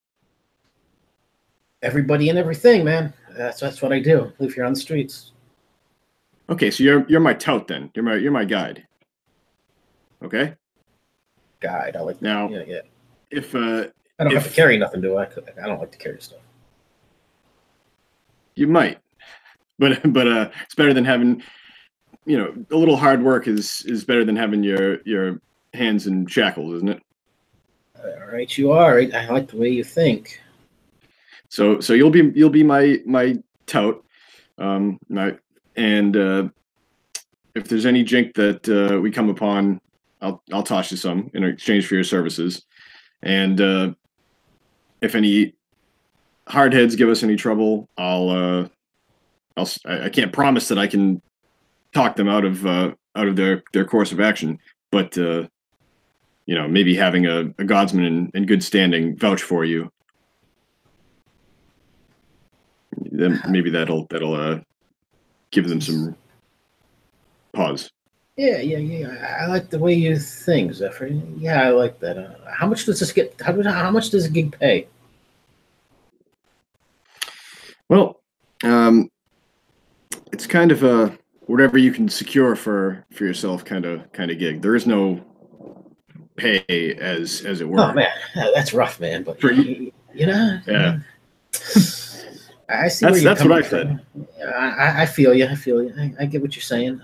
Everybody and everything, man. That's what I do. Live here on the streets. Okay, so you're my tout then. You're my guide. Okay. Guide. I like that. Now. Yeah. If I don't have to carry nothing, do I? I don't like to carry stuff. You might, but it's better than having, a little hard work is better than having your hands in shackles, isn't it? All right, you are. I like the way you think. So you'll be my tout, and if there's any jink that we come upon, I'll toss you some in exchange for your services, and if any hardheads give us any trouble, I can't promise that I can talk them out of their course of action, but maybe having a Godsman in good standing vouch for you, then maybe that'll give them some pause. Yeah. I like the way you think, Zephyr. Yeah, I like that. How much does this get? How much does a gig pay? Well, it's kind of a whatever you can secure for yourself kind of gig. There is no pay as it were. Oh man, that's rough, man. But yeah. I see. That's what I said. I feel you. I get what you're saying.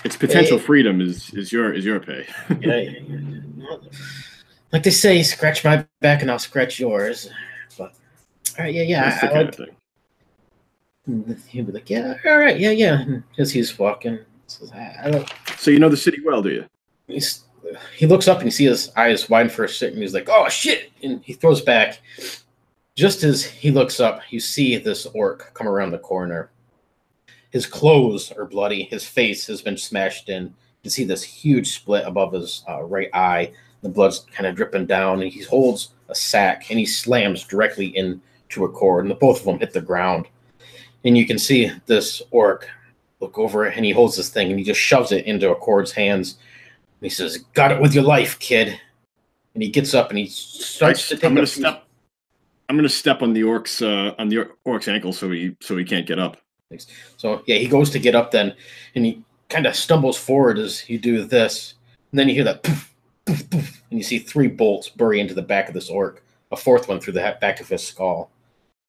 It's potential freedom is your pay. Yeah. Like they say, scratch my back and I'll scratch yours. But all right, yeah. That's the kind of thing. He'd be like, yeah, all right, yeah. As he's walking, so you know the city well, do you? He looks up and you see his eyes widen for a second. And he's like, oh shit! And he throws back. Just as he looks up, you see this orc come around the corner. His clothes are bloody. His face has been smashed in. You can see this huge split above his right eye. The blood's kind of dripping down, and he holds a sack, and he slams directly into a cord, and the both of them hit the ground. And you can see this orc look over it, and he holds this thing, and he just shoves it into a cord's hands. And he says, "Got it with your life, kid." And he gets up, and he starts to take I'm going to step on the orc's ankle so he can't get up. So yeah, he goes to get up then, and he kind of stumbles forward as you do this, and then you hear that poof, poof, poof, and you see 3 bolts bury into the back of this orc, a 4th one through the back of his skull.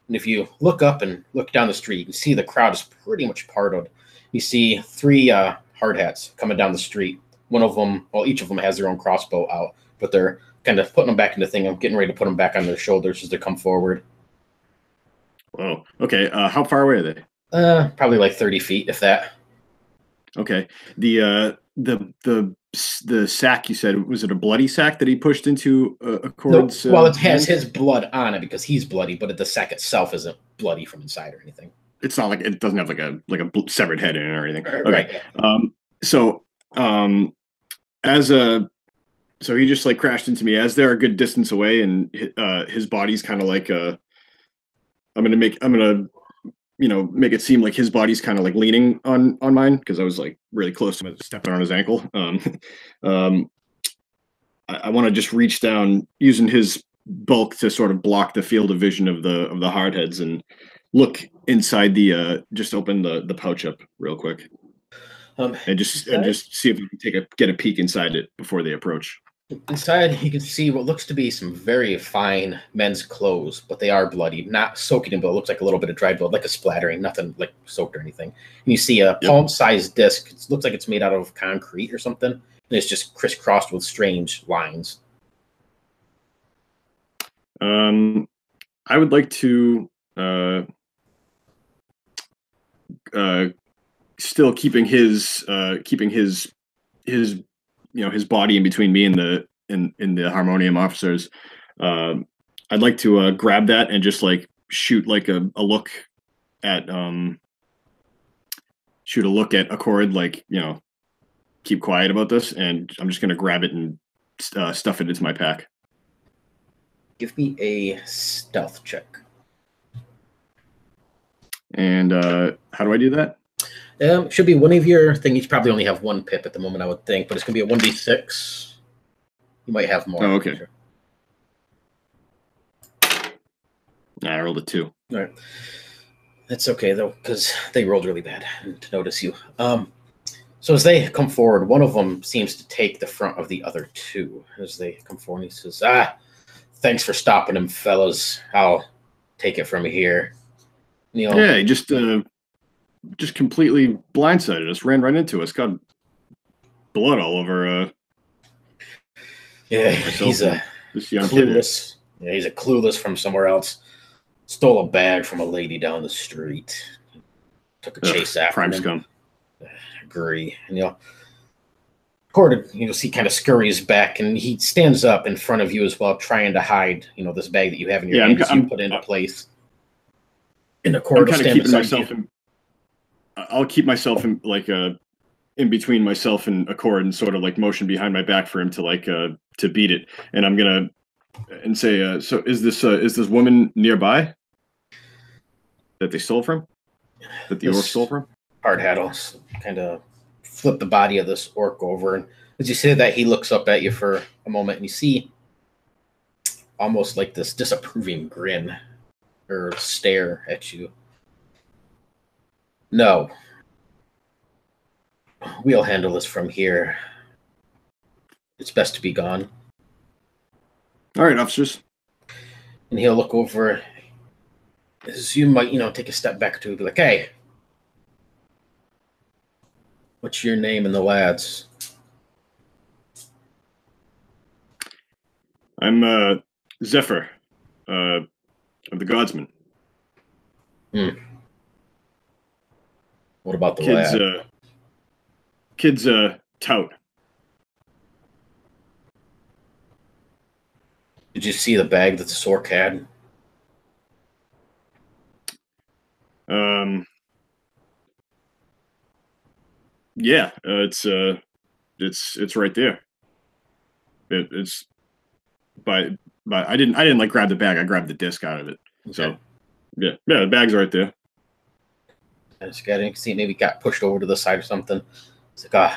And if you look up and look down the street, you can see the crowd is pretty much parted. You see 3 hard hats coming down the street. One of them, well, each of them has their own crossbow out, but they're kind of putting them back in the thing. I'm getting ready to put them back on their shoulders as they come forward. Whoa. Okay. How far away are they? Probably like 30 feet, if that. Okay. The sack you said, was it a bloody sack that he pushed into a cord? Nope. Well, it has his blood on it because he's bloody, but the sack itself isn't bloody from inside or anything. It's not like it doesn't have like a severed head in it or anything. Right. Okay. So he just like crashed into me as they're a good distance away, and his body's kind of like I'm gonna make it seem like his body's kind of like leaning on mine because I was like really close to him, stepping on his ankle. I want to just reach down using his bulk to sort of block the field of vision of the hardheads and look inside just open the pouch up real quick. And just see if we can get a peek inside it before they approach. Inside, you can see what looks to be some very fine men's clothes, but they are bloody, not soaking in blood. It looks like a little bit of dry blood, like a splattering, nothing like soaked or anything. And you see a palm-sized disc. It looks like it's made out of concrete or something, and it's just crisscrossed with strange lines. I would like to still keeping his his body in between me and the Harmonium officers. I'd like to grab that and just like shoot like a look at Accord, like, keep quiet about this, and I'm just gonna grab it and stuff it into my pack. Give me a stealth check. And how do I do that? Should be one of your things. You probably only have one pip at the moment, I would think, but it's going to be a 1d6. You might have more. Oh, okay. Sure. I rolled a 2. All right. That's okay, though, because they rolled really bad to notice you. So as they come forward, one of them seems to take the front of the other two. As they come forward, he says, thanks for stopping him, fellas. I'll take it from here. Yeah, he just completely blindsided us, ran right into us, got blood all over. Yeah, he's a clueless. Yeah, he's a clueless from somewhere else. Stole a bag from a lady down the street. Took a chase after prime him. Scum. Agree, and Cord, see, kind of scurries back, and he stands up in front of you as well, trying to hide, this bag that you have in your hand as you put into place. In a corridor, I'm kind of keeping myself in. I'll keep myself in in between myself and Accord, and sort of like motion behind my back for him to to beat it. And I'm gonna say, so is this woman nearby that they stole from? That the orc stole from? Hard Haddles kind of flip the body of this orc over, and as you say that, he looks up at you for a moment, and you see almost like this disapproving grin or stare at you. No. We'll handle this from here. It's best to be gone. All right, officers. And he'll look over as you might, take a step back or two and be like, hey, what's your name and the lad's? I'm Zephyr, of the Godsman. What about the lad? Kid's tout. Did you see the bag that the Sork had? Yeah, it's right there. It's but I didn't like grab the bag. I grabbed the disc out of it. Okay. So yeah, the bag's right there. I just got to see it maybe got pushed over to the side or something. It's like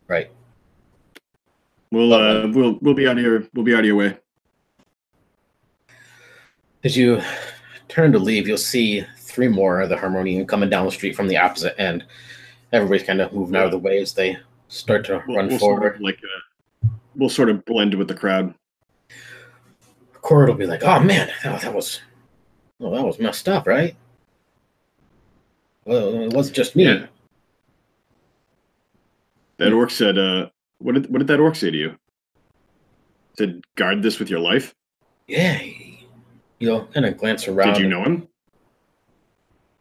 right. We'll be out of your way. As you turn to leave, you'll see 3 more of the Harmonium coming down the street from the opposite end. Everybody's kind of moving out of the way as they start to run forward. Sort of we'll sort of blend with the crowd. Cord will be like, "Oh man, that was messed up, right? Well, it wasn't just me." Yeah. That orc said, what did that orc say to you? Said, guard this with your life? Yeah. Kind of glance around. Did you know him? You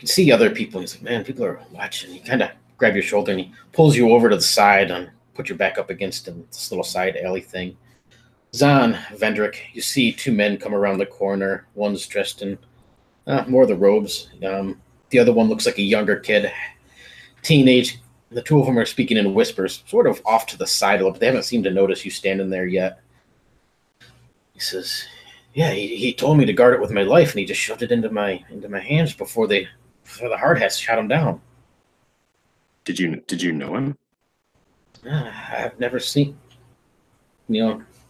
can see other people. He's like, man, people are watching. He kind of grab your shoulder and he pulls you over to the side and put your back up against him, this little side alley thing. Zahn, Vendrick, you see 2 men come around the corner. One's dressed in More of the robes. The other one looks like a younger kid, teenage. The two of them are speaking in whispers, sort of off to the side a little, but they haven't seemed to notice you standing there yet. He says, "Yeah, he told me to guard it with my life, and he just shoved it into my hands before the hard hats shot him down." Did you know him? I've never seen.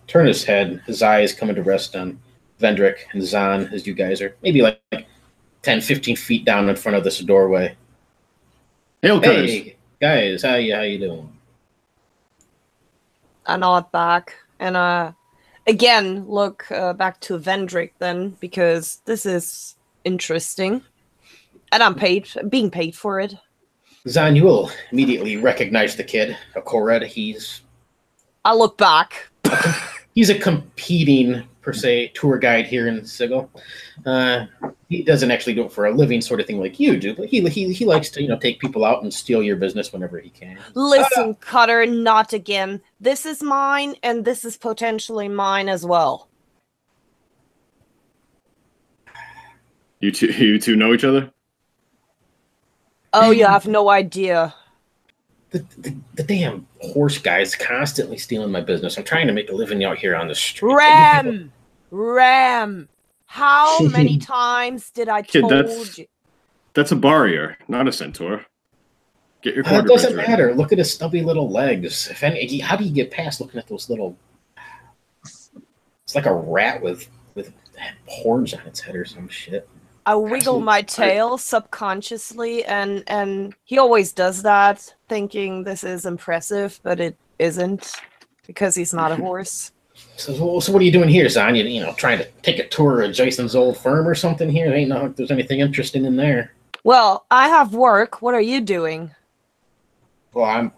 Turn his head, his eyes coming to rest on Vendrick and Zahn, as you guys are maybe like 10, 15 feet down in front of this doorway. Hail, cutters. Hey, guys, how you doing? I nod back and again look back to Vendrick then, because this is interesting, and I'm being paid for it. Zahn, you will immediately recognize the kid, Akored. I look back. He's a competing, per se, tour guide here in Sigil. He doesn't actually do it for a living sort of thing like you do, but he likes to, take people out and steal your business whenever he can. Listen, Cutter, not again. This is mine, and this is potentially mine as well. You two know each other? Oh, you have no idea. The damn horse guy's constantly stealing my business. I'm trying to make a living out here on the street. Ram! How many times did I Kid, told you? That's a barrier, not a centaur. Get your It quarterbacks doesn't right. matter. Look at his stubby little legs. How do you get past looking at those little... It's like a rat with horns on its head or some shit. I wiggle my tail subconsciously, and he always does that, thinking this is impressive, but it isn't, because he's not a horse. So what are you doing here, Zahn? Trying to take a tour of Jason's old firm or something here? Ain't no, if there's anything interesting in there. Well, I have work. What are you doing? Well,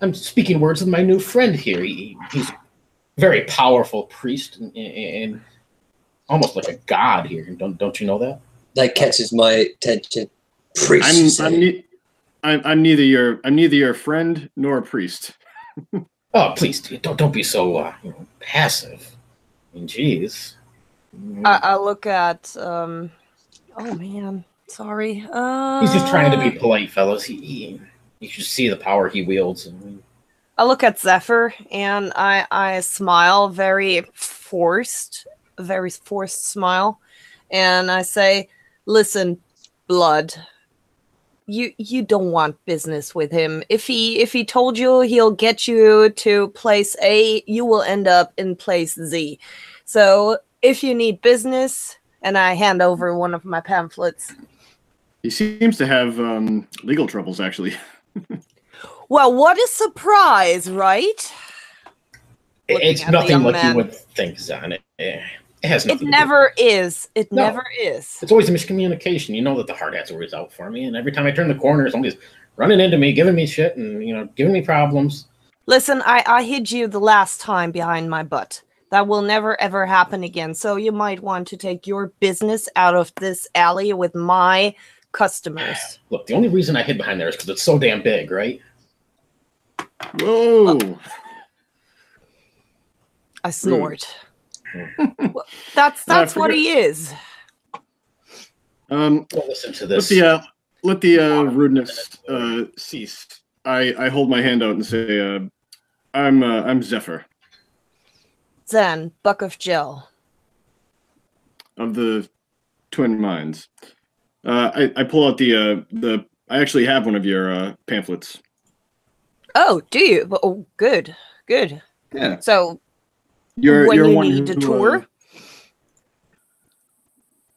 I'm speaking words with my new friend here. He's a very powerful priest and almost like a god here. Don't you know that? That catches my attention. Priest. I'm neither your friend nor a priest. Oh, please don't be so passive. I mean, jeez. I look at oh man, sorry. He's just trying to be polite, fellas. You should see the power he wields. I look at Zephyr and I smile, very forced smile, and I say, "Listen, Blood, you don't want business with him. If he told you he'll get you to place A, you will end up in place Z. So if you need business," and I hand over one of my pamphlets. He seems to have legal troubles, actually. Well, what a surprise, right? It's nothing like you would think, Zahn. It has nothing. It never is. It never is. It's always a miscommunication. You know that the hard hat's always out for me, and every time I turn the corner, somebody's running into me, giving me shit, and giving me problems. Listen, I hid you the last time behind my butt. That will never ever happen again. So you might want to take your business out of this alley with my customers. Look, the only reason I hid behind there is because it's so damn big, right? Whoa! I snort. Well, that's what he is. Well, listen to this. Let the rudeness cease. I hold my hand out and say, I'm Zephyr Zen, Buck of Jill. of the Twin Minds. I pull out the. I actually have one of your pamphlets. Oh, do you? Oh, good. Yeah. So You're you one need a tour.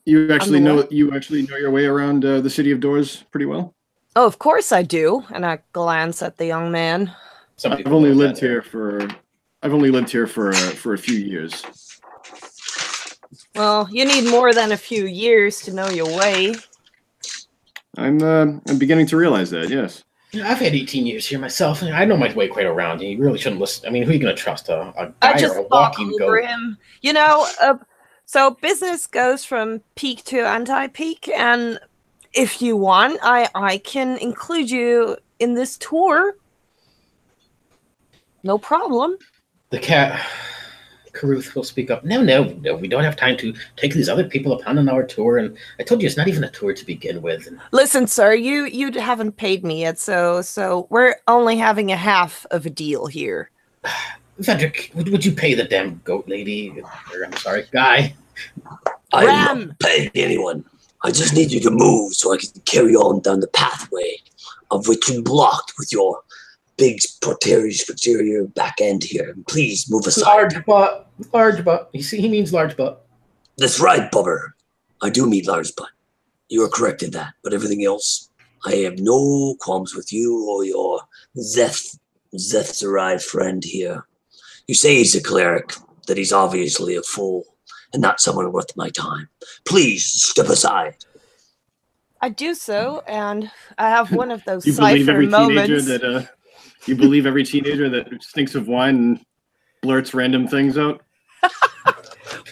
You actually know your way around the City of Doors pretty well. Oh, of course I do. And I glance at the young man. I've only lived here for a few years. Well, you need more than a few years to know your way. I'm beginning to realize that. Yes. Yeah, I've had 18 years here myself, and I know my way quite around. You really shouldn't listen. I mean, who are you going to trust? A I guy just or a walk walking over goat? him. So business goes from peak to anti-peak, and if you want, I can include you in this tour. No problem. The cat. Caruth will speak up. No, we don't have time to take these other people upon on our tour. And I told you it's not even a tour to begin with. And Listen, sir, you haven't paid me yet, so we're only having a half of a deal here. Vendrick, would you pay the damn goat lady? Or, I'm sorry, guy. I'm not paying anyone. I just need you to move so I can carry on down the pathway of which you blocked with your big posterior back end here. Please move aside. Large butt. You see, he means large butt. That's right, Bubber. I do mean large butt. You are correct in that. But everything else, I have no qualms with you or your Zethzerai friend here. You say he's a cleric, that he's obviously a fool, and not someone worth my time. Please step aside. I do so, and I have one of those You believe cipher every moments. teenager that you believe every teenager that stinks of wine and blurts random things out?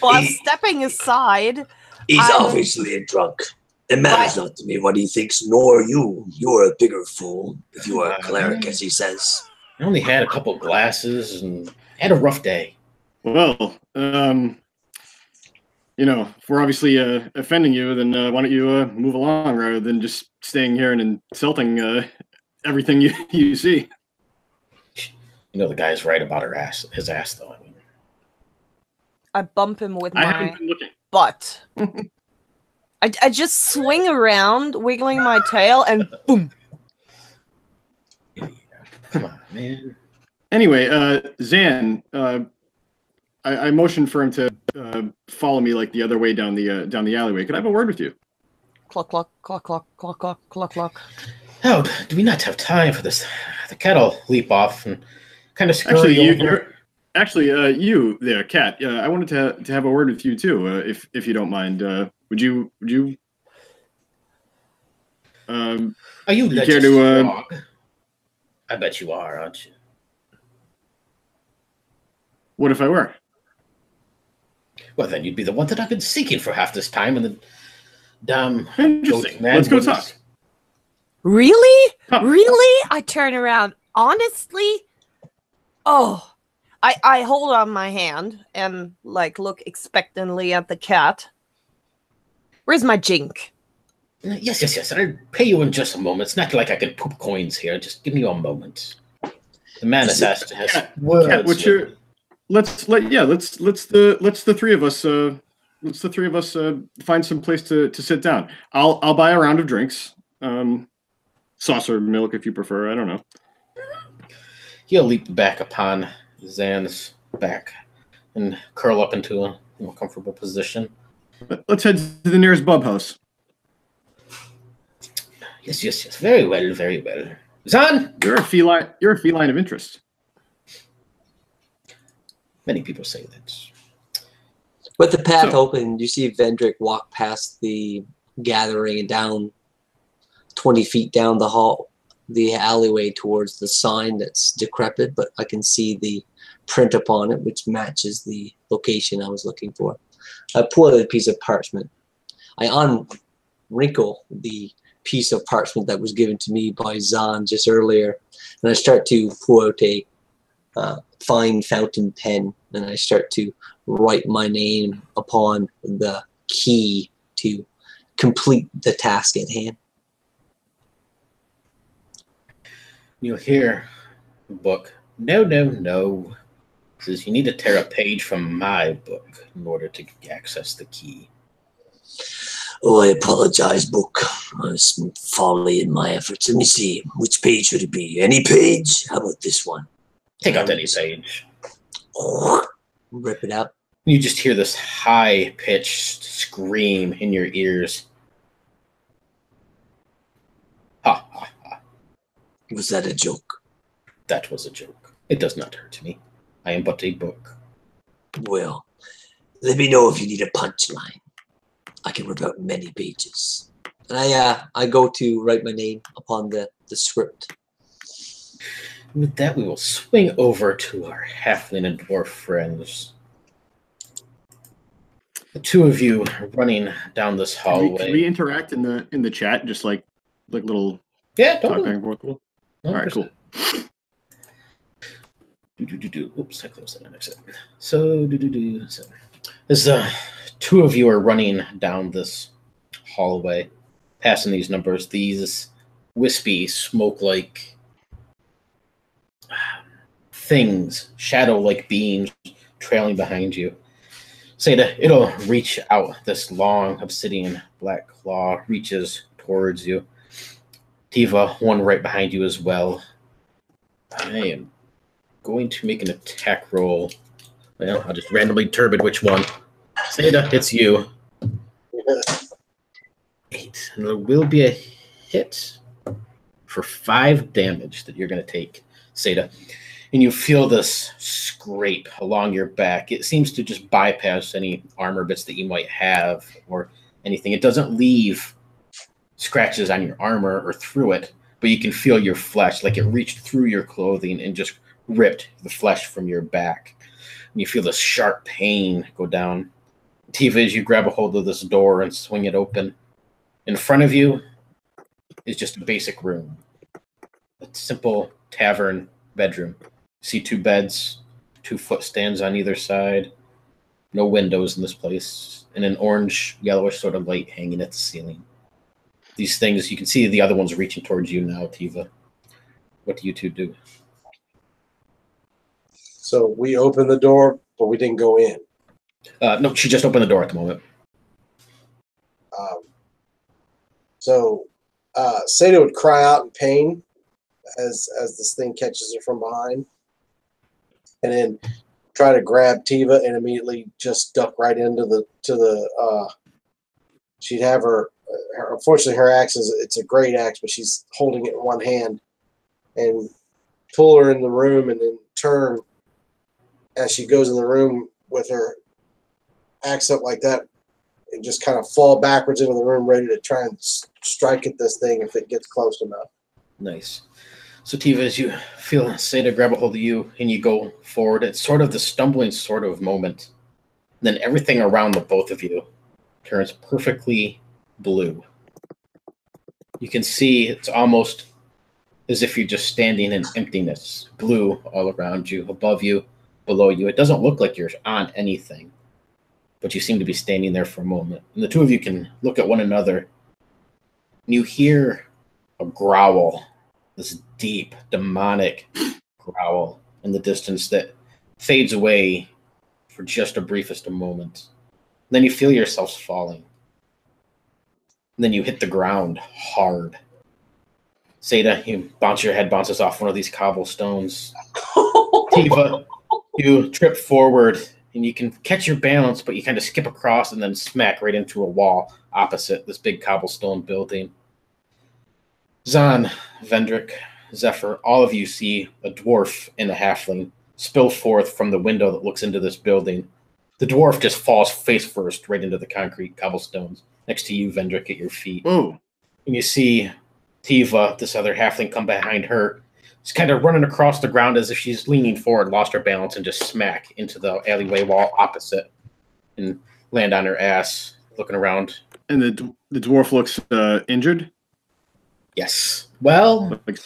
Well, I'm stepping aside. He's obviously a drunk. It matters not to me what he thinks, nor you. You are a bigger fool if you are a cleric, as he says. I only had a couple glasses and had a rough day. Well, you know, if we're obviously offending you, then why don't you move along rather than just staying here and insulting everything you see? You know, the guy's right about his ass, though. I mean, I bump him with I my haven't been looking. butt. I just swing around, wiggling my tail, and boom. come on, man. Anyway, Zan, I motioned for him to follow me like the other way down the alleyway. Could I have a word with you? Cluck, cluck, cluck, cluck, cluck, cluck, cluck, cluck. Oh, do we not have time for this? The cat'll leap off and kind of scurry you there, Cat. I wanted to have a word with you too, if you don't mind. Would you? Are you care to? Frog? I bet you are, aren't you? What if I were? Well, then you'd be the one that I've been seeking for half this time, and the damn Interesting. man Let's go wouldn't- talk. Really? Huh. Really? I turn around. Honestly? Oh, I hold on my hand and like look expectantly at the cat. Where's my jink? Yes. I'll pay you in just a moment. It's not like I can poop coins here. Just give me a moment. The man has asked to have words. Cat, what's your? Let's the three of us find some place to sit down. I'll buy a round of drinks. Saucer of milk if you prefer. I don't know. He'll leap back upon Zan's back and curl up into a more comfortable position. Let's head to the nearest bub house. Yes. Very well. Zan! You're a feline of interest. Many people say that. With the path open, you see Vendrick walk past the gathering and down 20 feet down the hall, the alleyway towards the sign that's decrepit, but I can see the print upon it, which matches the location I was looking for. I pull out a piece of parchment. I unwrinkle the piece of parchment that was given to me by Zan just earlier, and I start to pull out a fine fountain pen, and I start to write my name upon the key to complete the task at hand. You'll hear the book. No. It says you need to tear a page from my book in order to access the key. Oh, I apologize, book. Some folly in my efforts. Let me see. Which page should it be? Any page? How about this one? Take out any page. Rip it out. You just hear this high-pitched scream in your ears. Ha. Was that a joke? That was a joke. It does not hurt me. I am but a book. Well, let me know if you need a punchline. I can rip out many pages. And I go to write my name upon the script. With that, we will swing over to our halfling and dwarf friends. The two of you running down this hallway. Can we interact in the chat, just like little Yeah, talk totally. back and forth? All right, cool. Oops, I closed that exit. So, so as two of you are running down this hallway, passing these numbers, these wispy, smoke-like things, shadow-like beings trailing behind you. Seda, it'll reach out. This long obsidian black claw reaches towards you. Tiva, one right behind you as well. I am going to make an attack roll. Well, I'll just randomly turbid which one. Seda, it's you. 8. And there will be a hit for 5 damage that you're going to take, Seda. And you feel this scrape along your back. It seems to just bypass any armor bits that you might have or anything. It doesn't leave scratches on your armor or through it, but you can feel your flesh, like it reached through your clothing and just ripped the flesh from your back. And you feel this sharp pain go down. Tiva, as you grab a hold of this door and swing it open, in front of you is just a basic room. A simple tavern bedroom. You see 2 beds, 2 footstands on either side, no windows in this place, and an orange, yellowish sort of light hanging at the ceiling. These things, you can see the other ones reaching towards you now, Tiva. What do you two do? So we opened the door, but we didn't go in. No, she just opened the door at the moment. Seda would cry out in pain as this thing catches her from behind, and then try to grab Tiva and immediately just duck right into the. She'd have her. Unfortunately, her axe it's a great axe, but she's holding it in one hand, and pull her in the room, and then turn as she goes in the room with her axe up like that, and just kind of fall backwards into the room, ready to try and strike at this thing if it gets close enough. Nice. So Tiva, as you feel Seda grab a hold of you and you go forward, it's sort of the stumbling sort of moment. Then everything around the both of you turns perfectly blue. You can see it's almost as if you're just standing in emptiness. Blue all around you, above you, below you. It doesn't look like you're on anything, but you seem to be standing there for a moment. And the two of you can look at one another. And you hear a growl, this deep, demonic growl in the distance that fades away for just a briefest of moment. And then you feel yourselves falling. And then you hit the ground hard. Seda, your head bounces off one of these cobblestones. Tiva, you trip forward and you can catch your balance, but you kind of skip across and then smack right into a wall opposite this big cobblestone building. Zahn, Vendrick, Zephyr, all of you see a dwarf and a halfling spill forth from the window that looks into this building. The dwarf just falls face first right into the concrete cobblestones next to you, Vendrick, at your feet. Oh. And you see Tiva, this other halfling, come behind her. She's kind of running across the ground as if she's leaning forward, lost her balance, and just smack into the alleyway wall opposite and land on her ass, looking around. And the dwarf looks injured? Yes. Well, like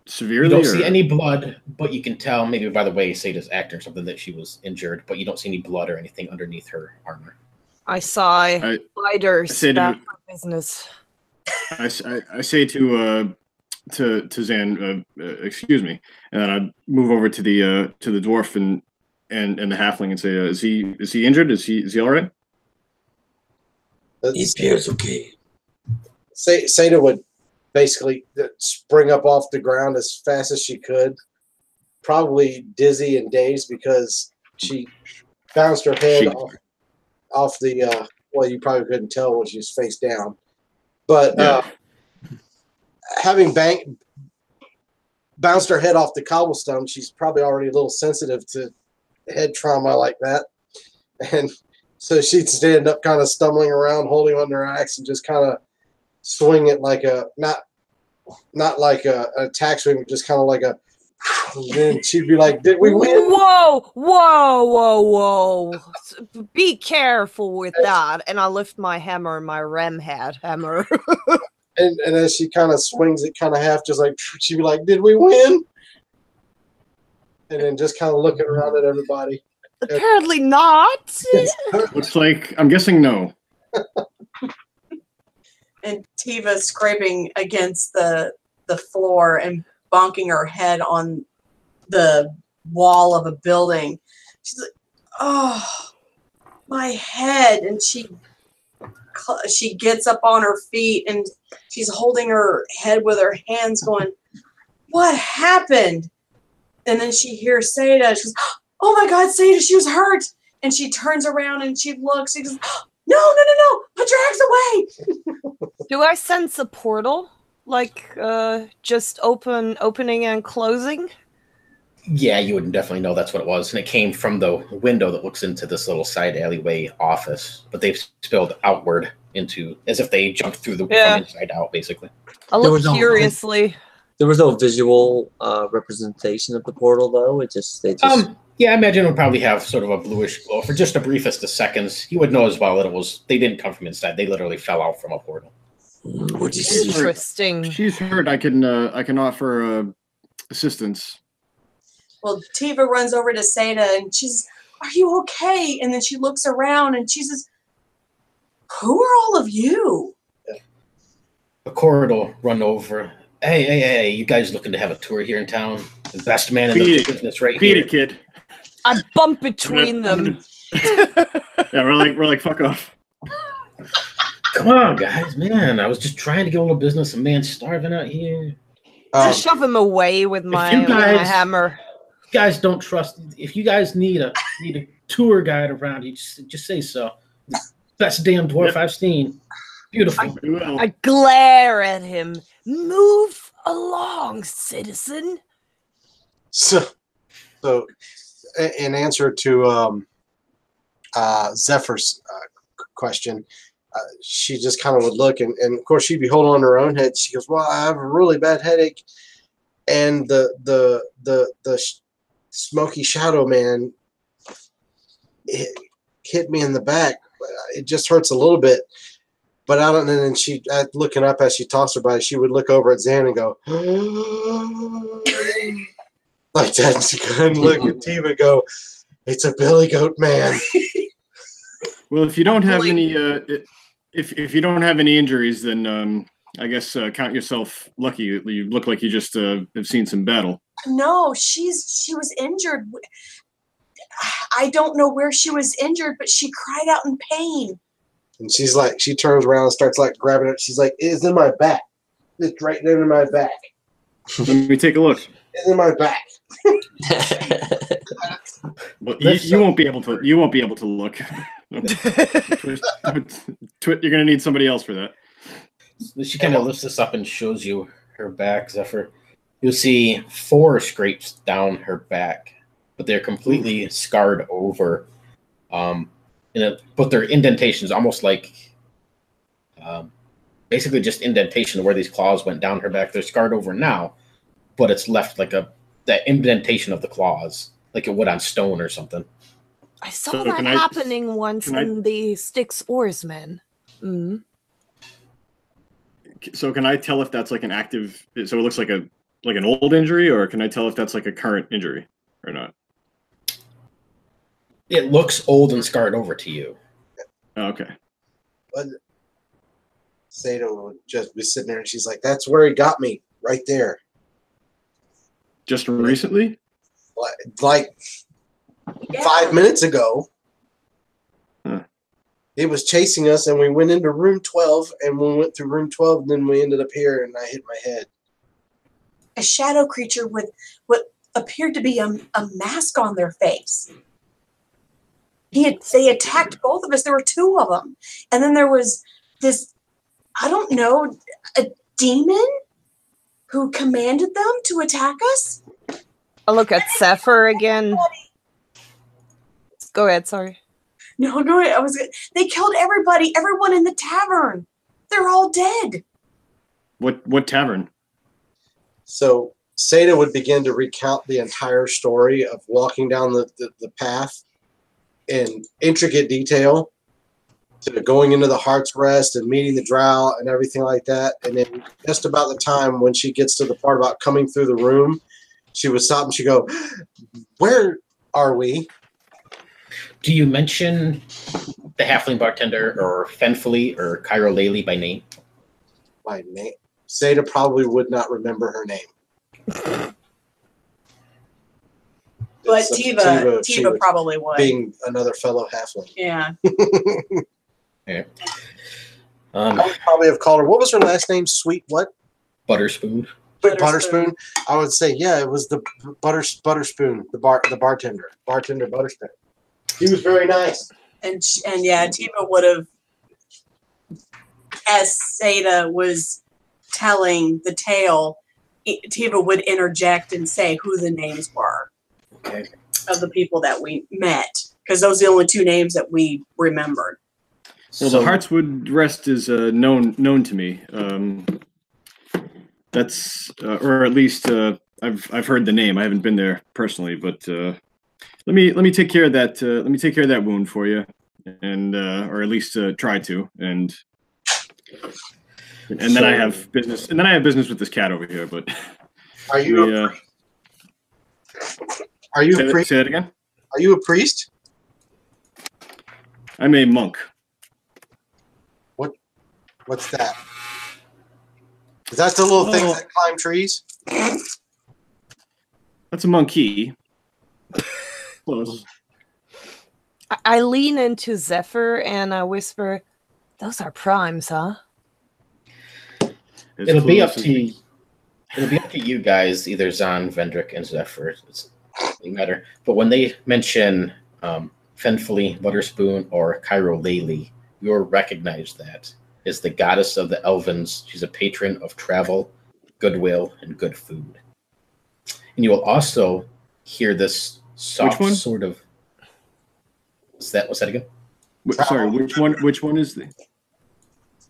severely? You don't see any blood, but you can tell maybe by the way Seda's acting or something that she was injured, but you don't see any blood or anything underneath her armor. I saw spiders back for business. I say to Zan, excuse me, and then I move over to the dwarf and the halfling and say, is he injured? Is he all right? He appears okay. Seda would basically spring up off the ground as fast as she could, probably dizzy and dazed because she bounced her head off the well, you probably couldn't tell when she was face down, but having bounced her head off the cobblestone, she's probably already a little sensitive to head trauma like that, and so she'd stand up kind of stumbling around holding on her axe and just kind of swing it like a not like an attack swing, but just kind of like a. And then she'd be like, "Did we win?" Whoa, whoa, whoa, whoa! Be careful with that. And I lift my hammer, my ram hat hammer. and as she kind of swings it, kind of half, just like she'd be like, "Did we win?" and then just kind of looking around at everybody. Apparently not. Looks like, I'm guessing no. And Tiva scraping against the floor and bonking her head on the wall of a building. She's like, "Oh, my head!" And she gets up on her feet and she's holding her head with her hands, going, "What happened?" And then she hears Seda. She goes, "Oh my God, Seda, she was hurt!" And she turns around and she looks. She goes, No! Put your axe away! Do I sense a portal? Like, just opening and closing? Yeah, you would definitely know that's what it was. And it came from the window that looks into this little side alleyway office. But they've spilled outward into, as if they jumped through from inside out, basically. I look curiously. There was no visual representation of the portal, though. Yeah, I imagine it would probably have sort of a bluish glow for just the briefest of seconds. You would know as well that they didn't come from inside. They literally fell out from a portal. Interesting. She's heard I can offer assistance. Well, Tiva runs over to Seda and she's, "Are you okay?" And then she looks around and she says, "Who are all of you?" A corridor run over. Hey, you guys looking to have a tour here in town? The best man in the business right here. Beat it, kid. I bump between them. Yeah, we're like, fuck off. Come on, guys, man. I was just trying to get a little business. A man starving out here. I shove him away with my hammer. If you guys don't trust, if you guys need a tour guide around you, just say so. Best damn dwarf I've seen. Beautiful. I glare at him. Move along, citizen. So in answer to Zephyr's question, she just kind of would look, and of course she'd be holding on to her own head. She goes, "Well, I have a really bad headache, and the smoky shadow man hit me in the back. It just hurts a little bit." But I don't know. And she, looking up as she tossed her body, she would look over at Zan and go, like that. And she couldn't look at Tiva and go, "It's a billy goat man." Well, if you don't have any, if you don't have any injuries, then I guess count yourself lucky. You look like you just have seen some battle. No, she was injured. I don't know where she was injured, but she cried out in pain. And she's like, she turns around and starts like grabbing it. She's like, "It's in my back. It's right there in my back." Let me take a look. It's in my back. Well, you won't be able to. You won't be able to look. You're gonna need somebody else for that. She kind of lifts this up and shows you her back, Zephyr. You'll see 4 scrapes down her back, but they're completely scarred over. But they're indentations, almost like basically just indentation where these claws went down her back. They're scarred over now, but it's left like that indentation of the claws, like it would on stone or something. I saw that happening once in the Styx Oarsmen. Mm. So can I tell if that's like an active? So it looks like an old injury, or can I tell if that's like a current injury or not? It looks old and scarred over to you. Oh, okay. But Sato would just be sitting there, and she's like, "That's where he got me, right there." Just recently? Like 5 minutes ago. Huh. It was chasing us, and we went into room 12, and we went through room 12, and then we ended up here, and I hit my head. A shadow creature with what appeared to be a mask on their face. They attacked both of us. There were 2 of them. And then there was this, I don't know, a demon who commanded them to attack us. I look at Zephyr again. Go ahead, sorry. No, go ahead. They killed everybody, everyone in the tavern. They're all dead. What tavern? So Seda would begin to recount the entire story of walking down the path in intricate detail, to going into the Heart's Rest and meeting the Drow and everything like that. And then just about the time when she gets to the part about coming through the room, she would stop and she'd go, "Where are we?" Do you mention the halfling bartender or Fenfully or Cairo Laley by name? My name. Seda probably would not remember her name. But It's, Tiva she would, probably would. being another fellow halfling. Yeah. Yeah. I would probably have called her. What was her last name? Sweet what? Butterspoon. Butterspoon. I would say, yeah, it was the Butterspoon, the bartender Butterspoon. He was very nice. And yeah, Tiva would have, as Seda was telling the tale, Tiva would interject and say who the names were of the people that we met, because those are the only two names that we remembered. Well, the Heartswood Rest is known to me. That's or at least I've heard the name. I haven't been there personally, but let me take care of that. Let me take care of that wound for you, and or at least try to. And then I have business. And then I have business with this cat over here. But are you? Are you a priest? Say that again. Are you a priest? I'm a monk. What's that? Is that the little things that climb trees? That's a monkey. Close. I lean into Zephyr and I whisper, "Those are primes, huh?" It'll be up to you guys, either Zahn, Vendrick, and Zephyr. It doesn't matter. But when they mention Fenfully, Butterspoon, or Cairo Laley, you'll recognize that is the goddess of the Elvens. She's a patron of travel, goodwill, and good food. And you will also hear this soft sort of. What's that again? Sorry, which one is the?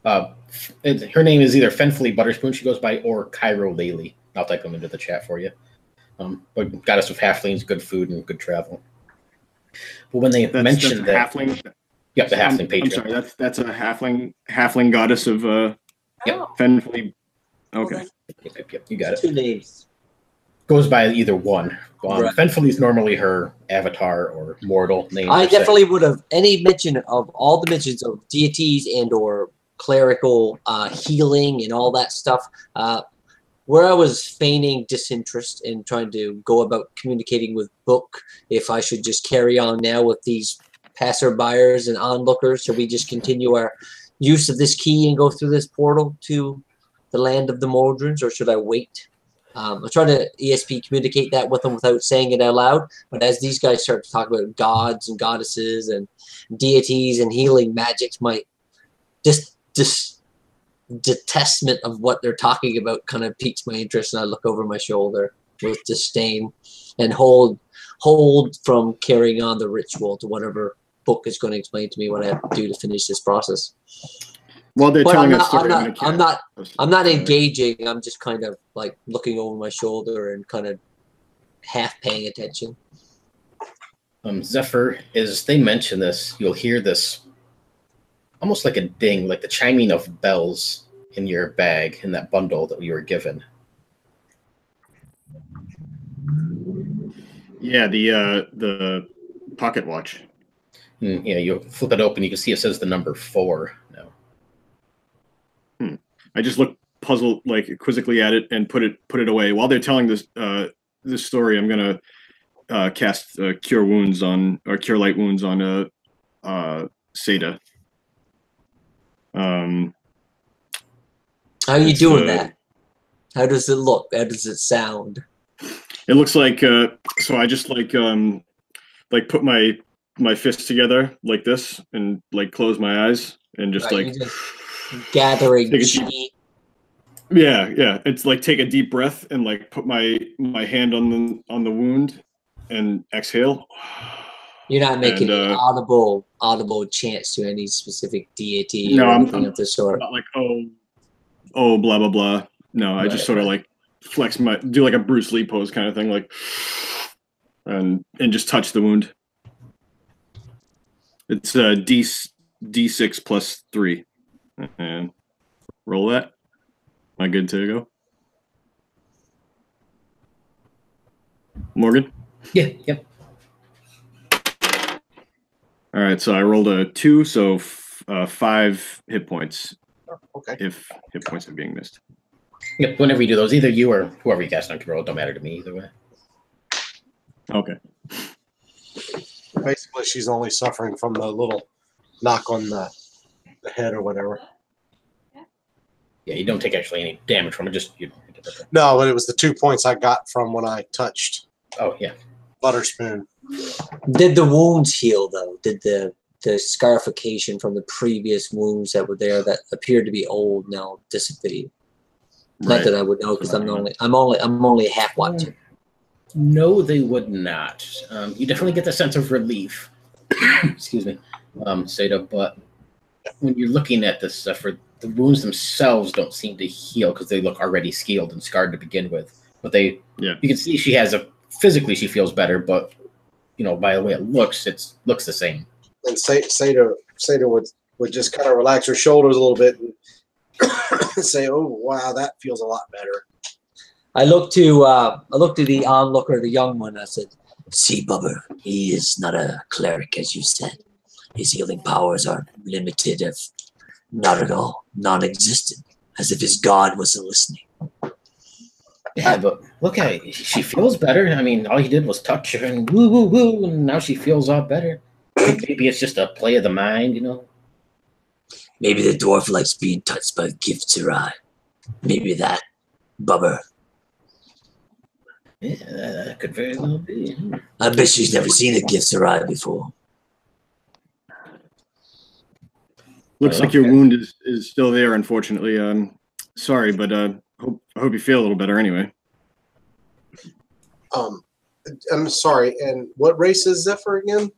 Her name is either Fenfully Butterspoon, she goes by, or Cairo Laley. I'll type them into the chat for you. But goddess of halflings, good food, and good travel. But when they mention that halfling. Yep, the halfling patron. I'm sorry, that's a halfling goddess of Fenfully. Okay. Yep, you got it. 2 names. Goes by either one. Right. Fenfully is normally her avatar or mortal name. I definitely would have any mention of all the mentions of deities and or clerical healing and all that stuff. Where I was feigning disinterest in trying to go about communicating with Book, if I should just carry on now with these passerbyers and onlookers, should we just continue our use of this key and go through this portal to the land of the Mordrins, or should I wait? I'm trying to ESP communicate that with them without saying it out loud, but as these guys start to talk about gods and goddesses and deities and healing magics, my detestment of what they're talking about kind of piques my interest, and I look over my shoulder with disdain and hold from carrying on the ritual to whatever Book is going to explain to me what I have to do to finish this process. Well, they're telling us. I'm not engaging. I'm just kind of like looking over my shoulder and kind of half paying attention. Zephyr, as they mention this, you'll hear this almost like a ding, like the chiming of bells in your bag, in that bundle that you were given. Yeah, the pocket watch. Yeah, you flip it open, you can see it says the number 4 now. I just look puzzled, like quizzically at it, and put it away. While they're telling this story, I'm gonna cast Cure Light Wounds on Seda. How are you doing that? How does it look? How does it sound? It looks like so I just like put my fists together like this and like close my eyes and just gathering chi. Yeah. It's like take a deep breath and like put my hand on the wound and exhale. You're not making an audible chants to any specific deity no, or anything of the sort. Not like oh blah blah blah. No, I just sort of like flex do like a Bruce Lee pose kind of thing, like and just touch the wound. It's D6 plus 3. And roll that. Am I good to go? Morgan? Yeah, yep. All right, so I rolled a 2, so 5 hit points. Okay. If hit points are being missed. Yep, whenever you do those, either you or whoever you cast on control, it don't matter to me either way. Okay. Basically, she's only suffering from the little knock on the head or whatever. Yeah, you don't take actually any damage from it, just you. No, but it was the 2 points I got from when I touched Oh yeah. Butterspoon. Did the wounds heal though? Did the scarification from the previous wounds that were there that appeared to be old now dissipate? Not that I would know because I'm only a half watcher. No, they would not. You definitely get the sense of relief. Excuse me, Seda. But when you're looking at this stuff, the wounds themselves don't seem to heal because they look already scaled and scarred to begin with. But you can see she has physically she feels better, but by the way it looks the same. And Seda would just kind of relax her shoulders a little bit and say, "Oh wow, that feels a lot better." I looked to the onlooker, the young one. I said, See, Bubber, he is not a cleric, as you said. His healing powers are limited, if not at all, non-existent, as if his god wasn't listening. Yeah, but look at it. She feels better. I mean, all he did was touch her and woo, woo, woo, and now she feels a lot better. Maybe it's just a play of the mind, Maybe the dwarf likes being touched by gifts or eye. Maybe that, Bubber. Yeah, that could very well be. I bet she's never seen a gift or eye before. Looks like your wound is still there, unfortunately. Sorry, but I hope you feel a little better anyway. I'm sorry. And what race is Zephyr again?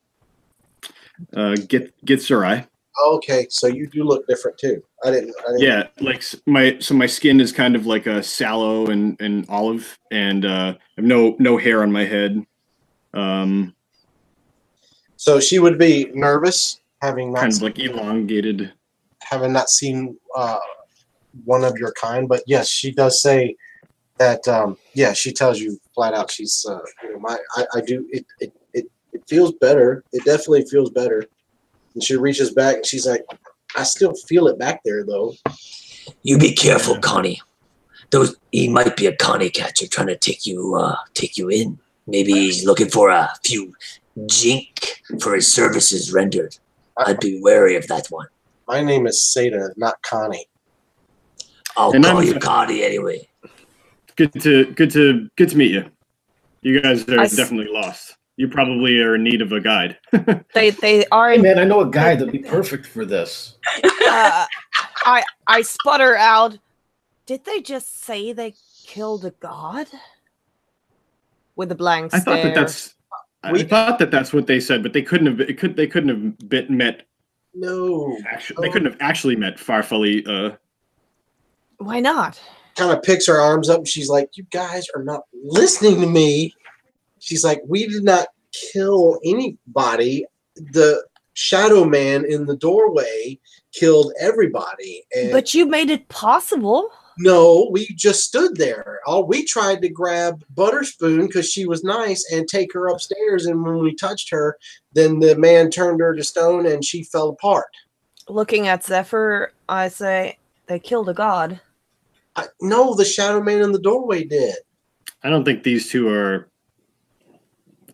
Gitsurai. Okay, so you do look different too. I didn't. Yeah, like my skin is kind of like a sallow and olive, and I have no hair on my head. So she would be nervous, having not kind of like elongated, having not seen one of your kind. But yes, she does say that. Yeah, she tells you flat out. She's I do it feels better. It definitely feels better. And she reaches back and she's like, I still feel it back there though. You be careful, Connie. He might be a Connie catcher trying to take you in. Maybe he's looking for a few jink for his services rendered. I'd be wary of that one. My name is Seda, not Connie. I'll call you Connie anyway. Good to meet you. You guys are definitely lost. You probably are in need of a guide. They are. Hey man, I know a guy that'd be perfect for this. I sputter out. Did they just say they killed a god? With a blank stare. I thought that's what they said, but they couldn't have met. No, they couldn't have actually met Farfully. Why not? Kind of picks her arms up and she's like, "You guys are not listening to me." She's like, "We did not kill anybody. The shadow man in the doorway killed everybody." But you made it possible. No, we just stood there. We tried to grab Butterspoon because she was nice and take her upstairs. And when we touched her, then the man turned her to stone and she fell apart. Looking at Zephyr, I say, they killed a god. No, the shadow man in the doorway did. I don't think these two are,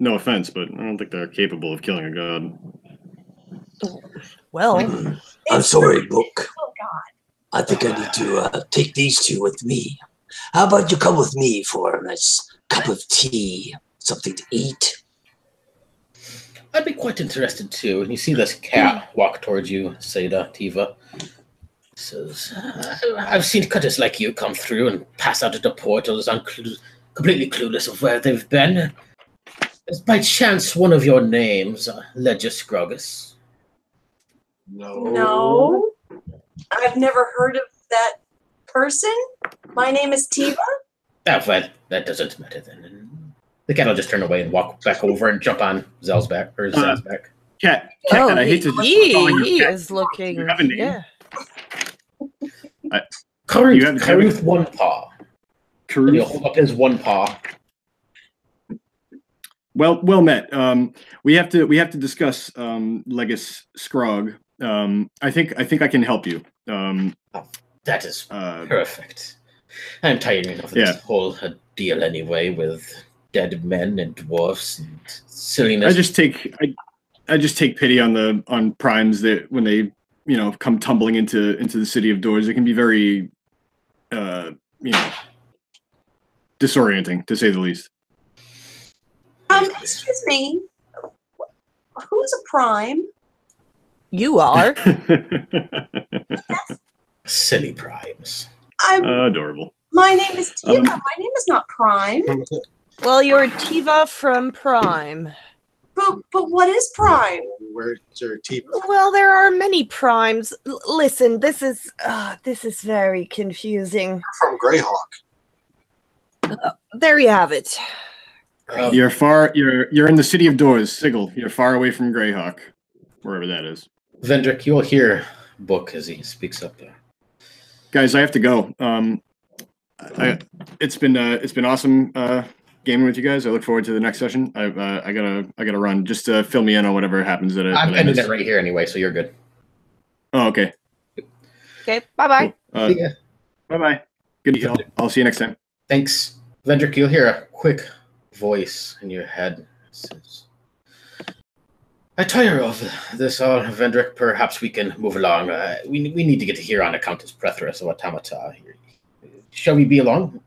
no offense, but I don't think they're capable of killing a god. Well, I'm sorry, Book. I think I need to take these two with me. How about you come with me for a nice cup of tea, something to eat? I'd be quite interested too. And you see this cat walk towards you, Seda, Tiva. Says, I've seen cutters like you come through and pass out at the portals, completely clueless of where they've been. Is by chance one of your names Ledger Scrogus? No. I've never heard of that person. My name is Tiva. Oh, well, that doesn't matter then. The cat will just turn away and walk back over and jump on Zell's back or Zell's back. Cat, I hate to just he is looking. You have a name? Yeah. Caruth One Paw. Caruth? He'll hold up his one paw. Well met. We have to discuss Legis Scrog. I think I can help you. That is perfect. I'm tired of this whole deal anyway, with dead men and dwarfs and silliness. I just take pity on primes that when they come tumbling into the city of doors, it can be very disorienting, to say the least. Excuse me. Who's a prime? You are. Silly primes. Adorable. My name is Tiva. My name is not Prime. Well, you're Tiva from Prime. But what is Prime? Where's your Tiva? Well, there are many primes. Listen, this is very confusing. From Greyhawk. There you have it. You're in the city of doors, Sigil. You're far away from Greyhawk, wherever that is. Vendrick, you'll hear Book as he speaks up there. Guys, I have to go. It's been awesome gaming with you guys. I look forward to the next session. I gotta run. Just fill me in on whatever happens. I'm ending it right here anyway, so you're good. Oh, okay. Okay. Bye-bye. Cool. See ya. Bye-bye. Good deal. I'll see you next time. Thanks. Vendrick, you'll hear a quick voice in your head. It says, I tire of this all, Vendrick. Perhaps we can move along. We need to get to hear on Countess Prethorus of Automata. Shall we be along?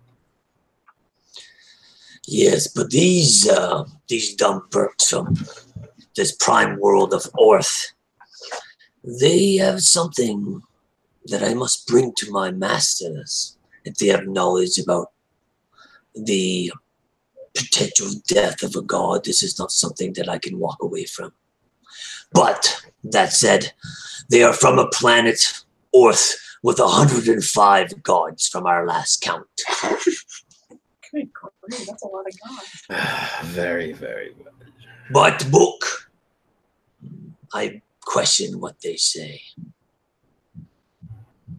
Yes, but these dumb birds from this prime world of Orth, they have something that I must bring to my masters if they have knowledge about the potential death of a god. This is not something that I can walk away from. But that said, they are from a planet, Orth, with 105 gods from our last count. Good grief, that's a lot of gods. Very, very good. But Book, I question what they say.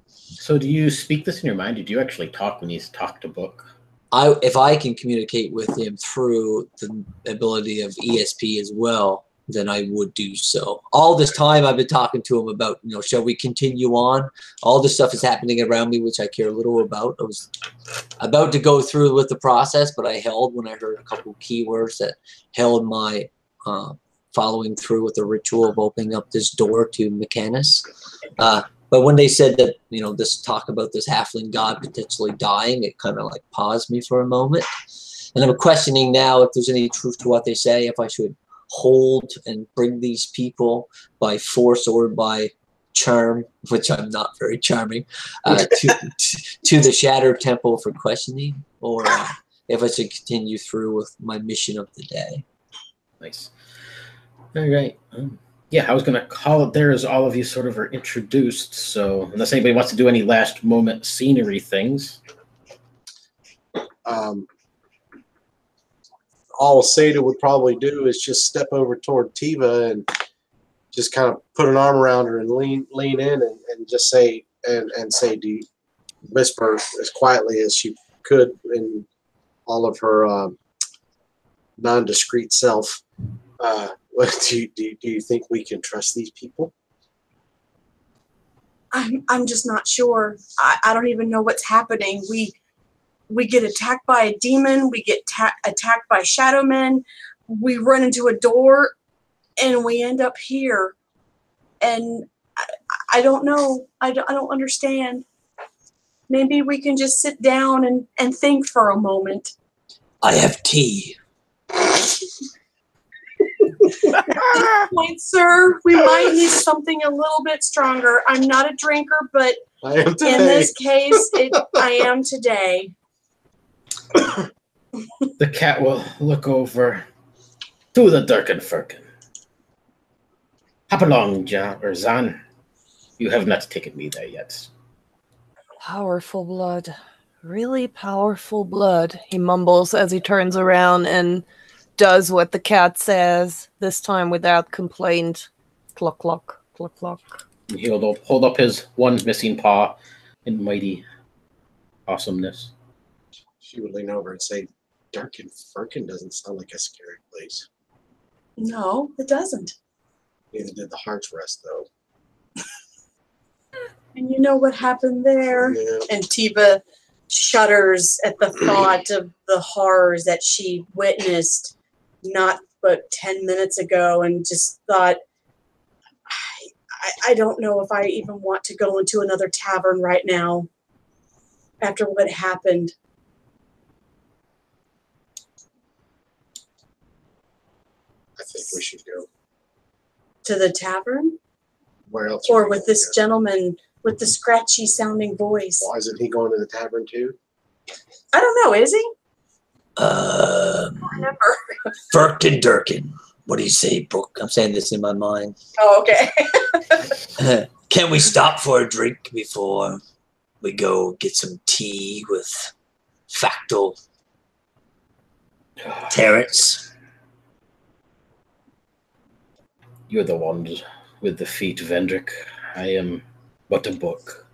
So do you speak this in your mind? Did you actually talk when you talk to Book? If I can communicate with him through the ability of ESP as well, then I would do so. All this time I've been talking to him about, shall we continue on? All this stuff is happening around me, which I care little about. I was about to go through with the process, but I held when I heard a couple of keywords that held my following through with the ritual of opening up this door to Mechanus. But when they said that, this talk about this halfling god potentially dying, it kind of like paused me for a moment. And I'm questioning now if there's any truth to what they say, if I should hold and bring these people by force or by charm, which I'm not very charming, to the Shattered Temple for questioning, or if I should continue through with my mission of the day. Nice. All right. Yeah, I was going to call it there as all of you sort of are introduced. So unless anybody wants to do any last moment scenery things. All Seda would probably do is just step over toward Tiva and just kind of put an arm around her and lean in and just say whisper as quietly as she could in all of her non-discreet self. Do you think we can trust these people? I'm just not sure. I don't even know what's happening. We get attacked by a demon. We get attacked by shadow men. We run into a door, and we end up here. And I don't know. I don't understand. Maybe we can just sit down and think for a moment. I have tea. At this point, sir, we might need something a little bit stronger. I'm not a drinker, but in this case, I am today. The cat will look over to the Durkin Firkin. Hop along, Zan. You have not taken me there yet. Powerful blood. Really powerful blood, he mumbles as he turns around and does what the cat says, this time without complaint. Cluck, cluck, cluck, cluck. He'll hold up his one missing paw in mighty awesomeness. She would lean over and say, Durkin Firkin doesn't sound like a scary place. No, it doesn't. Neither did the Heart's Rest, though. And you know what happened there? Yeah. And Tiva shudders at the thought of the horrors that she witnessed not but 10 minutes ago, and just thought, I don't know if I even want to go into another tavern right now after what happened. I think we should go. To the tavern? Where else? Or with this gentleman with the scratchy sounding voice? Why isn't he going to the tavern too? I don't know, is he? Remember. Firkin Durkin. What do you say, Book? I'm saying this in my mind. Oh, okay. Can we stop for a drink before we go get some tea with Factal Terrence? You're the one with the feet, Vendrick. I am but a book.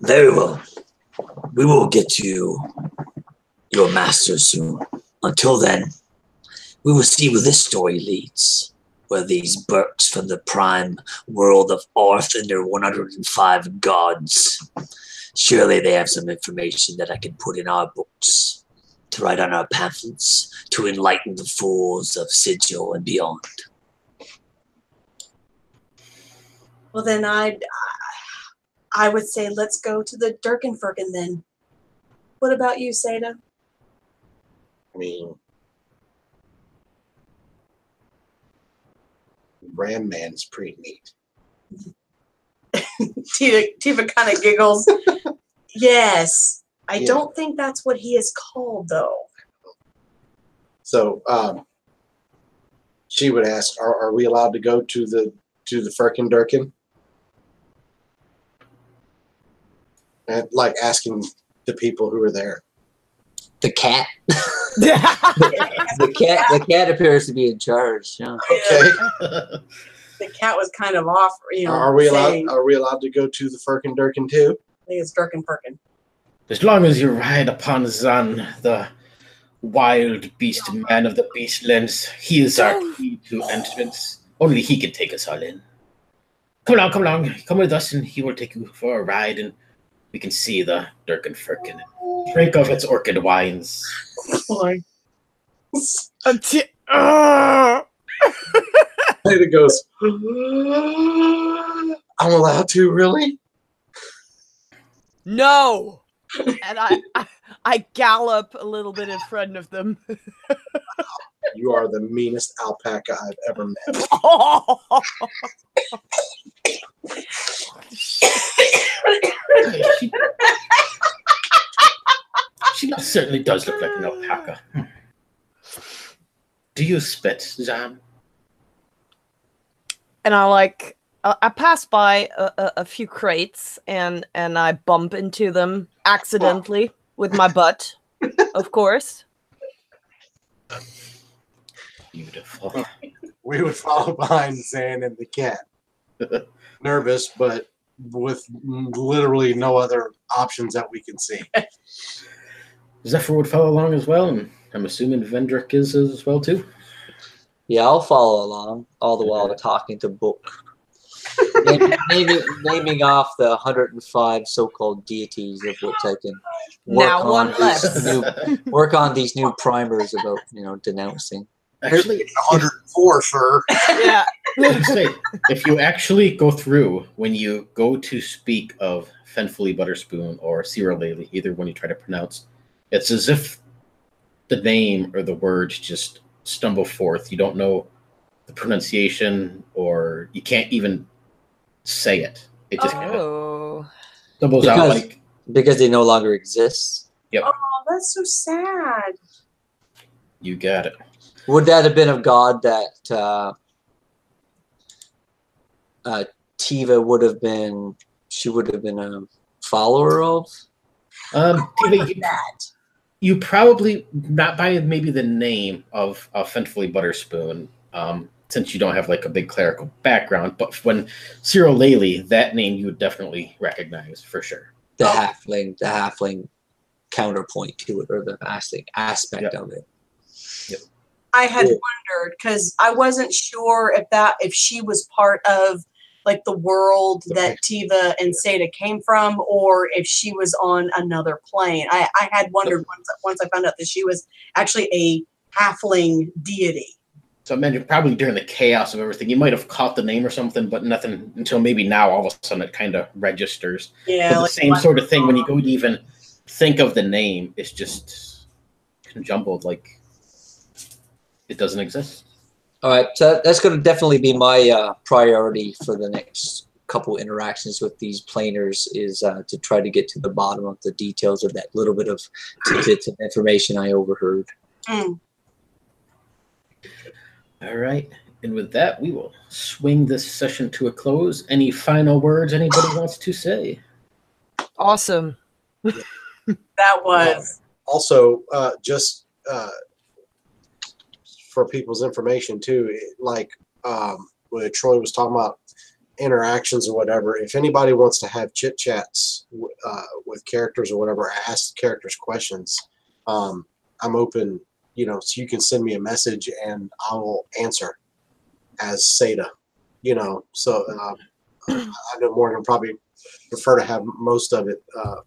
Very well. We will get you your master soon. Until then, we will see where this story leads. Where these Burks from the prime world of Arth and their 105 gods. Surely they have some information that I can put in our books to write on our pamphlets to enlighten the fools of Sigil and beyond. Well, then I would say let's go to the Durkenfirken then. What about you, Seda? I mean, Ram Man's pretty neat. Tiva kind of giggles. Yes. I Yeah. don't think that's what he is called, though. So she would ask, "Are we allowed to go to the Firkin Durkin?" And like asking the people who are there. The cat. The cat appears to be in charge. Yeah. Okay. The cat was kind of off, Are we saying, allowed to go to the Firkin Durkin too? I think it's Durkenfirken. As long as you ride upon Zan, the wild beast man of the beastlands, he is our key to entrance. Only he can take us all in. Come along, come with us, and he will take you for a ride, and we can see the Durkenfirken. Drink of its orchid wines. Boy. And it goes, I'm allowed to, really? No. And I gallop a little bit in front of them. You are the meanest alpaca I've ever met. She certainly does look like an alpaca. Do you spit, Zan? And I pass by a few crates and I bump into them accidentally with my butt, of course. Beautiful. We would follow behind Zan and the cat. Nervous, but with literally no other options that we can see. Zephyr would follow along as well, and I'm assuming Vendrick is as well too. Yeah, I'll follow along, all the while talking to Book. naming off the 105 so-called deities of which I can work on these new primers about, denouncing. Actually, 104, sir. Yeah. Say, if you actually go through, when you go to speak of Fenfully Butterspoon or Ciralele, either one you try to pronounce, it's as if the name or the words just stumble forth. You don't know the pronunciation, or you can't even say it. It just kind of stumbles out like... Because they no longer exist. Yep. Oh, that's so sad. You got it. Would that have been a god that Tiva would have been a follower of? You probably, not by maybe the name of Fenfully Butterspoon, since you don't have like a big clerical background, but when Ciralele, that name you would definitely recognize for sure. The halfling counterpoint to it, or the aspect of it. I had wondered because I wasn't sure if she was part of like the world that Tiva and Seda came from, or if she was on another plane. I had wondered once I found out that she was actually a halfling deity. So I imagine probably during the chaos of everything, you might have caught the name or something, but nothing until maybe now all of a sudden it kind of registers. Yeah, but the same sort of thing when you go to even think of the name, it's just jumbled, like it doesn't exist. All right, so that's going to definitely be my priority for the next couple interactions with these planers, is to try to get to the bottom of the details of that little bit of tidbits of information I overheard. Mm. All right, and with that, we will swing this session to a close. Any final words anybody wants to say? Awesome. That was. Also, just for people's information too, like when Troy was talking about interactions or whatever, if anybody wants to have chit chats with characters or whatever, ask characters questions, I'm open, so you can send me a message and I will answer as Seda, so I know Morgan probably prefer to have most of it